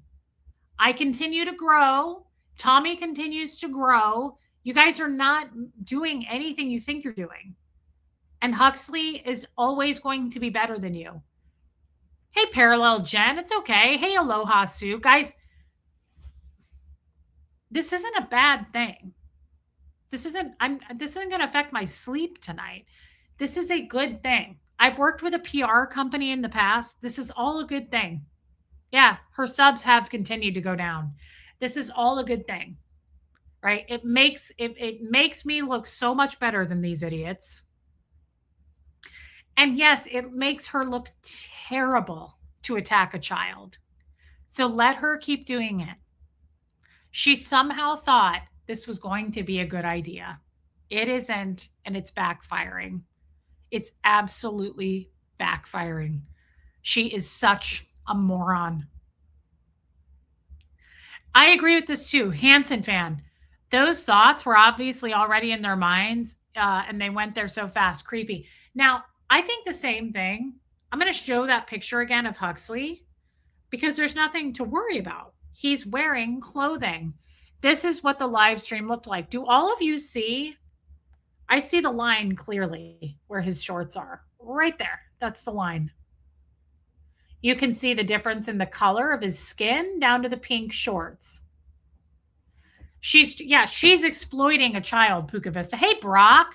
[SPEAKER 1] I continue to grow. Tommy continues to grow. You guys are not doing anything you think you're doing. And Huxley is always going to be better than you. Hey, Parallel Jen, it's okay. Hey, Aloha Sue. Guys, this isn't a bad thing. This isn't going to affect my sleep tonight. This is a good thing. I've worked with a PR company in the past. This is all a good thing. Yeah, her subs have continued to go down. This is all a good thing. Right? It makes me look so much better than these idiots. And yes, it makes her look terrible to attack a child. So let her keep doing it. She somehow thought this was going to be a good idea. It isn't, and it's backfiring. It's absolutely backfiring. She is such a moron. I agree with this too. Hanson fan. Those thoughts were obviously already in their minds, and they went there so fast. Creepy. Now, I think the same thing. I'm going to show that picture again of Huxley because there's nothing to worry about. He's wearing clothing. This is what the live stream looked like. Do all of you see? I see the line clearly where his shorts are. Right there. That's the line. You can see the difference in the color of his skin down to the pink shorts. She's exploiting a child, Puka Vista. Hey, Brock.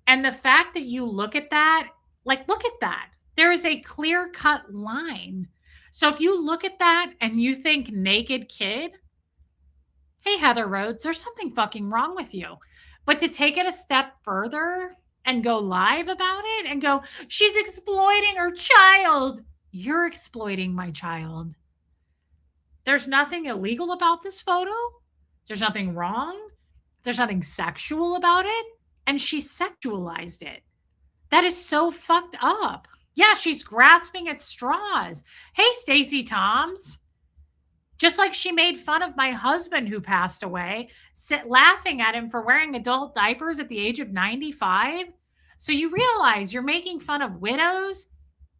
[SPEAKER 1] And the fact that you look at that, look at that. There is a clear-cut line. So if you look at that and you think naked kid, hey, Heather Rhodes, there's something fucking wrong with you. But to take it a step further and go live about it and go, she's exploiting her child. You're exploiting my child. There's nothing illegal about this photo. There's nothing wrong. There's nothing sexual about it. And she sexualized it. That is so fucked up. Yeah, she's grasping at straws. Hey, Stacey Toms. Just like she made fun of my husband who passed away, laughing at him for wearing adult diapers at the age of 95. So you realize you're making fun of widows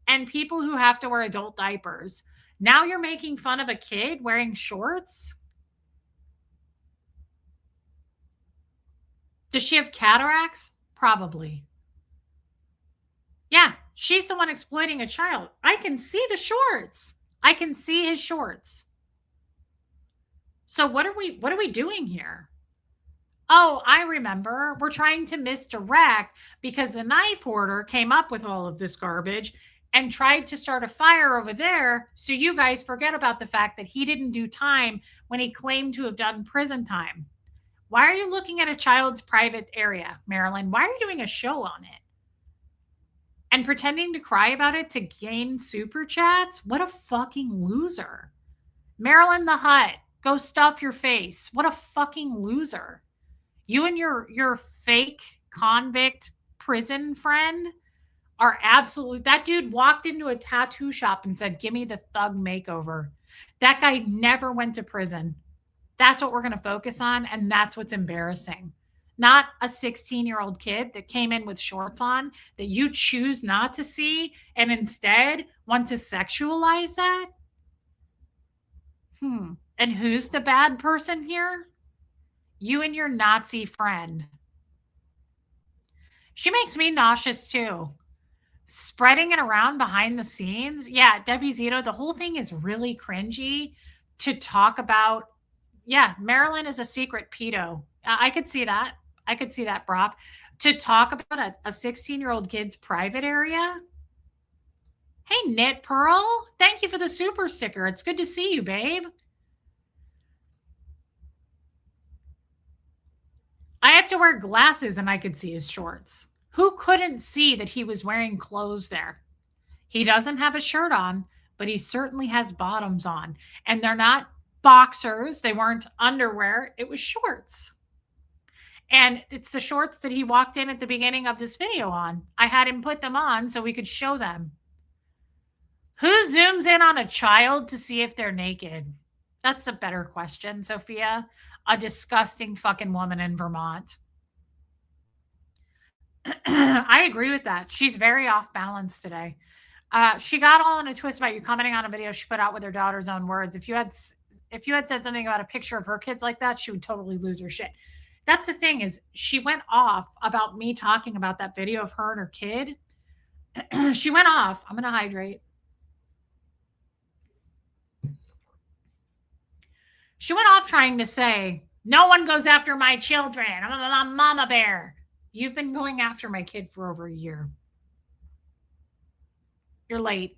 [SPEAKER 1] and people who have to wear adult diapers. Now you're making fun of a kid wearing shorts. Does she have cataracts? Probably. Yeah, she's the one exploiting a child. I can see the shorts. I can see his shorts. So what are we doing here? Oh, I remember. We're trying to misdirect because the knife hoarder came up with all of this garbage and tried to start a fire over there. So you guys forget about the fact that he didn't do time when he claimed to have done prison time. Why are you looking at a child's private area, Marilyn? Why are you doing a show on it? And pretending to cry about it to gain super chats? What a fucking loser. Marilyn the Hut, go stuff your face. What a fucking loser. You and your fake convict prison friend are absolute. That dude walked into a tattoo shop and said, "Give me the thug makeover." That guy never went to prison. That's what we're going to focus on. And that's what's embarrassing. Not a 16-year-old kid that came in with shorts on that you choose not to see and instead want to sexualize that. And who's the bad person here? You and your Nazi friend. She makes me nauseous too. Spreading it around behind the scenes. Yeah, Debbie Zito, the whole thing is really cringy to talk about. Yeah, Marilyn is a secret pedo. I could see that. I could see that, Brock. To talk about a 16-year-old kid's private area. Hey, Knit Pearl. Thank you for the super sticker. It's good to see you, babe. I have to wear glasses and I could see his shorts. Who couldn't see that he was wearing clothes there? He doesn't have a shirt on, but he certainly has bottoms on. And they're not boxers. They weren't underwear. It was shorts. And it's the shorts that he walked in at the beginning of this video on. I had him put them on so we could show them. Who zooms in on a child to see if they're naked? That's a better question, Sophia. A disgusting fucking woman in Vermont. I agree with that. She's very off balance today. She got all in a twist about you commenting on a video she put out with her daughter's own words. If you had said something about a picture of her kids like that, she would totally lose her shit. That's the thing, is she went off about me talking about that video of her and her kid. She went off. I'm going to hydrate. She went off trying to say, no one goes after my children. I'm a mama bear. You've been going after my kid for over a year. You're late.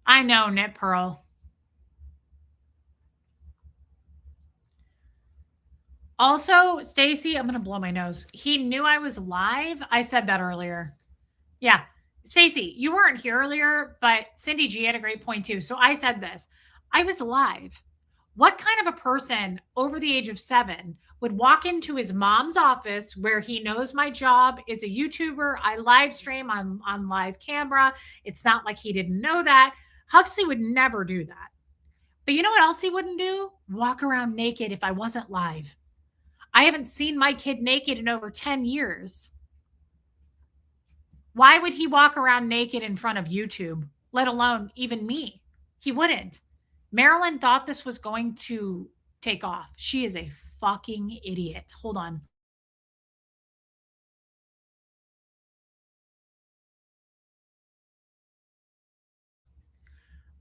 [SPEAKER 1] I know, Knit Pearl. Also, Stacy, I'm going to blow my nose. He knew I was live. I said that earlier. Yeah. Stacy, you weren't here earlier, but Cindy G had a great point too. So I said this. I was live. What kind of a person over the age of 7 would walk into his mom's office where he knows my job is a YouTuber? I live stream on live camera. It's not like he didn't know that. Huxley would never do that. But you know what else he wouldn't do? Walk around naked if I wasn't live. I haven't seen my kid naked in over 10 years. Why would he walk around naked in front of YouTube, let alone even me? He wouldn't. Marilyn thought this was going to take off. She is a fucking idiot. Hold on.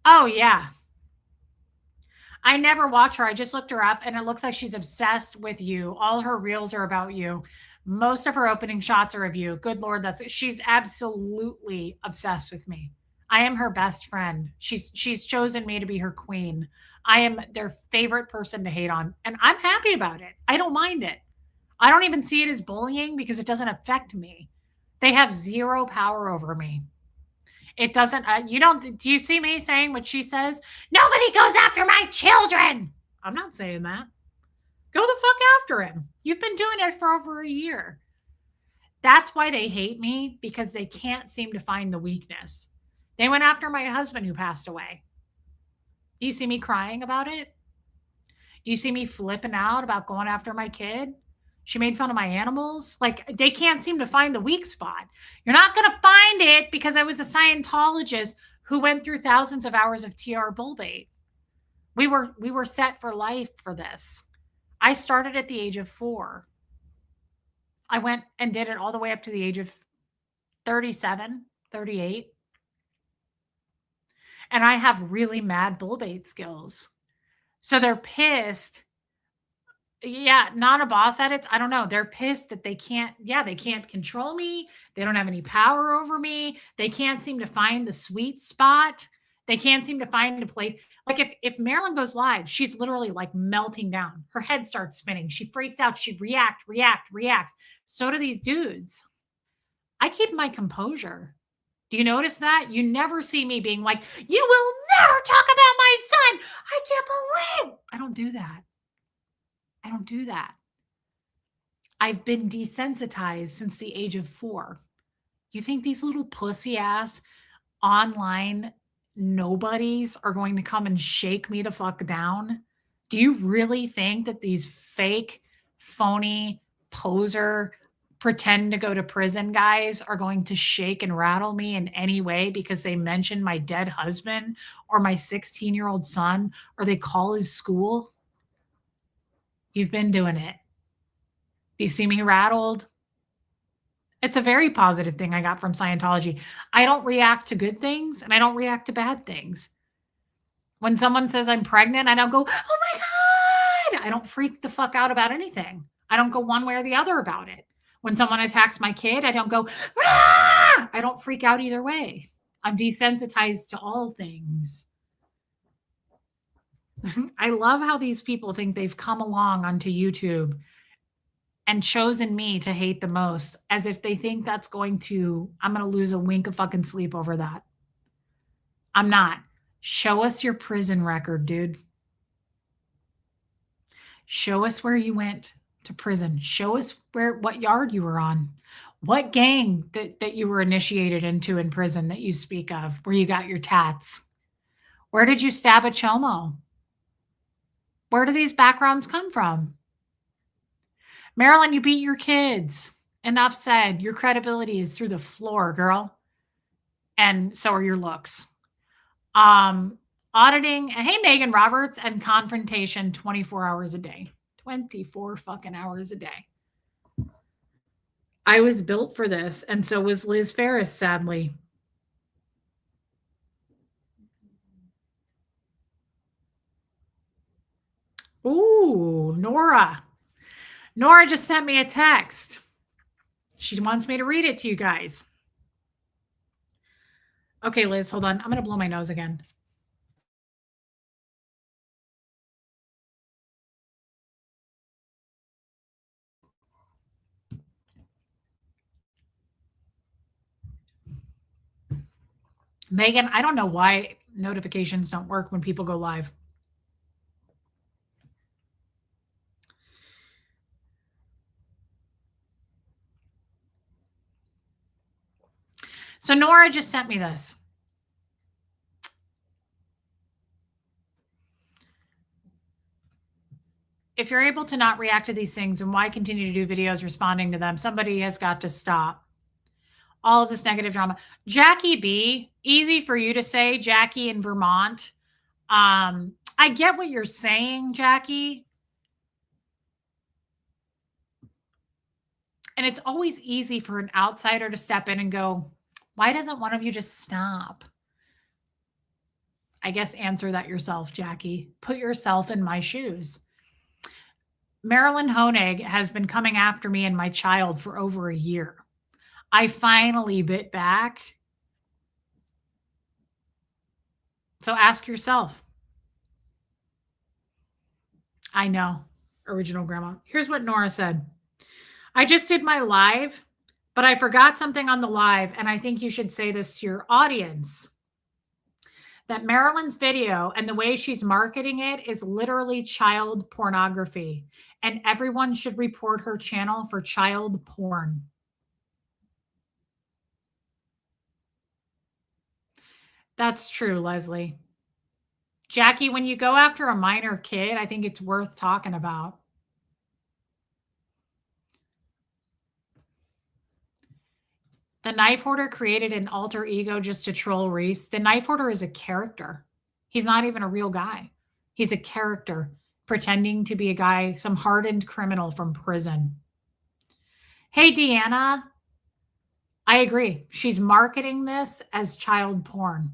[SPEAKER 1] Oh, yeah. I never watch her. I just looked her up and it looks like she's obsessed with you. All her reels are about you. Most of her opening shots are of you. Good Lord, she's absolutely obsessed with me. I am her best friend. She's chosen me to be her queen. I am their favorite person to hate on, and I'm happy about it. I don't mind it. I don't even see it as bullying because it doesn't affect me. They have zero power over me. It doesn't, do you see me saying what she says? Nobody goes after my children. I'm not saying that. Go the fuck after him. You've been doing it for over a year. That's why they hate me, because they can't seem to find the weakness. They went after my husband who passed away. Do you see me crying about it? Do you see me flipping out about going after my kid? She made fun of my animals. Like, they can't seem to find the weak spot. You're not going to find it because I was a Scientologist who went through thousands of hours of TR bull bait. We were set for life for this. I started at the age of 4. I went and did it all the way up to the age of 37, 38. And I have really mad bull bait skills. So they're pissed. Yeah, not a boss edits. I don't know. They're pissed that they can't control me. They don't have any power over me. They can't seem to find the sweet spot. They can't seem to find a place. Like if Marilyn goes live, she's literally like melting down. Her head starts spinning. She freaks out. She reacts. So do these dudes. I keep my composure. Do you notice that? You never see me being like, you will never talk about my son. I can't believe. I don't do that. I don't do that. I've been desensitized since the age of 4. You think these little pussy ass online nobodies are going to come and shake me the fuck down? Do you really think that these fake, phony, poser, pretend to go to prison guys are going to shake and rattle me in any way because they mention my dead husband or my 16-year-old son or they call his school? You've been doing it. Do you see me rattled? It's a very positive thing I got from Scientology. I don't react to good things and I don't react to bad things. When someone says I'm pregnant, I don't go, oh my God. I don't freak the fuck out about anything. I don't go one way or the other about it. When someone attacks my kid, I don't go, ah! I don't freak out either way. I'm desensitized to all things. I love how these people think they've come along onto YouTube and chosen me to hate the most, as if they think I'm going to lose a wink of fucking sleep over that. I'm not. Show us your prison record, dude. Show us where you went to prison. Show us what yard you were on. What gang that you were initiated into in prison that you speak of, where you got your tats. Where did you stab a chomo? Where do these backgrounds come from? Marilyn, you beat your kids. Enough said. Your credibility is through the floor, girl. And so are your looks. Auditing. Hey, Megan Roberts, and confrontation 24 hours a day. 24 fucking hours a day. I was built for this, and so was Liz Ferris, sadly. Ooh, Nora. Nora just sent me a text. She wants me to read it to you guys. Okay, Liz, hold on. I'm going to blow my nose again. Megan, I don't know why notifications don't work when people go live. So Nora just sent me this. If you're able to not react to these things, and why continue to do videos responding to them? Somebody has got to stop all of this negative drama. Jackie B, easy for you to say, Jackie in Vermont. I get what you're saying, Jackie. And it's always easy for an outsider to step in and go, why doesn't one of you just stop? I guess answer that yourself, Jackie. Put yourself in my shoes. Marilyn Honig has been coming after me and my child for over a year. I finally bit back. So ask yourself. I know, original grandma. Here's what Nora said. I just did my live, but I forgot something on the live, and I think you should say this to your audience. That Marilyn's video and the way she's marketing it is literally child pornography, and everyone should report her channel for child porn. That's true, Leslie. Jackie, when you go after a minor kid, I think it's worth talking about. The knife hoarder created an alter ego just to troll Reese. The knife hoarder is a character. He's not even a real guy. He's a character pretending to be a guy, some hardened criminal from prison. Hey, Deanna. I agree. She's marketing this as child porn.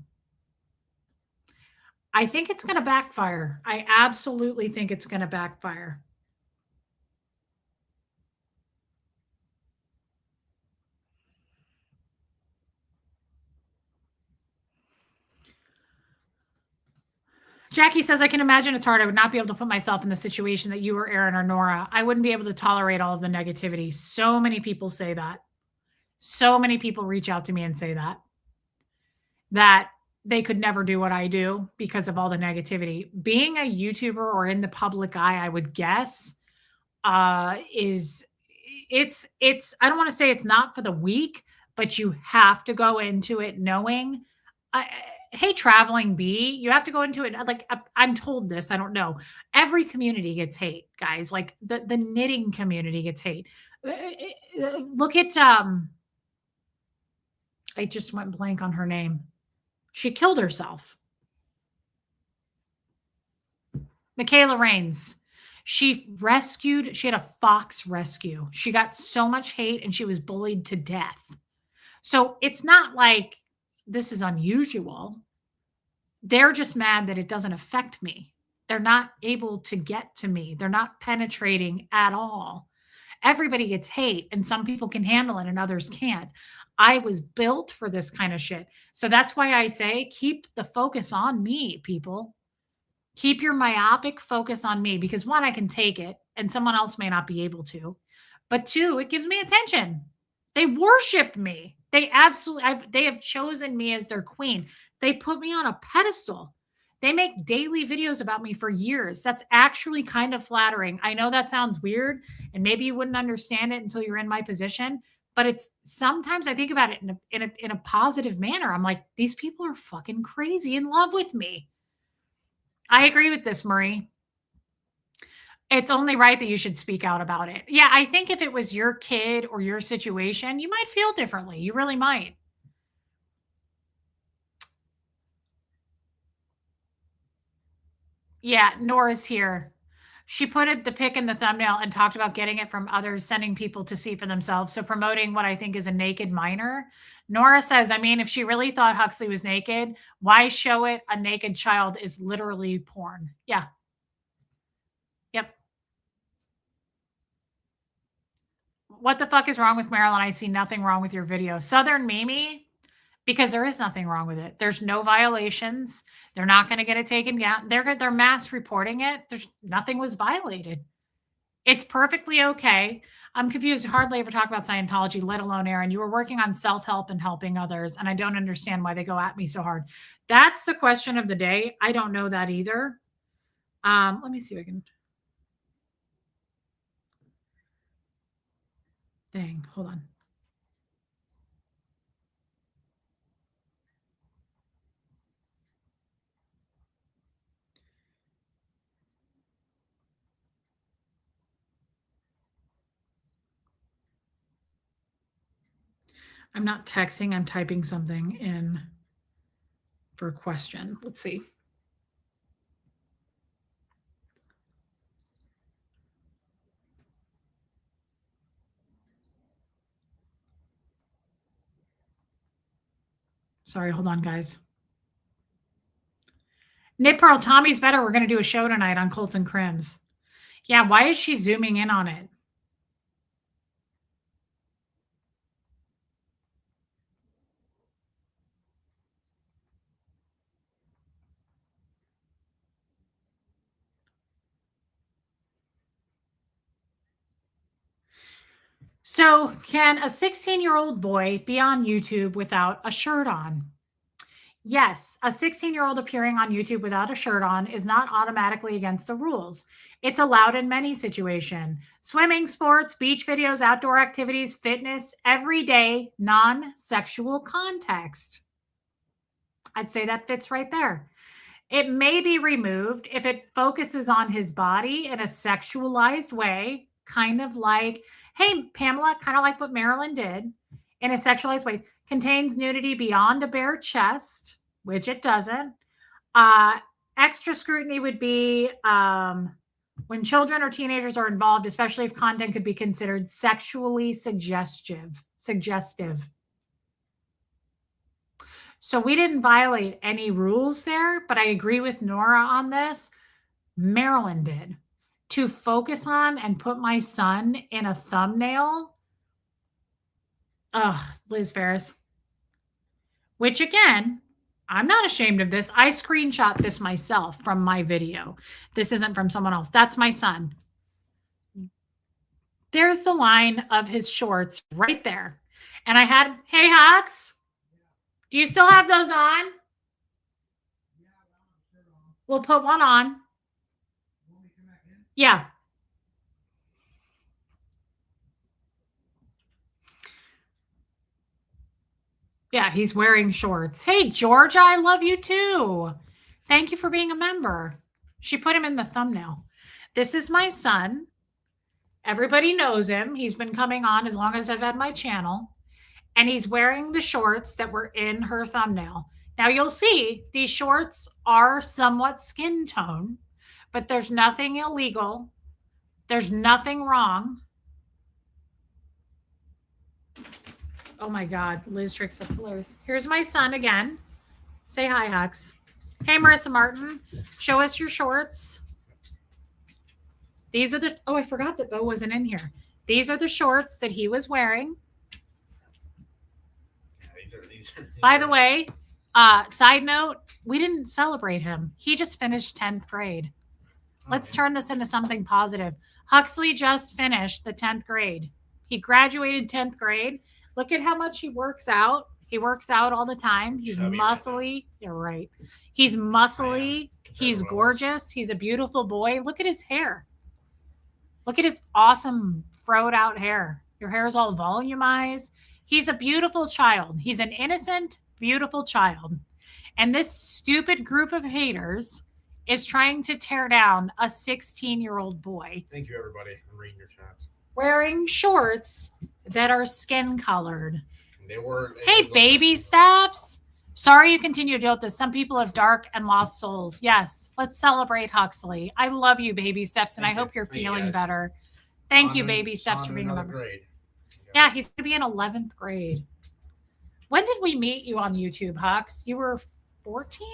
[SPEAKER 1] I think it's going to backfire. I absolutely think it's going to backfire. Jackie says, I can imagine it's hard. I would not be able to put myself in the situation that you or Aaron or Nora. I wouldn't be able to tolerate all of the negativity. So many people say that. So many people reach out to me and say that they could never do what I do because of all the negativity. Being a YouTuber or in the public eye, I would guess, is it's I don't want to say it's not for the weak, but you have to go into it knowing. Hey, traveling bee, you have to go into it like I'm told this. I don't know. Every community gets hate, guys. Like the knitting community gets hate. Look at I just went blank on her name. She killed herself. Michaela Rains. She had a fox rescue. She got so much hate and she was bullied to death. So it's not like this is unusual. They're just mad that it doesn't affect me. They're not able to get to me. They're not penetrating at all. Everybody gets hate, and some people can handle it and others can't. I was built for this kind of shit. So that's why I say keep the focus on me, people. Keep your myopic focus on me because one, I can take it and someone else may not be able to. But two, it gives me attention. They worship me. They have chosen me as their queen. They put me on a pedestal. They make daily videos about me for years. That's actually kind of flattering. I know that sounds weird and maybe you wouldn't understand it until you're in my position, but it's sometimes I think about it in a positive manner. I'm like, these people are fucking crazy in love with me. I agree with this, Marie. It's only right that you should speak out about it. Yeah, I think if it was your kid or your situation, you might feel differently. You really might. Yeah, Nora's here. She put the pic in the thumbnail and talked about getting it from others, sending people to see for themselves. So promoting what I think is a naked minor. Nora says, I mean, if she really thought Huxley was naked, why show it? A naked child is literally porn. Yeah. Yep. What the fuck is wrong with Marilyn? I see nothing wrong with your video. Southern Mimi, because there is nothing wrong with it. There's no violations. They're not going to get it taken down. They're mass reporting it. Nothing was violated. It's perfectly okay. I'm confused. Hardly ever talk about Scientology, let alone Aaron. You were working on self-help and helping others, and I don't understand why they go at me so hard. That's the question of the day. I don't know that either. Let me see if I can. Dang, hold on. I'm not texting, I'm typing something in for a question. Let's see. Sorry, hold on, guys. Knit Pearl, Tommy's better. We're going to do a show tonight on Colts and Crims. Yeah, why is she zooming in on it? So, can a 16-year-old boy be on YouTube without a shirt on? Yes, a 16-year-old appearing on YouTube without a shirt on is not automatically against the rules. It's allowed in many situations. Swimming, sports, beach videos, outdoor activities, fitness, everyday non-sexual context. I'd say that fits right there. It may be removed if it focuses on his body in a sexualized way, kind of like, hey, Pamela, kind of like what Marilyn did in a sexualized way, contains nudity beyond a bare chest, which it doesn't. Extra scrutiny would be when children or teenagers are involved, especially if content could be considered sexually suggestive. So we didn't violate any rules there, but I agree with Nora on this. Marilyn did. To focus on and put my son in a thumbnail. Liz Ferris. Which again, I'm not ashamed of this. I screenshot this myself from my video. This isn't from someone else. That's my son. There's the line of his shorts right there. And I had, hey, Hux, do you still have those on? We'll put one on. Yeah. Yeah, he's wearing shorts. Hey, Georgia, I love you too. Thank you for being a member. She put him in the thumbnail. This is my son. Everybody knows him. He's been coming on as long as I've had my channel. And he's wearing the shorts that were in her thumbnail. Now you'll see these shorts are somewhat skin tone, but there's nothing illegal. There's nothing wrong. Oh my God, Liz Tricks, that's hilarious. Here's my son again. Say hi, Hux. Hey, Marissa Martin, show us your shorts. These are the, oh, I forgot that Bo wasn't in here. These are the shorts that he was wearing.
[SPEAKER 2] Yeah, these are
[SPEAKER 1] By the way, side note, we didn't celebrate him. He just finished 10th grade. Let's turn this into something positive. Huxley just finished the 10th grade. He graduated 10th grade. Look at how much he works out. He works out all the time. He's
[SPEAKER 2] Chubby
[SPEAKER 1] muscly. You're right. He's muscly. He's gorgeous. He's a beautiful boy. Look at his hair. Look at his awesome froed out hair. Your hair is all volumized. He's a beautiful child. He's an innocent, beautiful child. And this stupid group of haters is trying to tear down a 16-year-old boy.
[SPEAKER 2] Thank you, everybody. I'm reading your chats.
[SPEAKER 1] Wearing shorts that are skin colored.
[SPEAKER 2] They were.
[SPEAKER 1] Hey, baby steps. Sorry you continue to deal with this. Some people have dark and lost souls. Yes, let's celebrate Huxley. I love you, baby steps, and I hope you're feeling better. Thank you, baby steps, for being a member. Yeah, he's going to be in 11th grade. When did we meet you on YouTube, Hux? You were 14?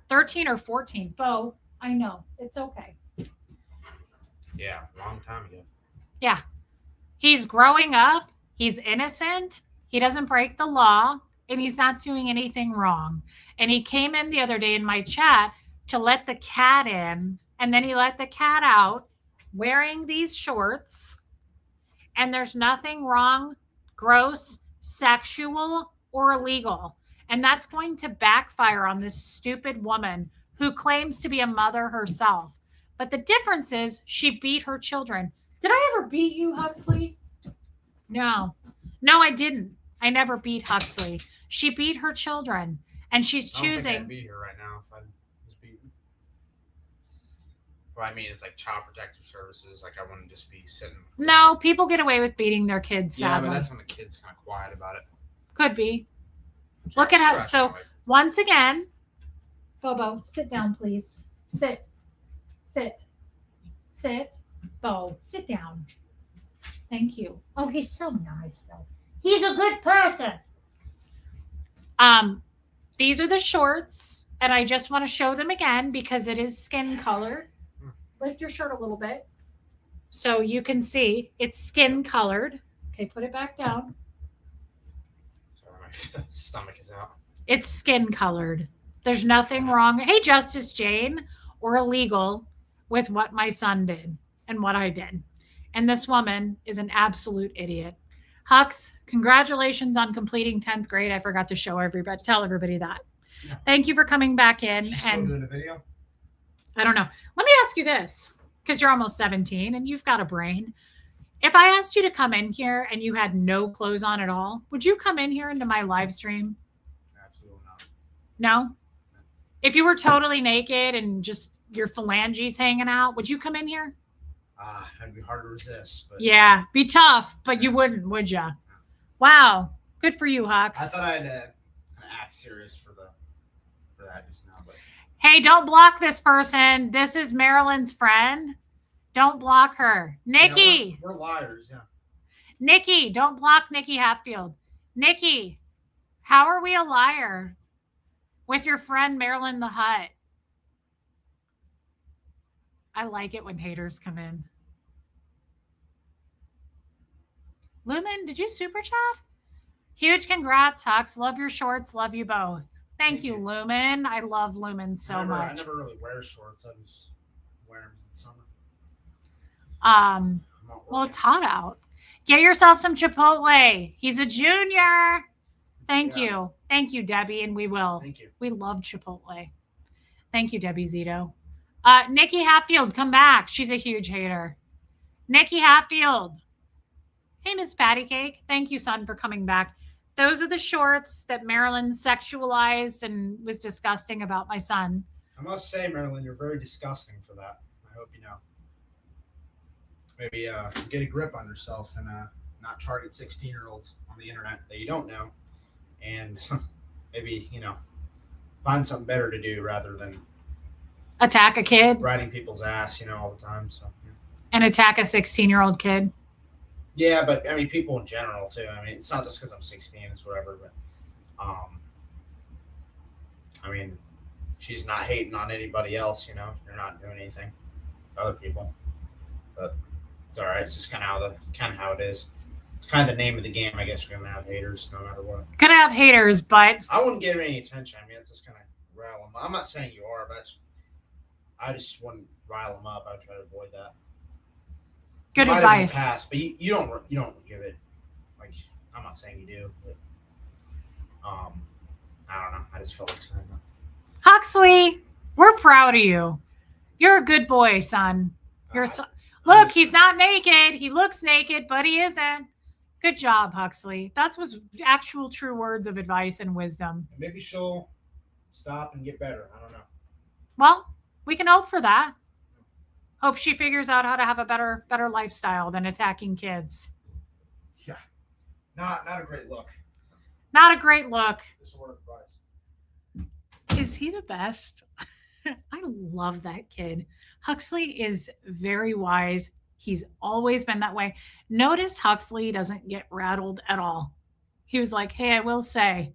[SPEAKER 1] 13 or 14. Bo, I know. It's okay.
[SPEAKER 2] Yeah, long time ago.
[SPEAKER 1] Yeah. He's growing up. He's innocent. He doesn't break the law, and he's not doing anything wrong. And he came in the other day in my chat to let the cat in, and then he let the cat out wearing these shorts. And there's nothing wrong, gross, sexual, or illegal. And that's going to backfire on this stupid woman who claims to be a mother herself. But the difference is she beat her children. Did I ever beat you, Huxley? No. No, I didn't. I never beat Huxley. She beat her children. And she's choosing.
[SPEAKER 2] I don't think I'd beat her right now if I was beaten. Well, I mean, it's like Child Protective Services. Like, I wouldn't just be sitting.
[SPEAKER 1] No, people get away with beating their kids, sadly.
[SPEAKER 2] Yeah, but that's when the kid's kind of quiet about it.
[SPEAKER 1] Could be. Look at how. So, once again, Bobo, sit down, please. Sit. Sit. Sit. Bo, sit down. Thank you. Oh, he's so nice, though. He's a good person. These are the shorts, and I just want to show them again because it is skin colored. Lift your shirt a little bit so you can see it's skin colored. Okay, put it back down.
[SPEAKER 2] Sorry, my stomach is out.
[SPEAKER 1] It's skin colored. There's nothing wrong. Hey, Justice Jane, or illegal with what my son did and what I did. And this woman is an absolute idiot. Hux, congratulations on completing 10th grade. I forgot to tell everybody that. Yeah. Thank you for coming back in.
[SPEAKER 2] She's still doing a video?
[SPEAKER 1] I don't know. Let me ask you this, because you're almost 17 and you've got a brain. If I asked you to come in here and you had no clothes on at all, would you come in here into my live stream?
[SPEAKER 2] Absolutely not.
[SPEAKER 1] No? If you were totally naked and just your phalanges hanging out, would you come in here?
[SPEAKER 2] It'd be hard to resist. But
[SPEAKER 1] yeah, be tough, but you wouldn't, would you? Wow. Good for you, Hux.
[SPEAKER 2] I thought I'd kind of act serious for that just now. But
[SPEAKER 1] hey, don't block this person. This is Marilyn's friend. Don't block her. Nikki.
[SPEAKER 2] Yeah, we're liars, yeah.
[SPEAKER 1] Nikki, don't block Nikki Hatfield. Nikki, how are we a liar with your friend Marilyn the Hut? I like it when haters come in. Lumen, did you super chat? Huge congrats, Hux. Love your shorts. Love you both. Thank you, Lumen. I love Lumen so much.
[SPEAKER 2] I never really wear shorts. I just wear them because it's summer.
[SPEAKER 1] Well, it's hot out. Get yourself some Chipotle. He's a junior. Thank you. Thank you, Debbie. And we will.
[SPEAKER 2] Thank you.
[SPEAKER 1] We love Chipotle. Thank you, Debbie Zito. Nikki Hatfield, come back. She's a huge hater. Nikki Hatfield. Hey, Miss Patty Cake. Thank you, son, for coming back. Those are the shorts that Marilyn sexualized and was disgusting about my son.
[SPEAKER 2] I must say, Marilyn, you're very disgusting for that. I hope you know. Maybe get a grip on yourself and not target 16-year-olds on the internet that you don't know. And maybe, find something better to do rather than
[SPEAKER 1] attack a kid,
[SPEAKER 2] riding people's ass, all the time. So, yeah.
[SPEAKER 1] And attack a 16-year-old kid.
[SPEAKER 2] Yeah, but I mean, people in general too. I mean, it's not just because I'm 16; it's whatever. But, I mean, she's not hating on anybody else. You're not doing anything to other people. But it's all right. It's just kind of how it is. It's kind of the name of the game. I guess you're gonna have haters no matter what.
[SPEAKER 1] Gonna have haters, but
[SPEAKER 2] I wouldn't give any attention. I mean, it's just kind of rile them. I'm not saying you are, but I just wouldn't rile them up. I would try to avoid that.
[SPEAKER 1] Good advice.
[SPEAKER 2] Past, but you don't give it. Like, I'm not saying you do, but I don't know. I just felt like saying that.
[SPEAKER 1] Huxley, we're proud of you. You're a good boy, son. Look, he's not naked. He looks naked, but he isn't. Good job, Huxley. That was actual true words of advice and wisdom.
[SPEAKER 2] Maybe she'll stop and get better. I don't know.
[SPEAKER 1] Well, we can hope for that. Hope she figures out how to have a better lifestyle than attacking kids.
[SPEAKER 2] Yeah. Not a great look.
[SPEAKER 1] Not a great look.
[SPEAKER 2] Just a word of advice.
[SPEAKER 1] Is he the best? I love that kid. Huxley is very wise. He's always been that way. Notice Huxley doesn't get rattled at all. He was like, hey, I will say,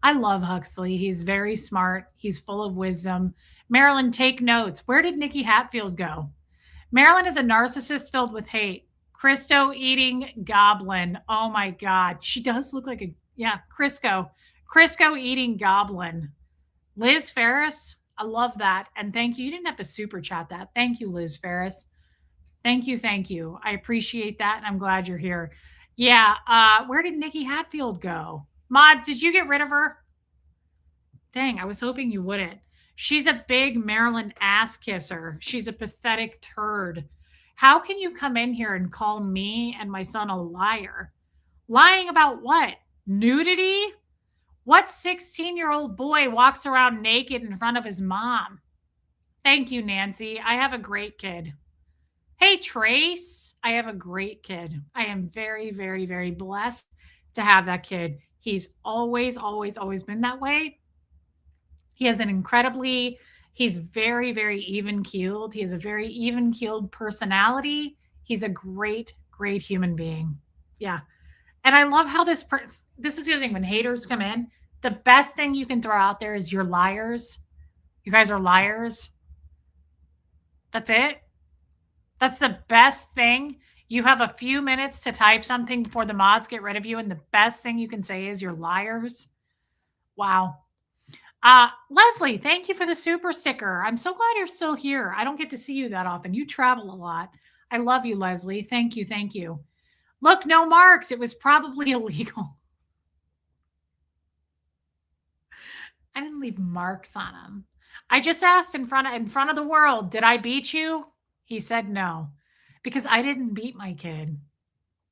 [SPEAKER 1] I love Huxley. He's very smart. He's full of wisdom. Marilyn, take notes. Where did Nikki Hatfield go? Marilyn is a narcissist filled with hate. Christo eating goblin. Oh my God. She does look like Crisco. Crisco eating goblin. Liz Ferris. I love that. And thank you. You didn't have to super chat that. Thank you, Liz Ferris. Thank you. Thank you. I appreciate that. And I'm glad you're here. Yeah. Where did Nikki Hatfield go? Mod, did you get rid of her? Dang, I was hoping you wouldn't. She's a big Marilyn ass kisser. She's a pathetic turd. How can you come in here and call me and my son a liar? Lying about what? Nudity? What 16-year-old boy walks around naked in front of his mom? Thank you, Nancy. I have a great kid. Hey, Trace. I have a great kid. I am very, very, very blessed to have that kid. He's always, always, always been that way. He has he's very, very even-keeled. He has a very even-keeled personality. He's a great, great human being. Yeah. And I love how this is the thing when haters come in, the best thing you can throw out there is you're liars. You guys are liars. That's it. That's the best thing. You have a few minutes to type something before the mods get rid of you. And the best thing you can say is you're liars. Wow. Leslie, thank you for the super sticker. I'm so glad you're still here. I don't get to see you that often. You travel a lot. I love you, Leslie. Thank you. Thank you. Look, no marks. It was probably illegal. I didn't leave marks on him. I just asked in front of the world, did I beat you? He said no, because I didn't beat my kid.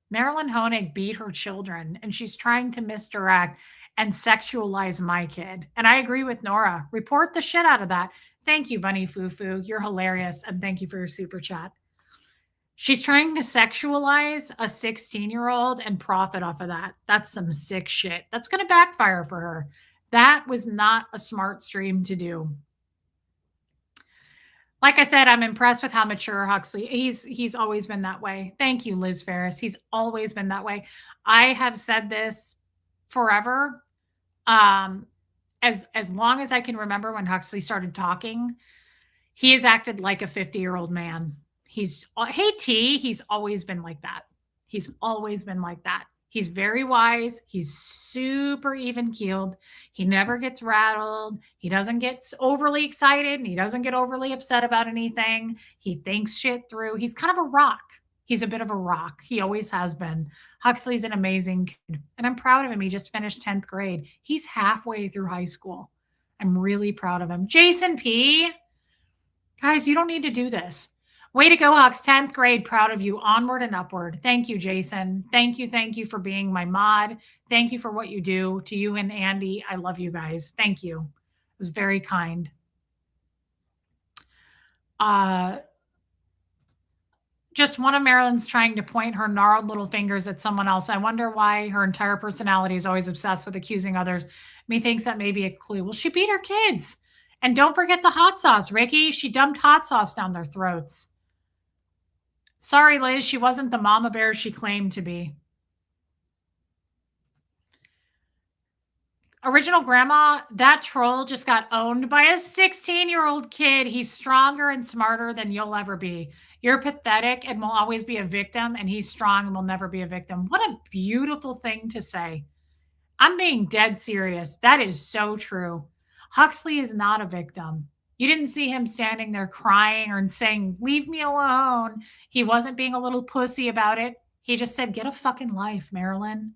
[SPEAKER 1] Marilyn Honig beat her children, and she's trying to misdirect and sexualize my kid. And I agree with Nora. Report the shit out of that. Thank you, Bunny Fufu. You're hilarious. And thank you for your super chat. She's trying to sexualize a 16-year-old and profit off of that. That's some sick shit. That's going to backfire for her. That was not a smart stream to do. Like I said, I'm impressed with how mature Huxley. He's always been that way. Thank you, Liz Ferris. He's always been that way. I have said this forever. As long as I can remember when Huxley started talking, he has acted like a 50-year-old man. He's always been like that. He's always been like that. He's very wise. He's super even keeled. He never gets rattled. He doesn't get overly excited and he doesn't get overly upset about anything. He thinks shit through. He's kind of a rock. He's a bit of a rock. He always has been. Huxley's an amazing kid, and I'm proud of him. He just finished 10th grade. He's halfway through high school. I'm really proud of him. Jason P. Guys, you don't need to do this. Way to go, Hux. 10th grade. Proud of you. Onward and upward. Thank you, Jason. Thank you for being my mod. Thank you for what you do. To you and Andy, I love you guys. Thank you. It was very kind. Just one of Marilyn's trying to point her gnarled little fingers at someone else. I wonder why her entire personality is always obsessed with accusing others. Methinks that may be a clue. Well, she beat her kids. And don't forget the hot sauce, Ricky. She dumped hot sauce down their throats. Sorry, Liz. She wasn't the mama bear she claimed to be. Original grandma, that troll just got owned by a 16-year-old kid. He's stronger and smarter than you'll ever be. You're pathetic and will always be a victim, and he's strong and will never be a victim. What a beautiful thing to say. I'm being dead serious. That is so true. Huxley is not a victim. You didn't see him standing there crying or saying, leave me alone. He wasn't being a little pussy about it. He just said, get a fucking life, Marilyn.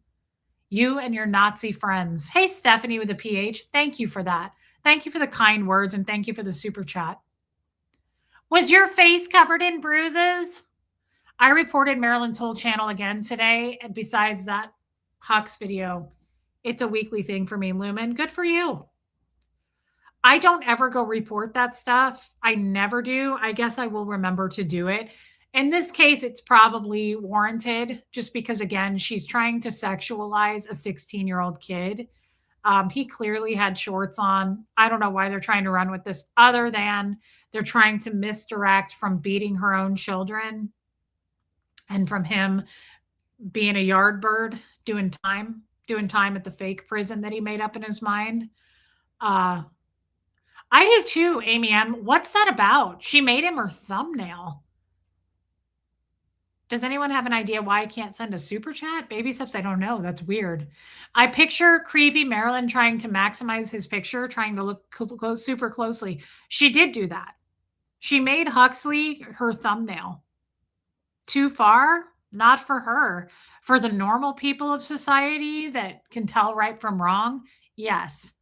[SPEAKER 1] You and your Nazi friends. Hey, Stephanie with a PH. Thank you for that. Thank you for the kind words and thank you for the super chat. Was your face covered in bruises? I reported Marilyn's whole channel again today. And besides that Hux video, it's a weekly thing for me, Lumen. Good for you. I don't ever go report that stuff. I never do. I guess I will remember to do it. In this case, it's probably warranted just because, again, she's trying to sexualize a 16-year-old kid. He clearly had shorts on. I don't know why they're trying to run with this other than they're trying to misdirect from beating her own children and from him being a yard bird doing time at the fake prison that he made up in his mind. I do too, Amy M. What's that about? She made him her thumbnail. Does anyone have an idea why I can't send a super chat? Baby steps, I don't know. That's weird. I picture creepy Marilyn trying to maximize his picture, trying to look super closely. She did do that. She made Huxley her thumbnail. Too far? Not for her. For the normal people of society that can tell right from wrong, yes.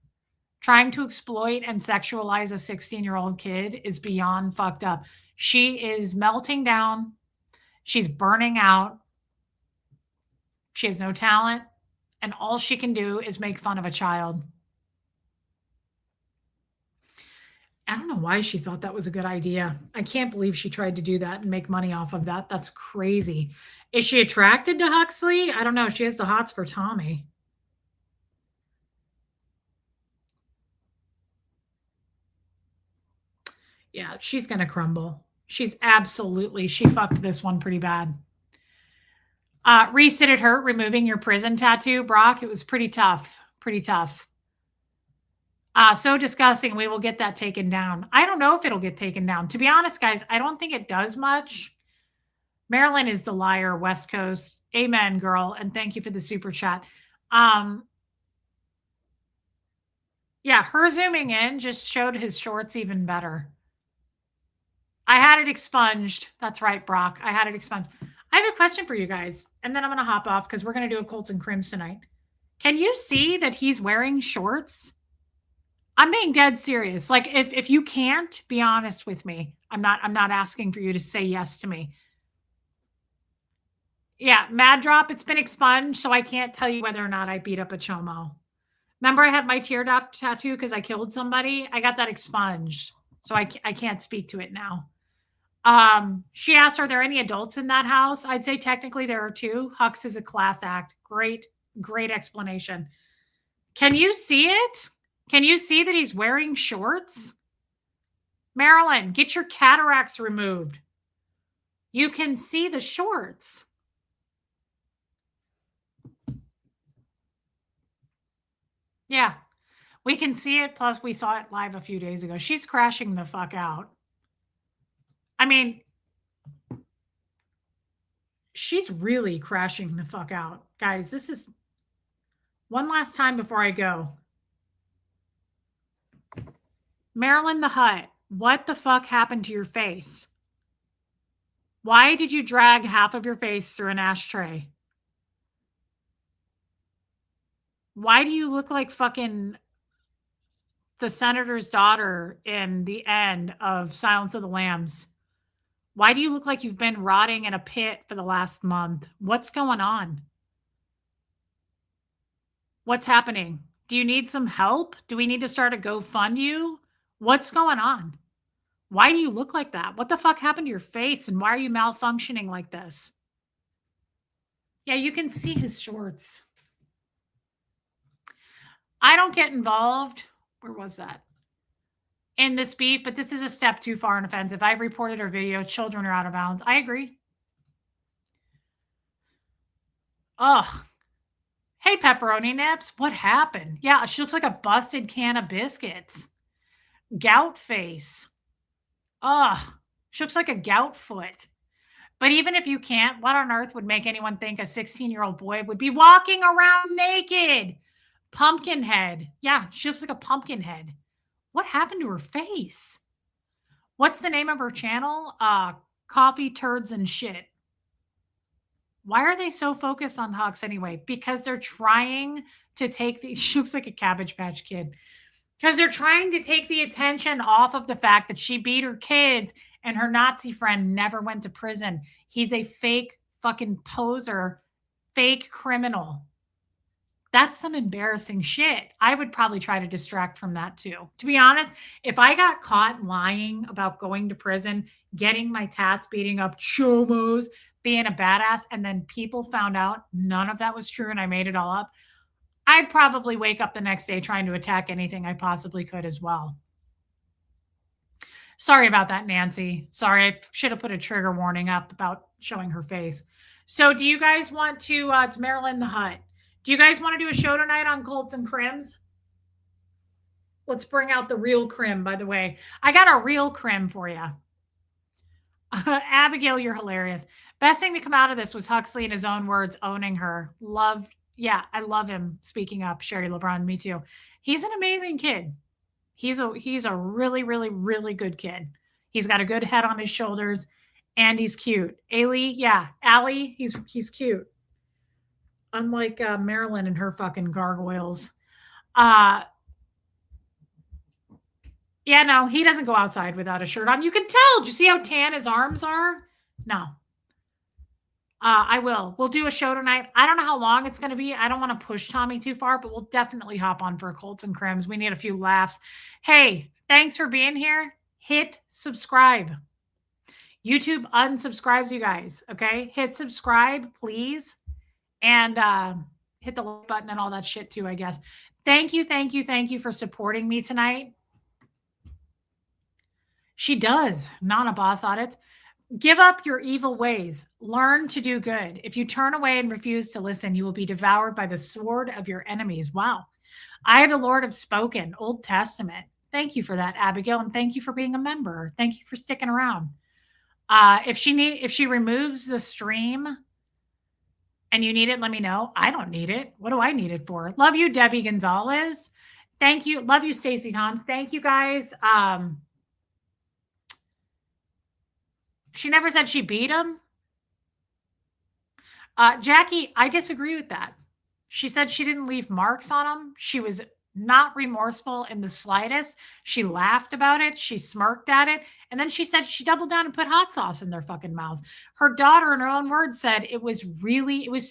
[SPEAKER 1] Trying to exploit and sexualize a 16-year-old kid is beyond fucked up. She is melting down. She's burning out. She has no talent. And all she can do is make fun of a child. I don't know why she thought that was a good idea. I can't believe she tried to do that and make money off of that. That's crazy. Is she attracted to Huxley? I don't know. She has the hots for Tommy. Yeah, she's going to crumble. She fucked this one pretty bad. Reese, did it hurt removing your prison tattoo, Brock? It was pretty tough. So disgusting. We will get that taken down. I don't know if it'll get taken down. To be honest, guys, I don't think it does much. Marilyn is the liar, West Coast. Amen, girl. And thank you for the super chat. Yeah, her zooming in just showed his shorts even better. I had it expunged. That's right, Brock. I had it expunged. I have a question for you guys, and then I'm going to hop off because we're going to do a Colts and Crims tonight. Can you see that he's wearing shorts? I'm being dead serious. Like, if you can't, be honest with me. I'm not asking for you to say yes to me. Yeah, Mad Drop, it's been expunged, so I can't tell you whether or not I beat up a chomo. Remember I had my tear duct tattoo because I killed somebody? I got that expunged, so I can't speak to it now. She asked, are there any adults in that house? I'd say technically there are two. Hux is a class act. Great explanation. Can you see it? Can you see that he's wearing shorts? Marilyn, get your cataracts removed. You can see the shorts. Yeah, we can see it. Plus, we saw it live a few days ago. She's crashing the fuck out. I mean, she's really crashing the fuck out. Guys, this is one last time before I go. Marilyn the Hut, what the fuck happened to your face? Why did you drag half of your face through an ashtray? Why do you look like fucking the senator's daughter in the end of Silence of the Lambs? Why do you look like you've been rotting in a pit for the last month? What's going on? What's happening? Do you need some help? Do we need to start a GoFundYou? What's going on? Why do you look like that? What the fuck happened to your face? And why are you malfunctioning like this? Yeah, you can see his shorts. I don't get involved. Where was that? In this beef, but this is a step too far and offensive. I've reported her video. Children are out of bounds. I agree. Ugh. Hey, Pepperoni Nips. What happened? Yeah, she looks like a busted can of biscuits. Gout face. Ugh. She looks like a gout foot. But even if you can't, what on earth would make anyone think a 16-year-old boy would be walking around naked? Pumpkin head. Yeah, she looks like a pumpkin head. What happened to her face? What's the name of her channel? Coffee, Turds, and Shit. Why are they so focused on Hux anyway? Because they're trying to take the... She looks like a Cabbage Patch Kid. Because they're trying to take the attention off of the fact that she beat her kids and her Nazi friend never went to prison. He's a fake fucking poser, fake criminal. That's some embarrassing shit. I would probably try to distract from that too. To be honest, if I got caught lying about going to prison, getting my tats beating up chomos, being a badass, and then people found out none of that was true and I made it all up, I'd probably wake up the next day trying to attack anything I possibly could as well. Sorry about that, Nancy. Sorry, I should have put a trigger warning up about showing her face. So do you guys want to, it's Marilyn the Hut. Do you guys want to do a show tonight on Colts and Crims? Let's bring out the real Crim, by the way. I got a real Crim for you. Abigail, you're hilarious. Best thing to come out of this was Huxley, in his own words, owning her. Yeah, I love him speaking up. Sherry LeBron, me too. He's an amazing kid. He's a really, really, really good kid. He's got a good head on his shoulders, and he's cute. Allie, he's cute. Unlike Marilyn and her fucking gargoyles. Yeah, no, he doesn't go outside without a shirt on. You can tell. Do you see how tan his arms are? No. I will. We'll do a show tonight. I don't know how long it's going to be. I don't want to push Tommy too far, but we'll definitely hop on for Colts and Crims. We need a few laughs. Hey, thanks for being here. Hit subscribe. YouTube unsubscribes you guys, okay? Hit subscribe, please. And hit the like button and all that shit too, I guess. Thank you for supporting me tonight. She does. Nana Boss Audits. Give up your evil ways. Learn to do good. If you turn away and refuse to listen, you will be devoured by the sword of your enemies. Wow. I, the Lord, have spoken. Old Testament. Thank you for that, Abigail, and thank you for being a member. Thank you for sticking around. If she removes the stream and you need it, let me know. I don't need it. What do I need it for? Love you, Debbie Gonzalez. Thank you. Love you, Stacey Toms. Thank you, guys. She never said she beat him. Jackie, I disagree with that. She said she didn't leave marks on him. She was not remorseful in the slightest. She laughed about it. She smirked at it. And then she said she doubled down and put hot sauce in their fucking mouths. Her daughter, in her own words, said it was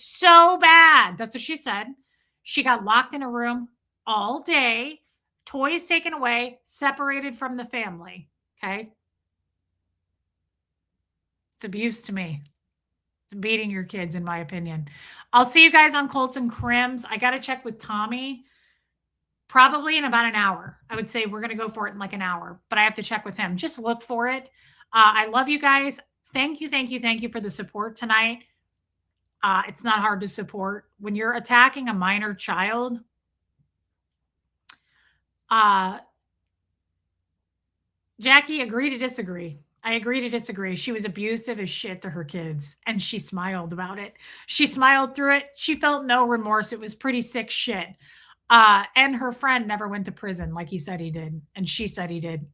[SPEAKER 1] so bad. That's what she said. She got locked in a room all day, toys taken away, separated from the family. Okay. It's abuse to me. It's beating your kids, in my opinion. I'll see you guys on Colts and Crims. I got to check with Tommy probably in about an hour. I would say we're going to go for it in like an hour, but I have to check with him. Just look for it. I love you guys. Thank you for the support tonight. It's not hard to support. When you're attacking a minor child, Jackie, agree to disagree. I agree to disagree. She was abusive as shit to her kids, and she smiled about it. She smiled through it. She felt no remorse. It was pretty sick shit. And her friend never went to prison like he said he did, and she said he did.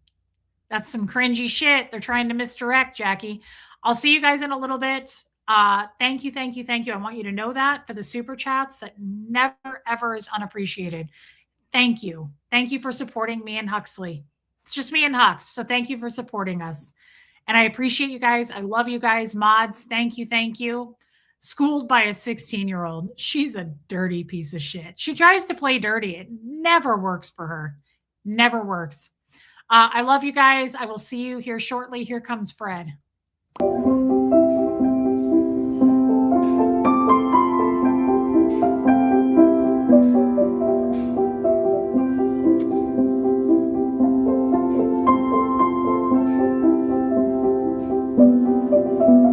[SPEAKER 1] That's some cringy shit. They're trying to misdirect, Jackie. I'll see you guys in a little bit. Thank you, thank you, thank you. I want you to know that for the super chats, that never ever is unappreciated. Thank you. Thank you for supporting me and Huxley. It's just me and Hux. So thank you for supporting us. And I appreciate you guys. I love you guys. Mods, thank you, thank you. Schooled by a 16-year-old. She's a dirty piece of shit. She tries to play dirty. It never works for her. Never works. I love you guys. I will see you here shortly. Here comes Fred.